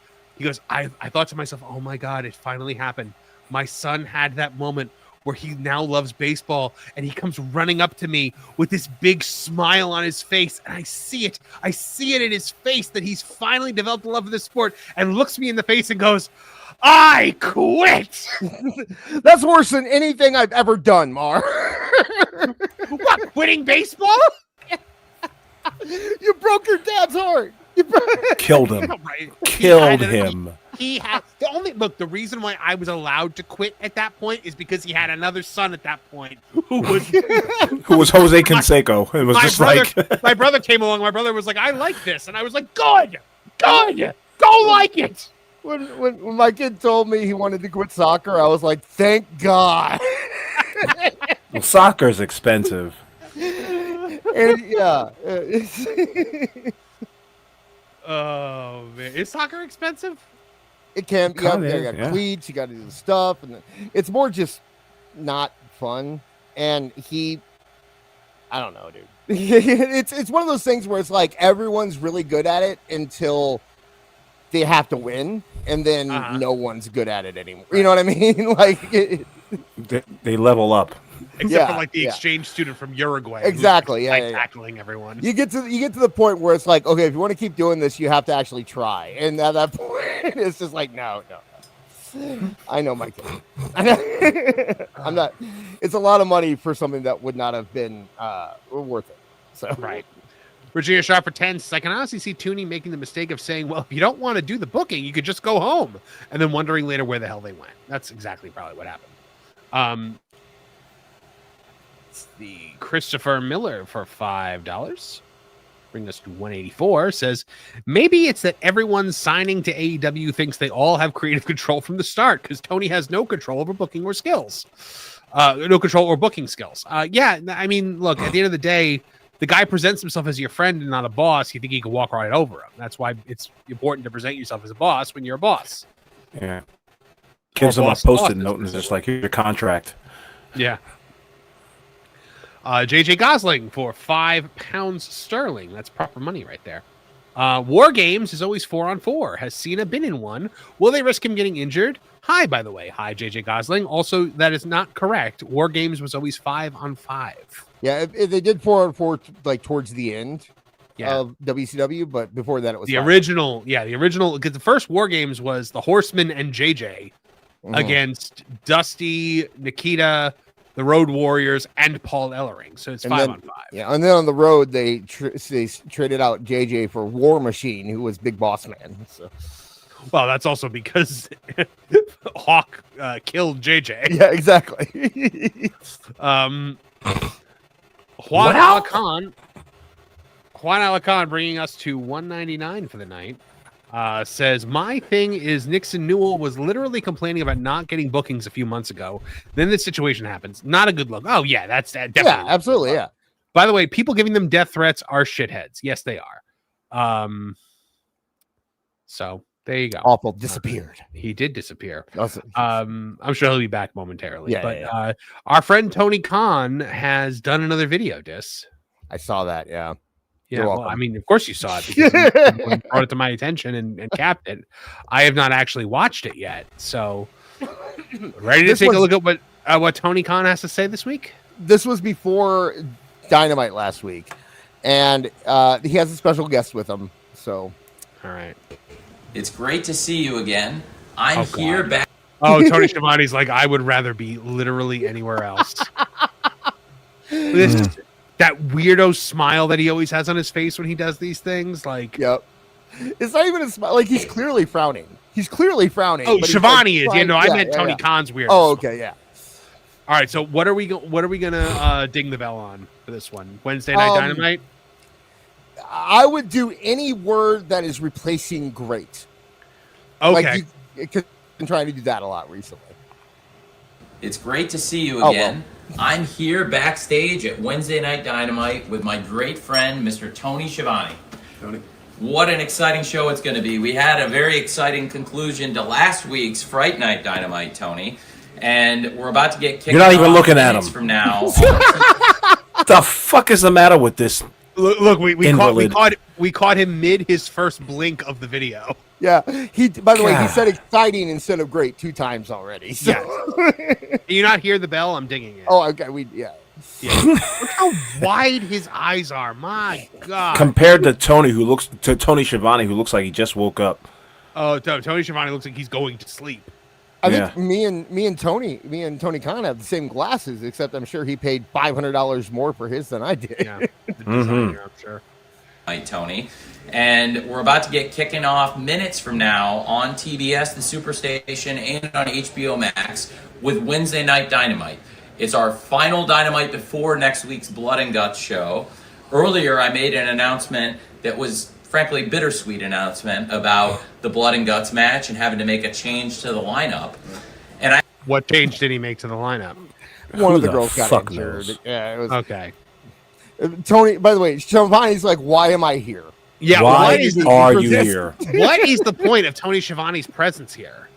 Speaker 1: I thought to myself, oh my God, it finally happened. My son had that moment where he now loves baseball, and he comes running up to me with this big smile on his face, and I see it in his face that he's finally developed a love for the sport, and looks me in the face and goes, I quit.
Speaker 3: That's worse than anything I've ever done, Mar.
Speaker 1: What, quitting baseball?
Speaker 3: You broke your dad's heart.
Speaker 4: Killed him.
Speaker 1: Right.
Speaker 4: Killed him.
Speaker 1: He had the reason why I was allowed to quit at that point is because he had another son at that point who was
Speaker 4: Jose Canseco. It was just like
Speaker 1: my brother came along. My brother was like, I like this, and I was like, good, go like it.
Speaker 3: When my kid told me he wanted to quit soccer, I was like, thank God.
Speaker 4: Well, soccer's expensive.
Speaker 3: And yeah.
Speaker 1: Oh man, is soccer expensive?
Speaker 3: It can be. You got
Speaker 4: yeah.
Speaker 3: cleats, you got to do the stuff, and it's more just not fun. And I don't know, dude. It's one of those things where it's like everyone's really good at it until they have to win, and then no one's good at it anymore. You know what I mean? Like
Speaker 4: they level up.
Speaker 1: Except for like the exchange student from Uruguay.
Speaker 3: Exactly.
Speaker 1: Tackling everyone.
Speaker 3: You get to the point where it's like, okay, if you want to keep doing this, you have to actually try. And at that point, it's just like, no. I know my kid. I'm not. It's a lot of money for something that would not have been worth it. So
Speaker 1: right. Regina Sharp for 10. I can honestly see Tooney making the mistake of saying, well, if you don't want to do the booking, you could just go home, and then wondering later where the hell they went. That's exactly probably what happened. The Christopher Miller for $5. bring us to 184, says, maybe it's that everyone signing to AEW thinks they all have creative control from the start because Tony has no control over booking or skills. No control or booking skills. Yeah, I mean, look, at the end of the day, the guy presents himself as your friend and not a boss. You think he can walk right over him. That's why it's important to present yourself as a boss when you're a boss.
Speaker 4: Yeah. Gives them a post-it note and it's just like, here's your contract.
Speaker 1: Yeah. JJ Gosling for £5 sterling. That's proper money right there. War Games is always 4-on-4. Has Cena been in one? Will they risk him getting injured? Hi, by the way. Hi, JJ Gosling. Also, that is not correct. War Games was always 5-on-5.
Speaker 3: Yeah, if they did 4-on-4 like towards the end
Speaker 1: Yeah.
Speaker 3: of WCW, but before that it was
Speaker 1: The
Speaker 3: 5.
Speaker 1: original, because the first War Games was the Horsemen and JJ against Dusty, Nikita, the Road Warriors, and Paul Ellering. So it's 5-on-5.
Speaker 3: Yeah, and then on the road they traded out JJ for War Machine, who was Big Boss Man. So.
Speaker 1: Well, that's also because Hawk killed JJ.
Speaker 3: Yeah, exactly.
Speaker 1: Juan Alacan bringing us to 199 for the night. Says, my thing is Nixon Newell was literally complaining about not getting bookings a few months ago. Then this situation happens. Not a good look. Oh, yeah, that's definitely.
Speaker 3: Yeah, absolutely. Yeah.
Speaker 1: By the way, people giving them death threats are shitheads. Yes, they are. So there you go.
Speaker 3: Awful disappeared.
Speaker 1: He did disappear.
Speaker 3: Also,
Speaker 1: I'm sure he'll be back momentarily.
Speaker 3: Yeah,
Speaker 1: but our friend Tony Khan has done another video diss.
Speaker 3: I saw that. Yeah.
Speaker 1: Yeah,
Speaker 3: You're
Speaker 1: well,
Speaker 3: welcome.
Speaker 1: I mean, of course you saw it because you brought it to my attention and capped it. I have not actually watched it yet, so ready to take a look at what Tony Khan has to say this week.
Speaker 3: This was before Dynamite last week, and he has a special guest with him. So,
Speaker 1: all right,
Speaker 6: it's great to see you again. I'm here back.
Speaker 1: Oh, Tony Schiavone's like, I would rather be literally anywhere else. That weirdo smile that he always has on his face when he does these things, like,
Speaker 3: yep, it's not even a smile. Like he's clearly frowning.
Speaker 1: Oh, Schiavone is. Yeah, no, I meant Tony Khan's weird.
Speaker 3: Oh, okay, yeah.
Speaker 1: All right, so what are we gonna ding the bell on for this one? Wednesday Night Dynamite.
Speaker 3: I would do any word that is replacing great.
Speaker 1: Okay,
Speaker 3: because I'm trying to do that a lot recently.
Speaker 6: It's great to see you again. I'm here backstage at Wednesday Night Dynamite with my great friend, Mr. Tony Schiavone.
Speaker 4: Tony.
Speaker 6: What an exciting show it's going to be. We had a very exciting conclusion to last week's Fright Night Dynamite, Tony. And we're about to get kicked
Speaker 4: You're not even
Speaker 6: off
Speaker 4: looking at
Speaker 6: minutes
Speaker 4: him.
Speaker 6: From now.
Speaker 4: What the fuck is the matter with this?
Speaker 1: Look, we caught him mid his first blink of the video.
Speaker 3: Yeah, by the way, he said exciting instead of great 2 times already. So.
Speaker 1: Yeah. Do you not hear the bell? I'm dinging it.
Speaker 3: Oh, okay.
Speaker 1: Yeah. Look how wide his eyes are. My God.
Speaker 4: Compared to Tony Schiavone, who looks like he just woke up.
Speaker 1: Oh, Tony Schiavone looks like he's going to sleep.
Speaker 3: I think me and Tony Khan have the same glasses, except I'm sure he paid $500 more for his than I did.
Speaker 1: Yeah, the designer, I'm sure.
Speaker 6: Hi, Tony. And we're about to get kicking off minutes from now on TBS, the Superstation, and on HBO Max with Wednesday Night Dynamite. It's our final Dynamite before next week's Blood and Guts show. Earlier, I made an announcement that was, frankly, bittersweet announcement about the Blood and Guts match and having to make a change to the lineup. And
Speaker 1: what change did he make to the lineup?
Speaker 3: One of the girls got injured. Yeah, it was
Speaker 1: okay.
Speaker 3: Tony, by the way, Schiavone's like, why am I here?
Speaker 1: Yeah,
Speaker 4: why are you here?
Speaker 1: What is the point of Tony Schiavone's presence here?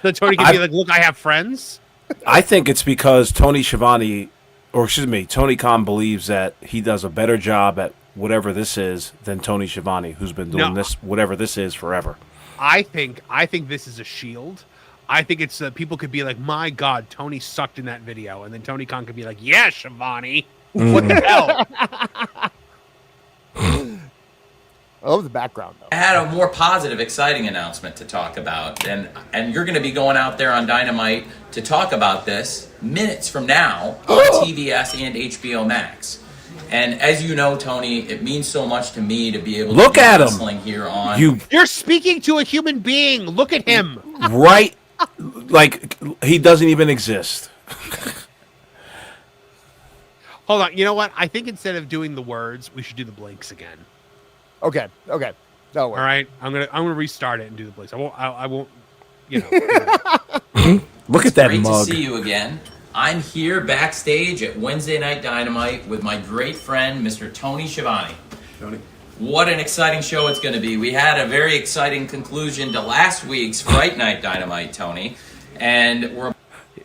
Speaker 1: So Tony can be like, look, I have friends?
Speaker 4: I think it's because Tony Khan believes that he does a better job at whatever this is than Tony Schiavone, who's been doing this, whatever this is, forever.
Speaker 1: I think this is a shield. I think it's people could be like, my God, Tony sucked in that video. And then Tony Khan could be like, yeah, Schiavone. What the hell?
Speaker 3: I love the background, though.
Speaker 6: I had a more positive, exciting announcement to talk about. And you're going to be going out there on Dynamite to talk about this minutes from now on TBS and HBO Max. And as you know, Tony, it means so much to me to be able to
Speaker 4: look at
Speaker 6: wrestling here on.
Speaker 1: You're speaking to a human being. Look at him.
Speaker 4: Right? Like, he doesn't even exist.
Speaker 1: Hold on. You know what? I think instead of doing the words, we should do the blinks again.
Speaker 3: Okay. That'll work.
Speaker 1: All right, I'm gonna restart it and do the place. I won't. You know.
Speaker 4: Look at that
Speaker 6: Great
Speaker 4: mug.
Speaker 6: to see you again. I'm here backstage at Wednesday Night Dynamite with my great friend, Mr. Tony Schiavone.
Speaker 4: Tony.
Speaker 6: What an exciting show it's going to be. We had a very exciting conclusion to last week's Fright Night Dynamite, Tony. And we're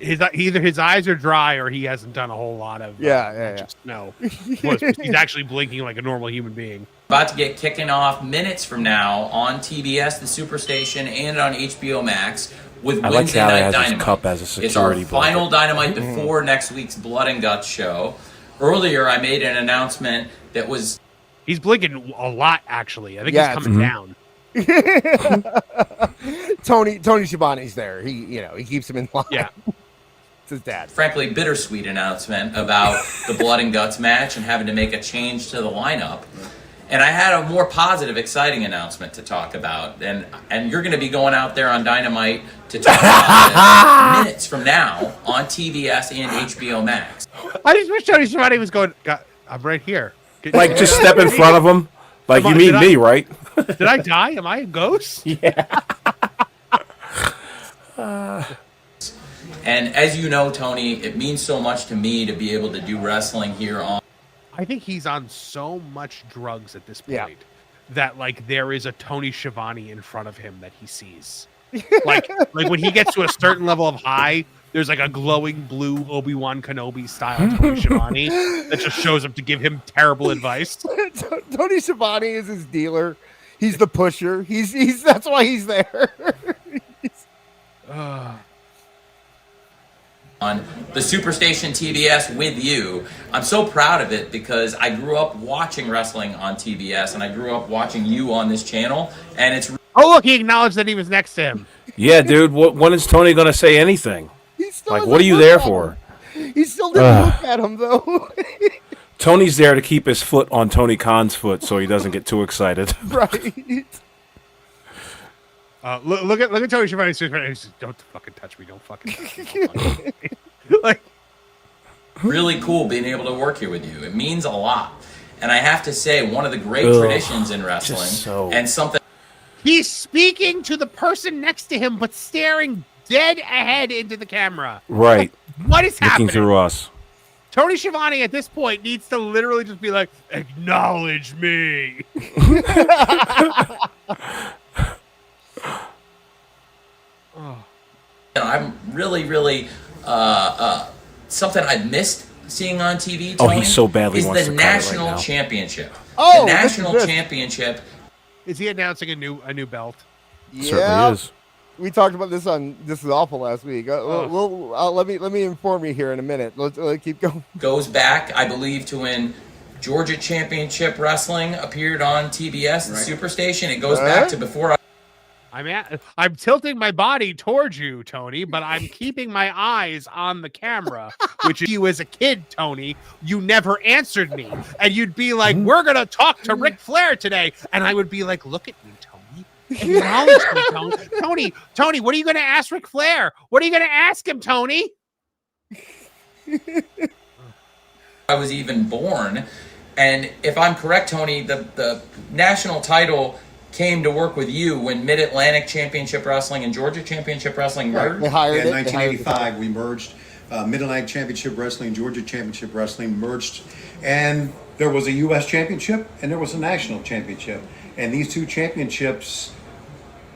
Speaker 1: Either his eyes are dry or he hasn't done a whole lot of no. He's actually blinking like a normal human being.
Speaker 6: about to get kicking off minutes from now on TBS, the Superstation, and on HBO Max with
Speaker 4: I like
Speaker 6: Wednesday
Speaker 4: how he
Speaker 6: Night
Speaker 4: has his
Speaker 6: Dynamite.
Speaker 4: cup as a
Speaker 6: It's our
Speaker 4: security
Speaker 6: final
Speaker 4: blanket.
Speaker 6: Dynamite before next week's Blood and Guts show. Earlier, I made an announcement that was
Speaker 1: He's blinking a lot, actually. I think he's coming down.
Speaker 3: Tony Schiavone's there. He keeps him in line.
Speaker 1: Yeah.
Speaker 3: It's his dad.
Speaker 6: frankly bittersweet announcement about the Blood and Guts match and having to make a change to the lineup. And I had a more positive, exciting announcement to talk about. And you're going to be going out there on Dynamite to talk about it minutes from now on TBS and HBO Max.
Speaker 1: I just wish Tony Schiavone was going. I'm right here.
Speaker 4: Like, just step in front of him. Like,
Speaker 1: Come
Speaker 4: you
Speaker 1: on,
Speaker 4: mean
Speaker 1: did
Speaker 4: me, right?
Speaker 1: Did I die? Am I a ghost?
Speaker 6: And as you know, Tony, it means so much to me to be able to do wrestling here on.
Speaker 1: I think he's on so much drugs at this point
Speaker 3: Yeah.
Speaker 1: that like there is a Tony Schiavone in front of him that he sees. like when he gets to a certain level of high, there's like a glowing blue Obi-Wan Kenobi style Tony Schiavone that just shows up to give him terrible advice.
Speaker 3: Tony Schiavone is his dealer. He's the pusher. He's that's why he's there.
Speaker 6: On the Superstation TBS with you. I'm so proud of it because I grew up watching wrestling on TBS and I grew up watching you on this channel, and it's
Speaker 1: Oh, look, he acknowledged that he was next to him.
Speaker 4: Yeah, dude. When is Tony going to say anything?
Speaker 3: He still
Speaker 4: Like,
Speaker 3: doesn't
Speaker 4: what are you
Speaker 3: look
Speaker 4: there
Speaker 3: at
Speaker 4: for?
Speaker 3: him. He still didn't look at him though.
Speaker 4: Tony's there to keep his foot on Tony Khan's foot so he doesn't get too excited.
Speaker 3: Right.
Speaker 1: Look at Tony Schiavone's face right now. He's just, don't fucking touch me. Don't fucking touch me. Don't fucking touch me. Like,
Speaker 6: really cool being able to work here with you. It means a lot. And I have to say, one of the great
Speaker 4: Ugh,
Speaker 6: traditions in wrestling
Speaker 4: just so-
Speaker 6: and something
Speaker 1: he's speaking to the person next to him, but staring dead ahead into the camera.
Speaker 4: Right.
Speaker 1: What is
Speaker 4: Looking
Speaker 1: happening?
Speaker 4: through us.
Speaker 1: Tony Schiavone at this point needs to literally just be like, acknowledge me.
Speaker 6: I'm really something I've missed seeing on TV,
Speaker 4: Oh,
Speaker 6: Tony,
Speaker 4: he so badly
Speaker 6: is
Speaker 4: wants
Speaker 6: the
Speaker 4: to cut it right
Speaker 6: national
Speaker 4: now.
Speaker 6: championship.
Speaker 3: Oh,
Speaker 6: the
Speaker 3: this is
Speaker 6: national
Speaker 3: good.
Speaker 6: championship.
Speaker 1: Is he announcing a new belt?
Speaker 4: Certainly is.
Speaker 3: We talked about this on This Is Awful last week. Let me inform you here in a minute. Let's keep going.
Speaker 6: Goes back, I believe, to when Georgia Championship Wrestling appeared on TBS, the Superstation. It goes back to before
Speaker 1: I'm tilting my body towards you, Tony, but I'm keeping my eyes on the camera, which you as a kid, Tony, you never answered me. And you'd be like, we're going to talk to Ric Flair today. And I would be like, look at me, Tony. Acknowledge me, Tony. Tony, what are you going to ask Ric Flair? What are you going to ask him, Tony?
Speaker 6: I was even born. And if I'm correct, Tony, the national title came to work with you when Mid-Atlantic Championship Wrestling and Georgia Championship Wrestling merged.
Speaker 3: They hired
Speaker 7: Yeah, in
Speaker 3: it. They hired it.
Speaker 7: 1985, we merged. Mid-Atlantic Championship Wrestling, Georgia Championship Wrestling merged, and there was a U.S. Championship and there was a national championship, and these two championships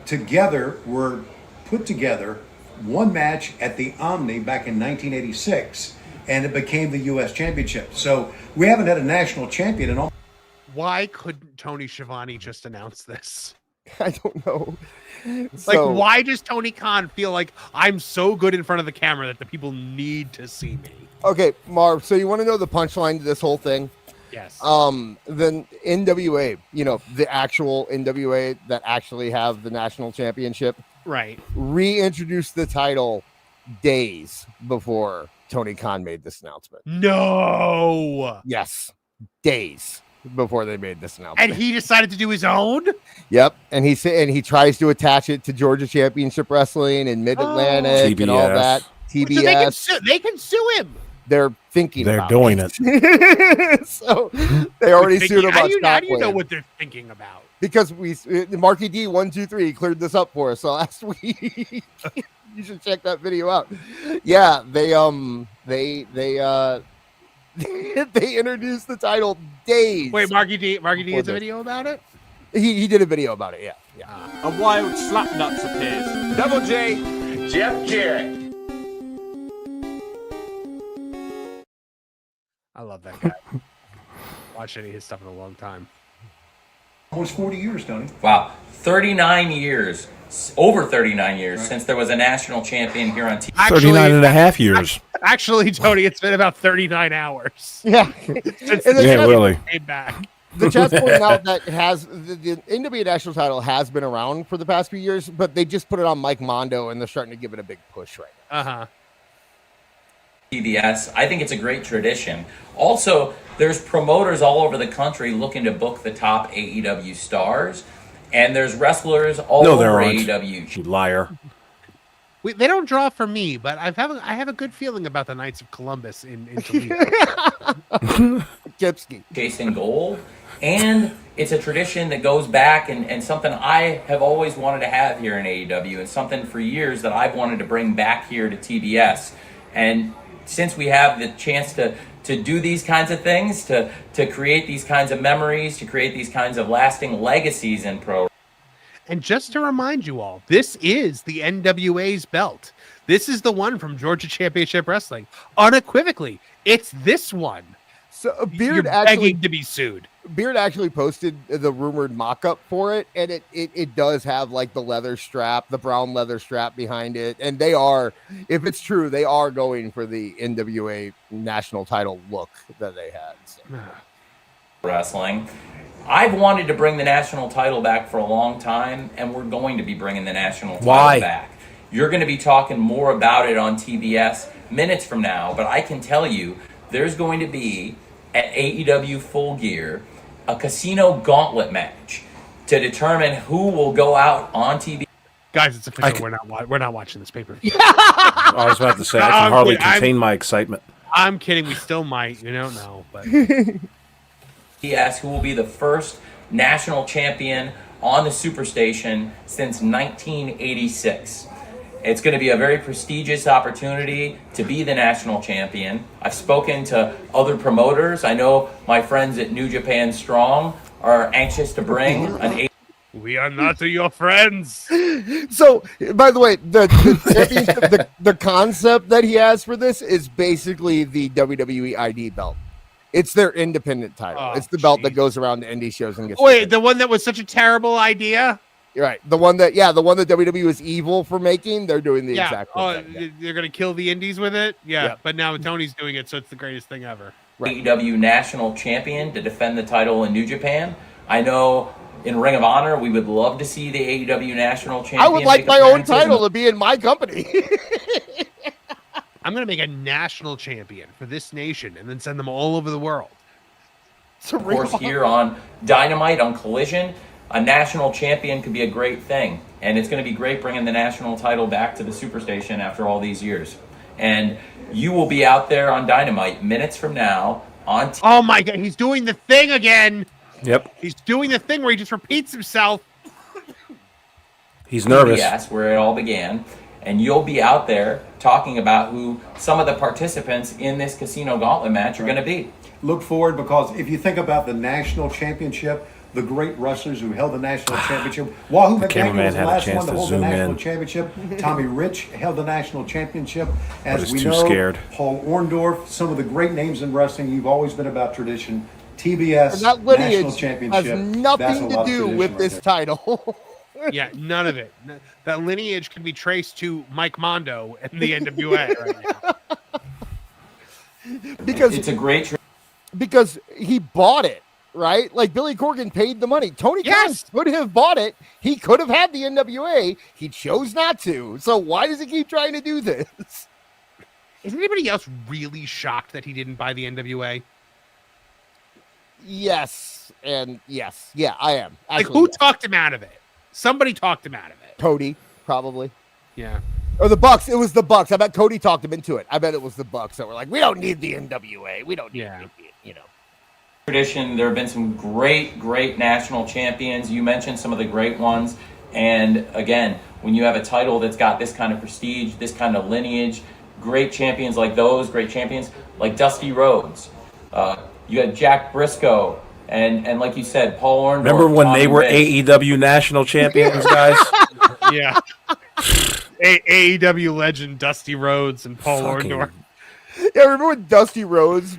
Speaker 7: together were put together one match at the Omni back in 1986, and it became the U.S. Championship. So we haven't had a national champion in all.
Speaker 1: Why couldn't Tony Schiavone just announce this?
Speaker 3: I don't know.
Speaker 1: Like, why does Tony Khan feel like I'm so good in front of the camera that the people need to see me?
Speaker 3: Okay, Marv. So you want to know the punchline to this whole thing?
Speaker 1: Yes.
Speaker 3: Then NWA, the actual NWA that actually have the national championship,
Speaker 1: Right.
Speaker 3: reintroduced the title days before Tony Khan made this announcement.
Speaker 1: No.
Speaker 3: Yes, days before they made this announcement.
Speaker 1: And he decided to do his own?
Speaker 3: Yep, and he tries to attach it to Georgia Championship Wrestling and Mid Atlantic and all
Speaker 4: TBS.
Speaker 3: that.
Speaker 1: So
Speaker 3: TBS.
Speaker 1: they can sue him.
Speaker 3: They're thinking.
Speaker 4: They're
Speaker 3: about
Speaker 4: doing
Speaker 3: it. So they already sued him
Speaker 1: How
Speaker 3: on
Speaker 1: do you know what they're thinking about?
Speaker 3: Because Marky D 123 cleared this up for us last week. You should check that video out. Yeah, they they introduced the title days.
Speaker 1: Wait, Marky D has a video about it?
Speaker 3: He did a video about it. Yeah.
Speaker 8: A wild slapnuts appears.
Speaker 5: Double J, Jeff Jarrett.
Speaker 1: I love that guy. Watched any of his stuff in a long time.
Speaker 7: Almost 40 years, Tony.
Speaker 6: Wow, 39 years, over 39 years since there was a national champion here on TV.
Speaker 4: 39 and a half years.
Speaker 1: Actually, Tony, it's been about 39 hours.
Speaker 3: Yeah.
Speaker 1: Since
Speaker 3: And
Speaker 4: Yeah, really.
Speaker 1: came back.
Speaker 3: The chat's pointing out that the NWA national title has been around for the past few years, but they just put it on Mike Mondo and they're starting to give it a big push right now.
Speaker 1: Uh-huh.
Speaker 6: TBS. I think it's a great tradition. Also, there's promoters all over the country looking to book the top AEW stars, and there's wrestlers all
Speaker 4: No,
Speaker 6: over
Speaker 4: there aren't.
Speaker 6: AEW.
Speaker 4: You liar.
Speaker 1: They don't draw for me, but I have a good feeling about the Knights of Columbus in Toledo.
Speaker 3: Kipski.
Speaker 6: Chasing gold, and it's a tradition that goes back and something I have always wanted to have here in AEW, and something for years that I've wanted to bring back here to TBS. And since we have the chance to do these kinds of things, to create these kinds of memories, to create these kinds of lasting legacies in pro.
Speaker 1: And just to remind you all, this is the NWA's belt. This is the one from Georgia Championship Wrestling. Unequivocally, it's this one.
Speaker 3: So
Speaker 1: You're begging to be sued.
Speaker 3: Beard actually posted the rumored mock-up for it, and it does have like the leather strap, the brown leather strap behind it, and they are, if it's true, they are going for the NWA national title look that they had. So.
Speaker 6: Wrestling. I've wanted to bring the national title back for a long time, and we're going to be bringing the national title
Speaker 4: Why?
Speaker 6: back. You're going to be talking more about it on TBS minutes from now, but I can tell you there's going to be, at AEW Full Gear, a casino gauntlet match to determine who will go out on TV.
Speaker 1: Guys, it's official. We're not watching this paper.
Speaker 4: I was about to say, I can hardly contain my excitement.
Speaker 1: I'm kidding. We still might. You don't know, but
Speaker 6: TBS, who will be the first national champion on the Superstation since 1986. It's going to be a very prestigious opportunity to be the national champion. I've spoken to other promoters. I know my friends at New Japan Strong are anxious to bring an
Speaker 1: we are not your friends.
Speaker 3: So, by the way, the concept that he has for this is basically the WWE ID belt. It's their independent title.
Speaker 1: Oh,
Speaker 3: it's the belt that goes around to indie shows and gets.
Speaker 1: Wait, the one that was such a terrible idea?
Speaker 3: You're right. The one that WWE was evil for making. They're doing the exact.
Speaker 1: Oh, they're gonna kill the indies with it. Yeah,
Speaker 3: Yeah.
Speaker 1: but now Tony's doing it, so it's the greatest thing ever.
Speaker 3: Right.
Speaker 6: AEW national champion to defend the title in New Japan. I know in Ring of Honor we would love to see the AEW national champion.
Speaker 3: I would like
Speaker 6: make
Speaker 3: my own
Speaker 6: appearances.
Speaker 3: title to be in my company.
Speaker 1: I'm gonna make a national champion for this nation and then send them all over the world.
Speaker 6: Of course, here on Dynamite, on Collision, a national champion could be a great thing. And it's going to be great bringing the national title back to the Superstation after all these years. And you will be out there on Dynamite minutes from now on
Speaker 1: Oh my God, he's doing the thing again.
Speaker 4: Yep.
Speaker 1: He's doing the thing where he just repeats himself.
Speaker 4: He's nervous.
Speaker 6: TBS, where it all began. And you'll be out there talking about who some of the participants in this Casino Gauntlet match are going to be.
Speaker 7: Look forward, because if you think about the national championship, the great wrestlers who held the national championship, Wahoo McDaniel
Speaker 4: cameraman
Speaker 7: was the
Speaker 4: had a
Speaker 7: last
Speaker 4: chance
Speaker 7: one to
Speaker 4: to
Speaker 7: hold the
Speaker 4: zoom
Speaker 7: national
Speaker 4: in.
Speaker 7: championship. Tommy Rich held the national championship. As
Speaker 4: was
Speaker 7: we
Speaker 4: too
Speaker 7: know,
Speaker 4: scared.
Speaker 7: Paul Orndorff, some of the great names in wrestling. You've always been about tradition. TBS
Speaker 3: And that
Speaker 7: national
Speaker 3: lineage
Speaker 7: championship.
Speaker 3: has
Speaker 7: That's a
Speaker 3: nothing to
Speaker 7: lot of
Speaker 3: do
Speaker 7: tradition
Speaker 3: with
Speaker 7: right
Speaker 3: this
Speaker 7: there.
Speaker 3: title.
Speaker 1: Yeah, none of it. That lineage can be traced to Mike Mondo and the NWA right now.
Speaker 3: because
Speaker 6: It's a great
Speaker 3: because he bought it, right? Like Billy Corgan paid the money. Tony
Speaker 1: Yes.
Speaker 3: Khan could have bought it. He could have had the NWA. He chose not to. So why does he keep trying to do this?
Speaker 1: Is anybody else really shocked that he didn't buy the NWA?
Speaker 3: Yes, and yes. Yeah, I am.
Speaker 1: Like,
Speaker 3: Actually,
Speaker 1: who
Speaker 3: yes.
Speaker 1: talked him out of it? Somebody talked him out of it.
Speaker 3: Cody, probably.
Speaker 1: Yeah.
Speaker 3: Or the Bucks. It was the Bucks. I bet Cody talked him into it. I bet it was the Bucks that were like, we don't need the NWA. We don't need it, you know.
Speaker 6: Tradition, there have been some great national champions. You mentioned some of the great ones. And again, when you have a title that's got this kind of prestige, this kind of lineage, great champions like those, great champions like Dusty Rhodes. You had Jack Briscoe, and like you said, Paul Orndorff.
Speaker 4: Remember when
Speaker 6: Tommy
Speaker 4: they were
Speaker 6: Rich.
Speaker 4: AEW national champions, guys?
Speaker 1: Yeah. AEW legend Dusty Rhodes and Paul Orndorff.
Speaker 3: Yeah, remember when Dusty Rhodes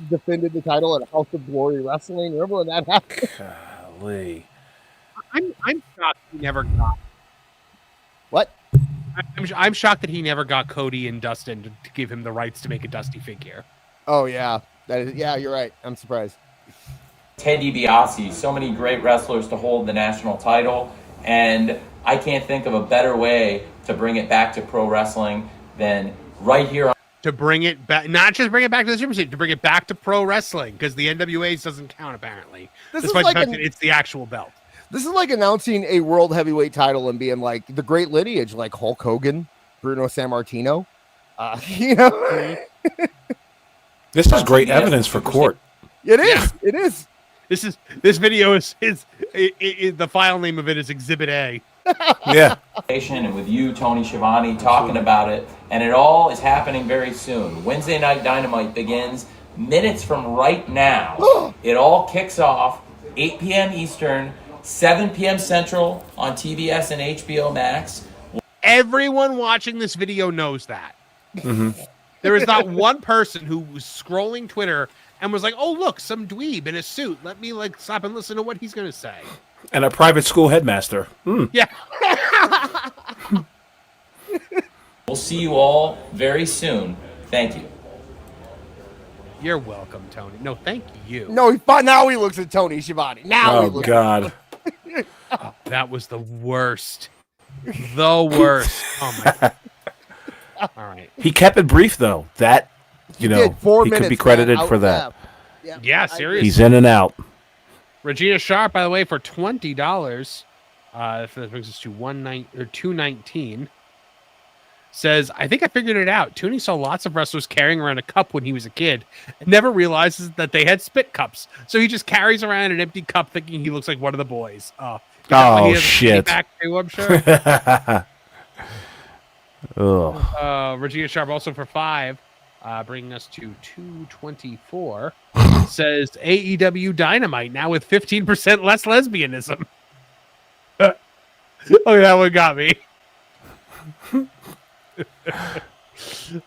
Speaker 3: defended the title at House of Glory Wrestling? Remember when that happened?
Speaker 4: Golly.
Speaker 1: I'm shocked he never got.
Speaker 3: What?
Speaker 1: I'm shocked that he never got Cody and Dustin to give him the rights to make a Dusty figure.
Speaker 3: Oh yeah, you're right. I'm surprised.
Speaker 6: Ted DiBiase, so many great wrestlers to hold the national title, and I can't think of a better way to bring it back to pro wrestling than right here on.
Speaker 1: To bring it back, not just bring it back to the Super Series, to bring it back to pro wrestling, because the NWA doesn't count apparently. Despite the fact that it's the actual belt.
Speaker 3: This is like announcing a world heavyweight title and being like the great lineage, like Hulk Hogan, Bruno Sammartino. You know,
Speaker 4: this is great evidence for court.
Speaker 3: It is. Yeah. It is.
Speaker 1: This video is the file name of it is Exhibit A.
Speaker 4: Yeah.
Speaker 6: And with you, Tony Schiavone, talking about it, and it all is happening very soon. Wednesday Night Dynamite begins minutes from right now. It all kicks off 8 p.m. Eastern, 7 p.m. Central on TBS and HBO Max.
Speaker 1: Everyone watching this video knows that.
Speaker 4: Mm-hmm.
Speaker 1: There is not one person who was scrolling Twitter and was like, "Oh, look, some dweeb in a suit. Let me stop and listen to what he's going to say."
Speaker 4: And a private school headmaster.
Speaker 1: Yeah.
Speaker 6: We'll see you all very soon. Thank you.
Speaker 1: You're welcome, Tony. No, thank you.
Speaker 3: No, now he looks at Tony Schiavone. Now he looks
Speaker 4: God.
Speaker 1: Oh, that was the worst. The worst. Oh my God. All right.
Speaker 4: He kept it brief though. That he could be credited for that.
Speaker 1: Yeah, seriously.
Speaker 4: He's in and out.
Speaker 1: Regina Sharp, by the way, for $20. That brings us to $219. Says, I think I figured it out. Tooney saw lots of wrestlers carrying around a cup when he was a kid and never realizes that they had spit cups. So he just carries around an empty cup thinking he looks like one of the boys.
Speaker 4: Oh shit.
Speaker 1: Back too, I'm sure. Regina Sharp also for $5, bringing us to $224. Says AEW Dynamite now with 15% less lesbianism. Oh, that one got me.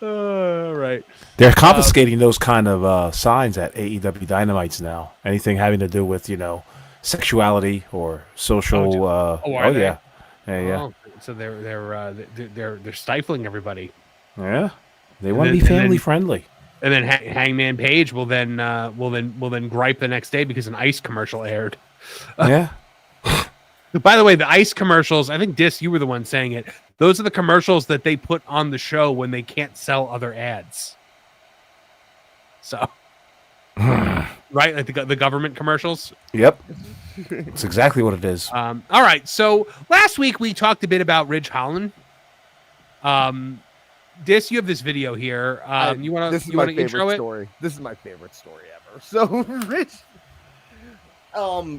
Speaker 1: Right.
Speaker 4: They're confiscating those kind of signs at AEW Dynamites now. Anything having to do with sexuality or social. Yeah.
Speaker 1: Oh, so they're stifling everybody.
Speaker 4: Yeah, they want to be family friendly.
Speaker 1: And then Hangman Page will then gripe the next day because an ice commercial aired.
Speaker 4: Yeah.
Speaker 1: By the way, the ice commercials, I think Dis, you were the one saying it. Those are the commercials that they put on the show when they can't sell other ads. So, right, like the government commercials.
Speaker 4: Yep, it's exactly what it is.
Speaker 1: All right, so last week we talked a bit about Ridge Holland. Dis, you have this video here. You want to intro it?
Speaker 3: Story. This is my favorite story ever. So, Ridge,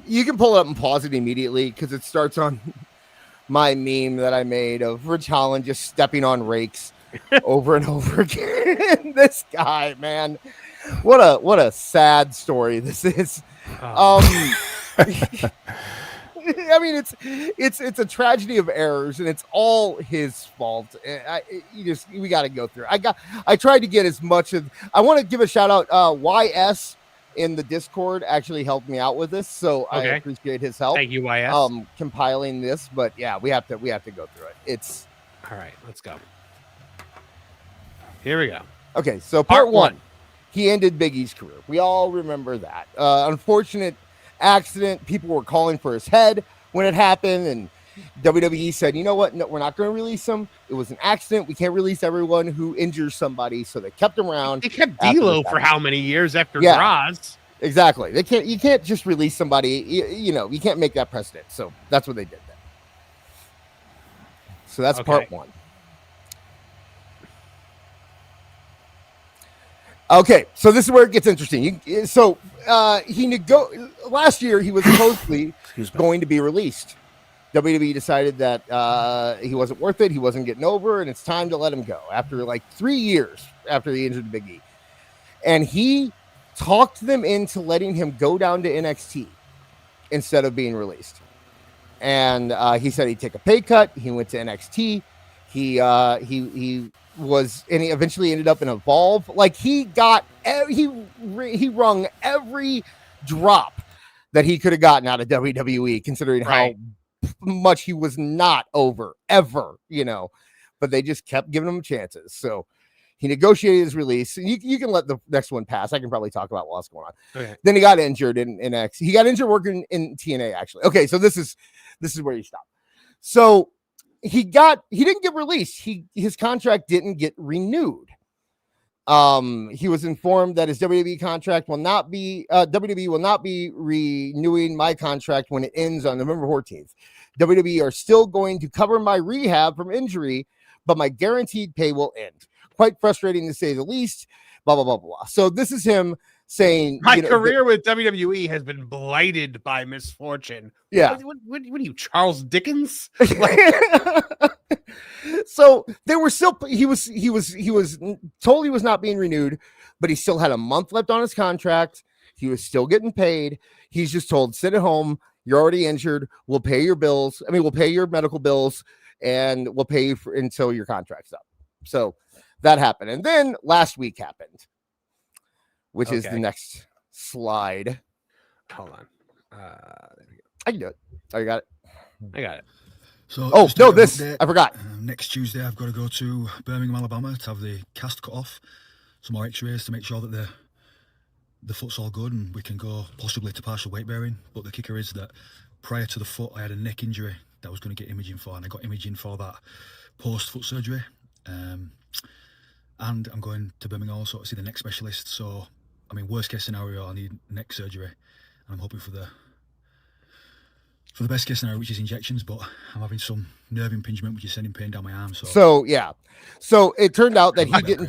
Speaker 3: you can pull it up and pause it immediately because it starts on my meme that I made of Ridge Holland just stepping on rakes over and over again. This guy, man, what a sad story this is. I mean, it's a tragedy of errors, and it's all his fault. We got to go through. I tried to get as much of. I want to give a shout out. YS in the Discord actually helped me out with this, so okay. I appreciate his help.
Speaker 1: Thank you, YS.
Speaker 3: Compiling this, but yeah, we have to go through it. It's
Speaker 1: all right. Let's go. Here we go.
Speaker 3: Okay, so part one. He ended Big E's career. We all remember that. Unfortunate accident. People were calling for his head when it happened, and WWE said, you know what? No, we're not going to release him. It was an accident. We can't release everyone who injures somebody, so they kept him around.
Speaker 1: They kept D'Lo for how many years after Droz?
Speaker 3: Exactly. You can't just release somebody. You can't make that precedent. So that's what they did then. So that's part one. Okay, so this is where it gets interesting. Last year he was supposedly going to be released. WWE decided that he wasn't worth it. He wasn't getting over, and it's time to let him go after like 3 years after he injured Big E. And he talked them into letting him go down to NXT instead of being released. And he said he'd take a pay cut. He went to NXT. He eventually ended up in Evolve. Like he wrung every drop that he could have gotten out of WWE, considering how much he was not over ever, but they just kept giving him chances. So he negotiated his release. You can let the next one pass. I can probably talk about what's going on. Okay. Then he got injured in X. He got injured working in TNA, actually. Okay, so this is where he stopped. So he didn't get released. His contract didn't get renewed. He was informed that his WWE contract will not be WWE will not be renewing my contract when it ends on November 14th. WWE are still going to cover my rehab from injury, but my guaranteed pay will end. Quite frustrating to say the least. Blah blah blah blah. So this is him saying
Speaker 1: my career with WWE has been blighted by misfortune.
Speaker 3: Yeah.
Speaker 1: What are you, Charles Dickens?
Speaker 3: So they were still. He was told he was not being renewed, but he still had a month left on his contract. He was still getting paid. He's just told, sit at home. You're already injured. We'll pay your bills. We'll pay your medical bills, and we'll pay you until your contract's up. So that happened, and then last week happened, which is the next slide.
Speaker 1: Hold on. There we go.
Speaker 3: I can do it. Oh, you got it.
Speaker 1: I got it.
Speaker 3: So, I forgot.
Speaker 9: Next Tuesday, I've got to go to Birmingham, Alabama to have the cast cut off, some more X-rays to make sure that the foot's all good and we can go possibly to partial weight bearing. But the kicker is that prior to the foot, I had a neck injury that I was going to get imaging for, and I got imaging for that post-foot surgery. And I'm going to Birmingham also to see the neck specialist. So, worst case scenario, I need neck surgery, and I'm hoping for the best case scenario, which is injections, but I'm having some nerve impingement, which is sending pain down my arm. So it turned out that he didn't.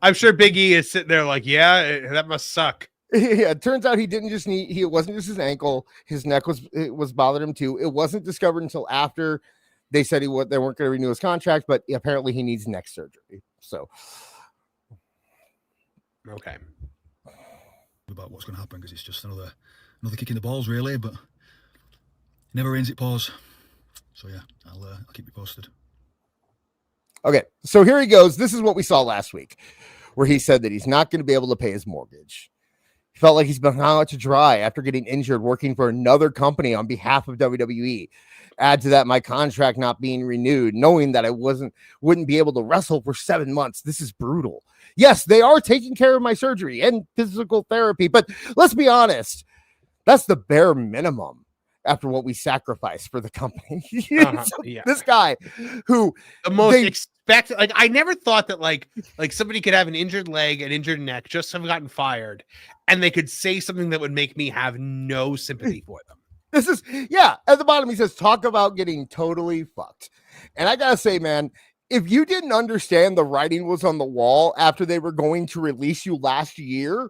Speaker 1: I'm sure Big E is sitting there like, yeah, that must suck.
Speaker 3: Yeah, it turns out he didn't just need. It wasn't just his ankle; his neck was bothering him too. It wasn't discovered until after they said they weren't going to renew his contract, but apparently he needs neck surgery. So,
Speaker 1: okay,
Speaker 9: about what's going to happen, because it's just another kick in the balls, really, but. Never rains, it pours. So yeah, I'll keep you posted.
Speaker 3: Okay, so here he goes. This is what we saw last week, where he said that he's not going to be able to pay his mortgage. He felt like he's been hung out to dry after getting injured working for another company on behalf of WWE. Add to that my contract not being renewed, knowing that I wouldn't be able to wrestle for 7 months. This is brutal. Yes, they are taking care of my surgery and physical therapy, but let's be honest, that's the bare minimum. After what we sacrificed for the company. This guy who
Speaker 1: the most expected, like I never thought that like somebody could have an injured leg, an injured neck, just have gotten fired, and they could say something that would make me have no sympathy for them.
Speaker 3: This is at the bottom he says, talk about getting totally fucked. And I gotta say, man, if you didn't understand the writing was on the wall after they were going to release you last year,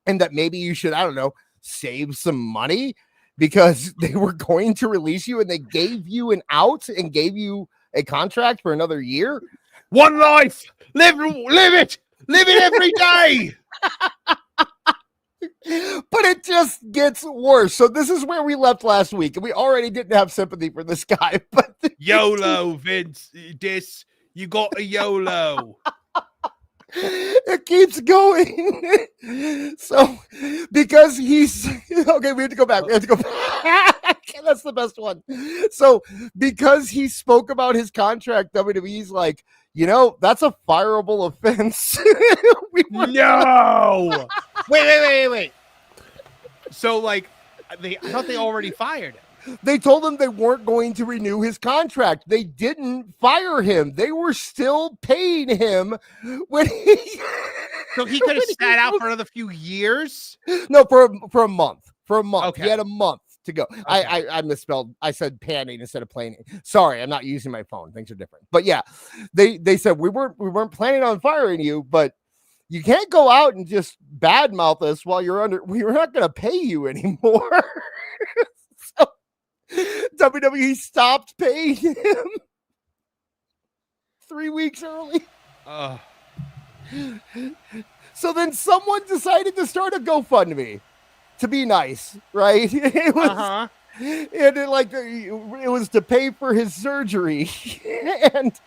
Speaker 3: and that maybe you should, I don't know, save some money because they were going to release you and they gave you an out and gave you a contract for another year.
Speaker 1: One life, live it every day.
Speaker 3: But it just gets worse. So this is where we left last week, and we already didn't have sympathy for this guy. But
Speaker 1: YOLO, Vince, you got a YOLO.
Speaker 3: It keeps going. So because he's okay, we have to go back. That's the best one. So because he spoke about his contract, WWE's like, that's a fireable offense.
Speaker 1: No. Wait. So I thought they already fired him.
Speaker 3: They told him they weren't going to renew his contract. They didn't fire him. They were still paying him when he.
Speaker 1: So he could have sat out for another few years?
Speaker 3: No, for a month. For a month.
Speaker 1: Okay.
Speaker 3: He had a month to go. Okay. I misspelled. I said panning instead of planning. Sorry, I'm not using my phone. Things are different. But yeah, they said we weren't planning on firing you, but you can't go out and just badmouth us while you're under. We're not going to pay you anymore. So WWE stopped paying him 3 weeks early. So then someone decided to start a GoFundMe to be nice, right? It was, and it was to pay for his surgery. And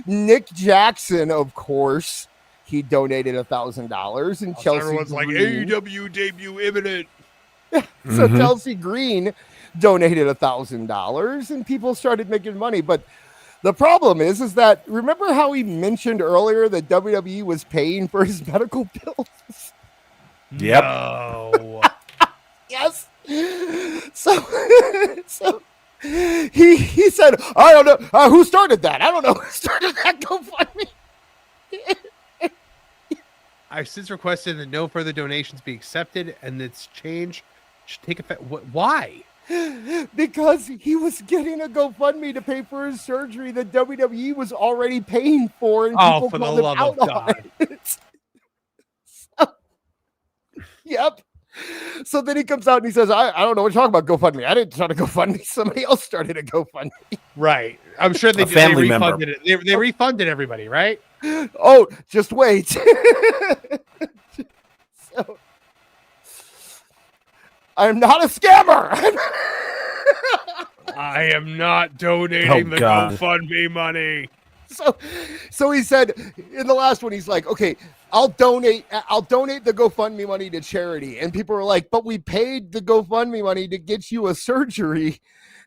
Speaker 3: Nick Jackson, of course, he donated $1,000, and Chelsea
Speaker 1: everyone's like AEW debut imminent.
Speaker 3: So Chelsea Green donated $1,000, and people started making money. But the problem is that remember how he mentioned earlier that WWE was paying for his medical bills?
Speaker 4: Yep.
Speaker 1: No.
Speaker 3: Yes. So he said, I don't know who started that. I don't know who started that GoFundMe.
Speaker 1: I've since requested that no further donations be accepted, and its change should take effect. Why?
Speaker 3: Because he was getting a GoFundMe to pay for his surgery that WWE was already paying for, and people
Speaker 1: for the
Speaker 3: called him
Speaker 1: love
Speaker 3: out
Speaker 1: of
Speaker 3: on
Speaker 1: God.
Speaker 3: it. Yep. So then he comes out and he says, I don't know what you're talking about GoFundMe. I didn't start a GoFundMe. Somebody else started a GofundMe.
Speaker 1: Right. I'm sure they refunded it. They refunded everybody, right?
Speaker 3: Oh, just wait. So, I'm not a scammer.
Speaker 1: I am not donating the
Speaker 4: God.
Speaker 1: GoFundMe money.
Speaker 3: So he said in the last one, he's like, okay, I'll donate the GoFundMe money to charity. And people were like, but we paid the GoFundMe money to get you a surgery,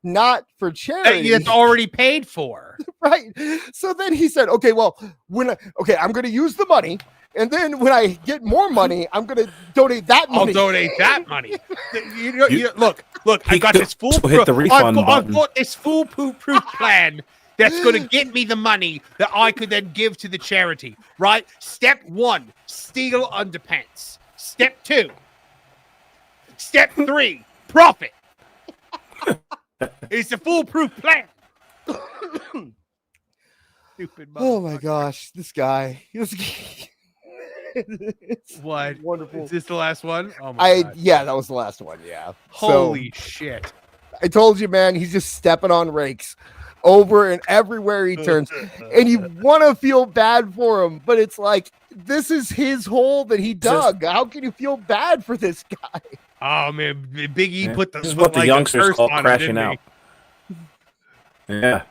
Speaker 3: not for charity.
Speaker 1: It's already paid for.
Speaker 3: Right. So then he said, okay, well, I'm going to use the money. And then when I get more money, I'm going to donate that money.
Speaker 1: I'll donate that money. Look, I got this
Speaker 4: hit the refund button.
Speaker 1: I've got this foolproof plan that's going to get me the money that I could then give to the charity, right? Step 1, steal underpants. Step 2, step 3, profit. It's a foolproof plan. Stupid
Speaker 3: Oh my gosh, this guy.
Speaker 1: What?
Speaker 3: Wonderful.
Speaker 1: Is this the last one? Oh my God.
Speaker 3: Yeah, that was the last one. Yeah.
Speaker 1: Holy shit.
Speaker 3: I told you, man, he's just stepping on rakes over and everywhere he turns. And you want to feel bad for him, but it's like, this is his hole that he dug. How can you feel bad for this guy?
Speaker 1: Oh man, Big E put the
Speaker 4: This is what the youngsters call crashing out. Yeah.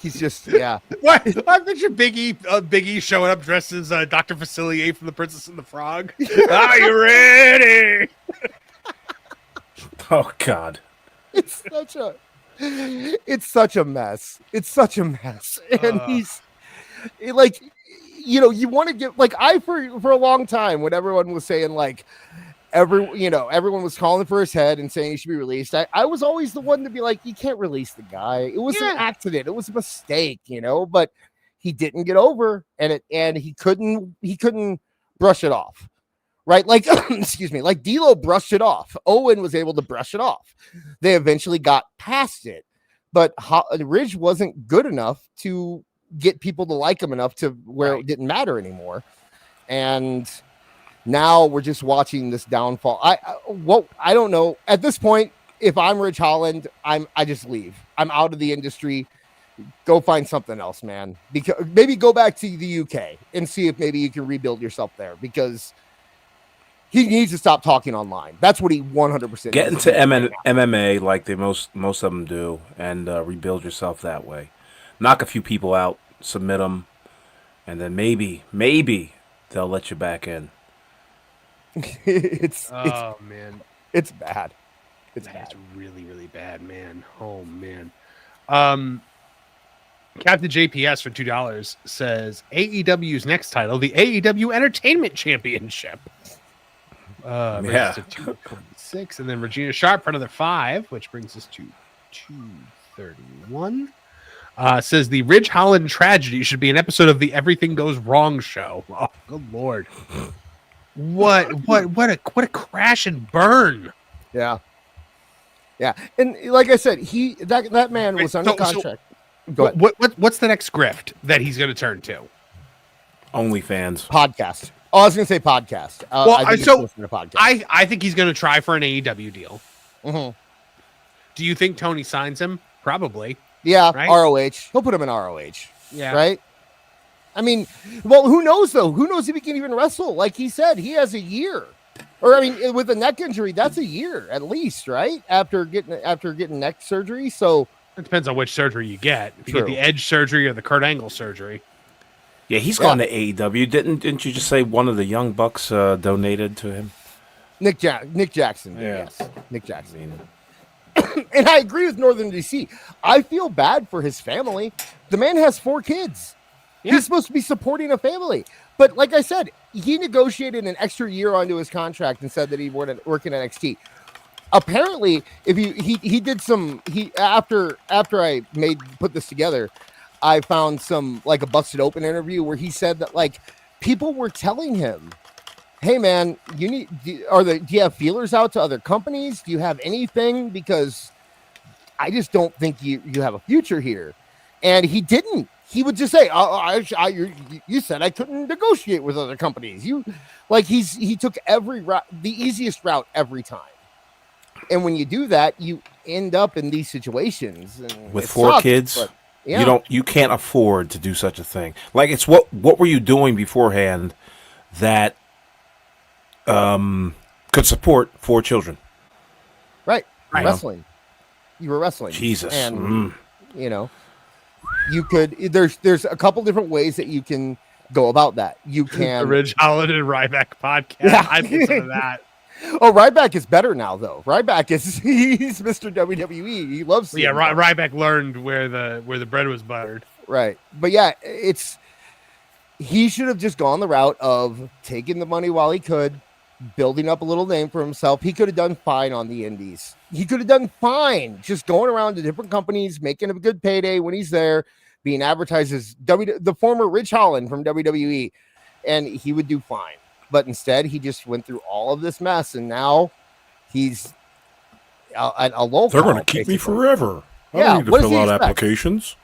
Speaker 3: He's just, yeah.
Speaker 1: What? I picture Big E showing up dressed as Dr. Facilier from The Princess and the Frog. Are you ready?
Speaker 4: Oh God.
Speaker 3: It's such a mess. It's such a mess. And he's like, you want to get like for a long time when everyone was saying like everyone was calling for his head and saying he should be released. I was always the one to be like, you can't release the guy. It was an accident. It was a mistake, but he didn't get over and he couldn't brush it off. Right? Like, excuse me, like D'Lo brushed it off. Owen was able to brush it off. They eventually got past it, but Ridge wasn't good enough to get people to like him enough to where it didn't matter anymore. And now we're just watching this downfall. I don't know. At this point, if I'm Ridge Holland, I just leave. I'm out of the industry. Go find something else, man. Because maybe go back to the UK and see if maybe you can rebuild yourself there, because he needs to stop talking online. That's what he 100%
Speaker 4: get into MMA like they most of them do, and rebuild yourself that way. Knock a few people out, submit them, and then maybe they'll let you back in.
Speaker 3: It's
Speaker 1: man,
Speaker 3: it's bad. It's
Speaker 1: really, really bad, man. Oh man. Captain JPS for $2 says AEW's next title, the AEW Entertainment Championship.
Speaker 4: Yeah.
Speaker 1: To 226, and then Regina Sharp for another 5, which brings us to 231. Says the Ridge Holland tragedy should be an episode of the Everything Goes Wrong show. Oh, good lord! What a crash and burn!
Speaker 3: Yeah. And like I said, that man was under contract. Go ahead.
Speaker 1: What's the next grift that he's going to turn to?
Speaker 4: OnlyFans.
Speaker 3: Podcast. Oh, I was going to say podcast.
Speaker 1: Well,
Speaker 3: I think
Speaker 1: so
Speaker 3: it's closer to podcast.
Speaker 1: I think he's going to try for an AEW deal.
Speaker 3: Mhm.
Speaker 1: Do you think Tony signs him? Probably.
Speaker 3: Yeah,
Speaker 1: right?
Speaker 3: ROH. He'll put him in ROH.
Speaker 1: Yeah.
Speaker 3: Right? I mean, well, who knows, though? Who knows if he can even wrestle? Like he said, he has a year. Or, I mean, with a neck injury, that's a year at least, right? After getting neck surgery. So
Speaker 1: It depends on which surgery you get. If you
Speaker 3: True.
Speaker 1: get the Edge surgery or the Kurt Angle surgery.
Speaker 4: Yeah, he's gone to AEW. Didn't you just say one of the Young Bucks donated to him?
Speaker 3: Nick Jackson.
Speaker 4: Yeah.
Speaker 3: Yes. Nick Jackson. And I agree with Northern DC. I feel bad for his family. The man has 4 kids.
Speaker 1: Yeah.
Speaker 3: He's supposed to be supporting a family. But like I said, he negotiated an extra year onto his contract and said that he would work in NXT. Apparently, if he did some after I put this together, I found some like a Busted Open interview where he said that like people were telling him, "Hey man, do you have feelers out to other companies? Do you have anything? Because I just don't think you have a future here." And he didn't. He would just say, you said I couldn't negotiate with other companies. He took every route, the easiest route every time. And when you do that, you end up in these situations. And
Speaker 4: With
Speaker 3: it
Speaker 4: 4
Speaker 3: sucks,
Speaker 4: kids,
Speaker 3: but, yeah.
Speaker 4: you can't afford to do such a thing. Like, it's what were you doing beforehand that could support 4 children?
Speaker 3: Right.
Speaker 1: Right.
Speaker 3: Wrestling. You were wrestling.
Speaker 4: Jesus.
Speaker 3: And you could there's a couple different ways that you can go about that. You
Speaker 1: The
Speaker 3: can
Speaker 1: Ridge Holland and Ryback podcast.
Speaker 3: Yeah.
Speaker 1: I'd listen to that.
Speaker 3: Oh, Ryback is better now though. Ryback he's Mr. WWE. He loves
Speaker 1: Yeah,
Speaker 3: CM Punk.
Speaker 1: Ryback learned where the bread was buttered.
Speaker 3: Right. But yeah, he should have just gone the route of taking the money while he could, building up a little name for himself. He could have done fine on the indies. He could have done fine just going around to different companies, making a good payday when he's there, being advertised as the former Ridge Holland from WWE, and he would do fine. But instead, he just went through all of this mess, and now he's a low.
Speaker 4: They're going to keep me forever. I
Speaker 3: Yeah,
Speaker 4: don't need to
Speaker 3: what does
Speaker 4: fill
Speaker 3: he
Speaker 4: out
Speaker 3: expect?
Speaker 4: applications.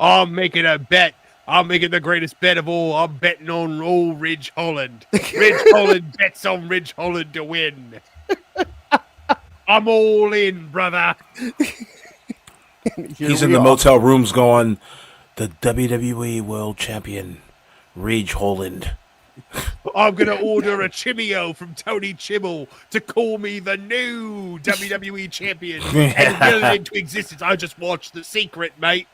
Speaker 1: I'm making a bet. I'm making the greatest bet of all. I'm betting on old Ridge Holland. Ridge Holland bets on Ridge Holland to win. I'm all in, brother.
Speaker 4: He's in the motel rooms going, the WWE World Champion, Ridge Holland.
Speaker 1: I'm going to order a Chimio from Tony Chimmel to call me the new WWE champion. And will it into existence. I just watched The Secret, mate.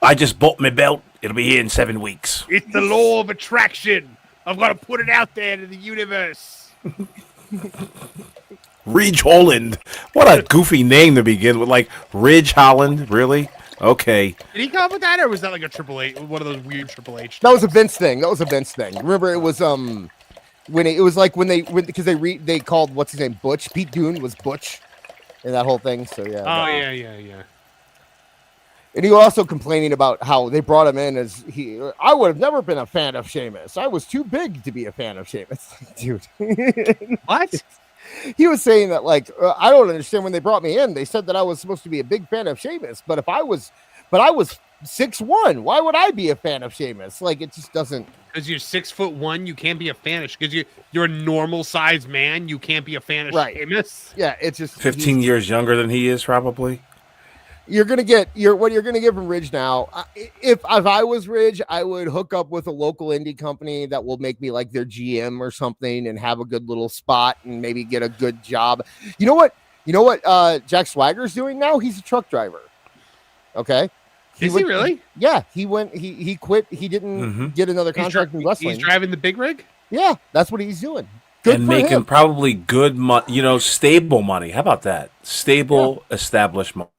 Speaker 4: I just bought my belt. It'll be here in 7 weeks.
Speaker 1: It's the law of attraction. I've got to put it out there to the universe.
Speaker 4: Ridge Holland. What a goofy name to begin with. Like, Ridge Holland? Really? Okay.
Speaker 1: Did he come up with that, or was that like a Triple H, one of those weird Triple H?
Speaker 3: That was a Vince thing. Remember, it was because they called what's his name Butch. Pete Dunne was Butch, and that whole thing. So yeah.
Speaker 1: Oh yeah.
Speaker 3: And he was also complaining about how they brought him in as I would have never been a fan of Sheamus. I was too big to be a fan of Sheamus. Dude.
Speaker 1: What?
Speaker 3: He was saying that, like, I don't understand when they brought me in. They said that I was supposed to be a big fan of Sheamus, but I was 6'1". Why would I be a fan of Sheamus? Like, it just doesn't.
Speaker 1: Because you're 6'1", you can't be a fan of. Because you're a normal sized man, you can't be a fan of Sheamus.
Speaker 3: Yeah, it's just
Speaker 4: 15 years younger than he is, probably.
Speaker 3: You're gonna get what you're gonna get from Ridge now. If I was Ridge, I would hook up with a local indie company that will make me like their GM or something, and have a good little spot and maybe get a good job. You know what? Jack Swagger's doing now. He's a truck driver. Okay.
Speaker 1: Is he really?
Speaker 3: Yeah. He went. He quit. He didn't get another contract in wrestling.
Speaker 1: He's driving the big rig.
Speaker 3: Yeah, that's what he's doing. Good
Speaker 4: and
Speaker 3: for
Speaker 4: making
Speaker 3: him.
Speaker 4: probably good money. Stable money. How about that? Stable, established money.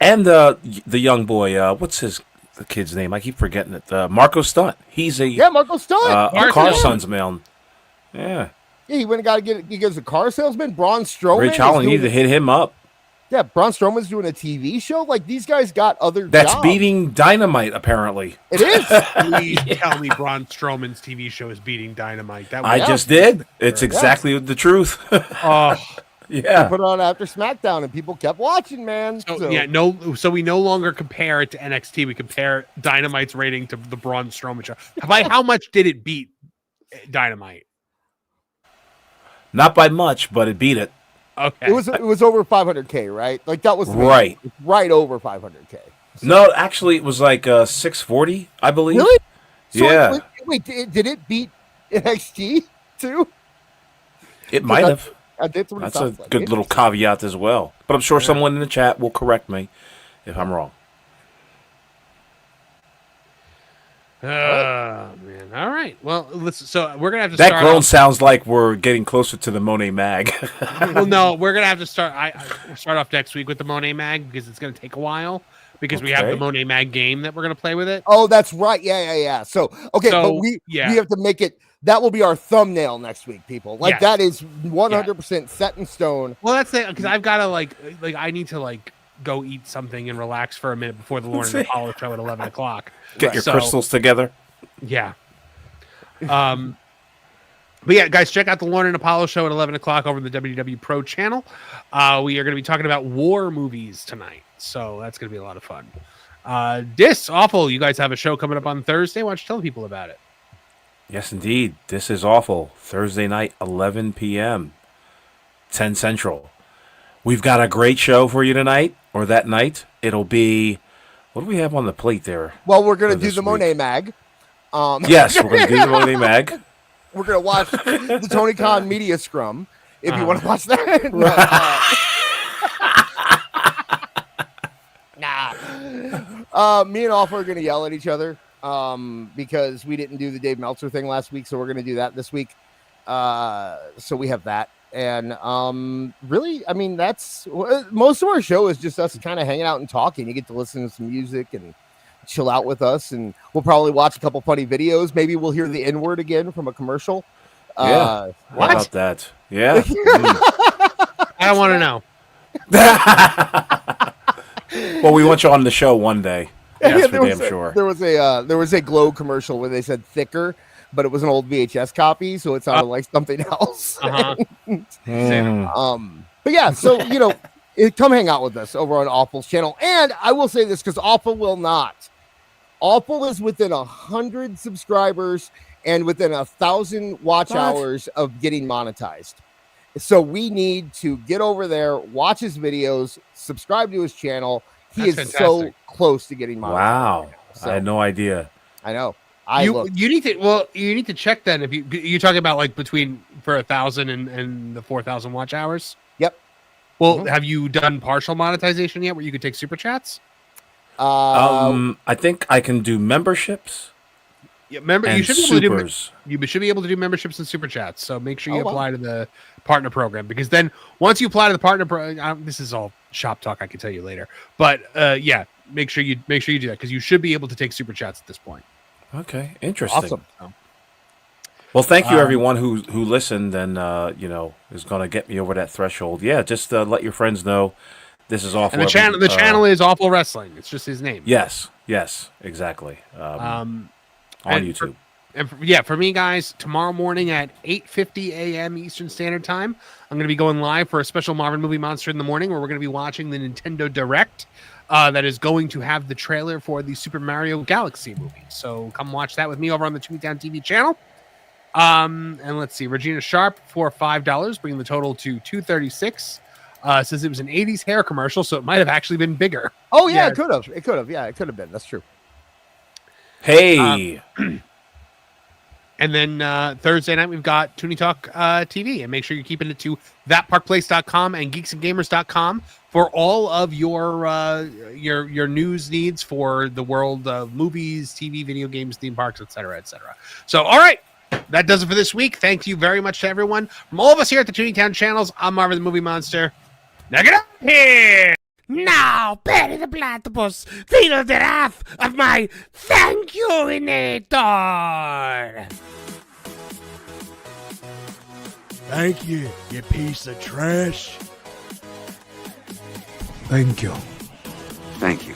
Speaker 4: And the young boy, what's the kid's name? I keep forgetting it. Marco Stunt. He's
Speaker 3: Marco Stunt.
Speaker 4: a car salesman. Yeah.
Speaker 3: Yeah, he went and he goes a car salesman. Braun Strowman.
Speaker 4: Ridge Holland needed to hit him up.
Speaker 3: Yeah, Braun Strowman's doing a TV show. Like, these guys got other
Speaker 4: That's
Speaker 3: jobs.
Speaker 4: beating Dynamite, apparently.
Speaker 3: It is.
Speaker 1: Please tell me Braun Strowman's TV show is beating Dynamite.
Speaker 4: I just did. It's exactly the truth.
Speaker 1: Oh,
Speaker 4: Yeah.
Speaker 3: Put it on after SmackDown, and people kept watching, man.
Speaker 1: So we no longer compare it to NXT. We compare Dynamite's rating to the Braun Strowman show. By how much did it beat Dynamite?
Speaker 4: Not by much, but it beat it.
Speaker 1: Okay.
Speaker 3: It was over 500K, right? Like that was
Speaker 4: right
Speaker 3: over 500K. So.
Speaker 4: No, actually, it was like 640, I believe.
Speaker 3: Really? So
Speaker 4: yeah.
Speaker 3: Wait, did it beat NXT too?
Speaker 4: It might have.
Speaker 3: That's
Speaker 4: a good little caveat as well. But I'm sure someone in the chat will correct me if I'm wrong.
Speaker 1: Man. All right. Well, so we're gonna have to.
Speaker 4: That groan sounds like we're getting closer to the Monet Mag.
Speaker 1: Well, no, we're gonna have to start. I start off next week with the Monet Mag because it's gonna take a while because we have the Monet Mag game that we're gonna play with it.
Speaker 3: Oh, that's right. Yeah. So but we have to make it. That will be our thumbnail next week, people. Like that is 100% set in stone.
Speaker 1: Well, that's it because I've got to like I need to go eat something and relax for a minute before the Lauren and Apollo show at 11 o'clock.
Speaker 4: Get your crystals together.
Speaker 1: Yeah. But yeah, guys, check out the Lauren and Apollo show at 11 o'clock over the WW Pro channel. We are going to be talking about war movies tonight, so that's going to be a lot of fun. This awful. You guys have a show coming up on Thursday. Why don't you tell people about it?
Speaker 4: Yes, indeed. This is awful. Thursday night, 11 p.m., 10 Central. We've got a great show for you tonight, or that night. It'll be, what do we have on the plate there?
Speaker 3: Well, we're going to do the Monet Mag.
Speaker 4: Yes, we're going to do the Monet Mag.
Speaker 3: We're going to watch the Tony Khan Media Scrum, if you want to watch that. Me and Alpha are going to yell at each other. Because we didn't do the Dave Meltzer thing last week, so we're going to do that this week. So we have that. And really, I mean, that's most of our show is just us kind of hanging out and talking. You get to listen to some music and chill out with us, and we'll probably watch a couple funny videos. Maybe we'll hear the N-word again from a commercial.
Speaker 4: Yeah. What about that? Yeah.
Speaker 1: I don't want to know.
Speaker 4: Well, we want you on the show one day. That's for damn sure.
Speaker 3: There was a Glow commercial where they said thicker, but it was an old VHS copy, so it sounded like something else.
Speaker 1: Uh-huh.
Speaker 3: But yeah, so come hang out with us over on Awful's channel. And I will say this because Awful will not. Awful is within 100 subscribers and within 1,000 watch hours of getting monetized. So we need to get over there, watch his videos, subscribe to his channel. He is fantastic. So close to getting monetized.
Speaker 4: Wow.
Speaker 3: Right now, so.
Speaker 4: I had no idea.
Speaker 3: I know.
Speaker 1: You need to check then if you're talking about like between for 1,000 and the 4,000 watch hours.
Speaker 3: Yep.
Speaker 1: Well, have you done partial monetization yet where you could take super chats?
Speaker 4: I think I can do memberships.
Speaker 1: Yeah, you should be able to do memberships and super chats. So make sure you apply to the partner program, because then once you apply to the partner program, this is all shop talk. I can tell you later, but make sure you do that because you should be able to take super chats at this point.
Speaker 4: Okay, interesting.
Speaker 3: Awesome.
Speaker 4: Well, thank you everyone who listened and is going to get me over that threshold. Yeah, just let your friends know this is Awful.
Speaker 1: And the channel is Awful Wrestling. It's just his name.
Speaker 4: Yes, exactly. On YouTube.
Speaker 1: For me, guys, tomorrow morning at 8:50 a.m. Eastern Standard Time, I'm going to be going live for a special Marvin Movie Monster in the morning, where we're going to be watching the Nintendo Direct that is going to have the trailer for the Super Mario Galaxy movie. So come watch that with me over on the Toontown TV channel. And let's see, Regina Sharp for $5, bringing the total to $236. Says it was an 80s hair commercial, so it might have actually been bigger.
Speaker 3: Oh, yeah. It could have. Yeah, it could have been. That's true.
Speaker 4: Hey.
Speaker 1: And then Thursday night, we've got Tooney Talk TV. And make sure you're keeping it to thatparkplace.com and geeksandgamers.com for all of your news needs for the world of movies, TV, video games, theme parks, etc., etc. So, all right. That does it for this week. Thank you very much to everyone. From all of us here at the Toontown channels, I'm Marvin the Movie Monster. Now get up here! Now, Perry the Platypus, feel the wrath of my thank you-inator!
Speaker 10: Thank you, you piece of trash.
Speaker 5: Thank you.
Speaker 10: Thank you.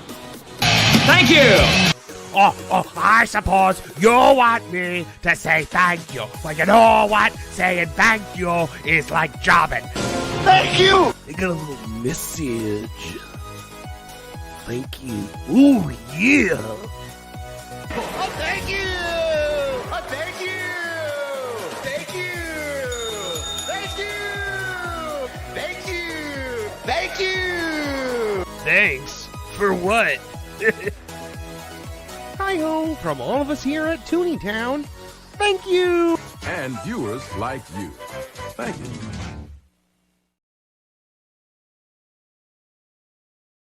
Speaker 8: Thank you!
Speaker 1: Oh, I suppose you want me to say thank you. Well, you know what? Saying thank you is like jobbing.
Speaker 10: Thank you.
Speaker 11: I got a little message. Thank you. Ooh, yeah.
Speaker 10: Oh, thank you. Oh, thank you. Thank you. Thank you. Thank you. Thank you.
Speaker 11: Thanks. For what?
Speaker 12: Hi-ho from all of us here at Tooney Town. Thank you.
Speaker 13: And viewers like you. Thank you.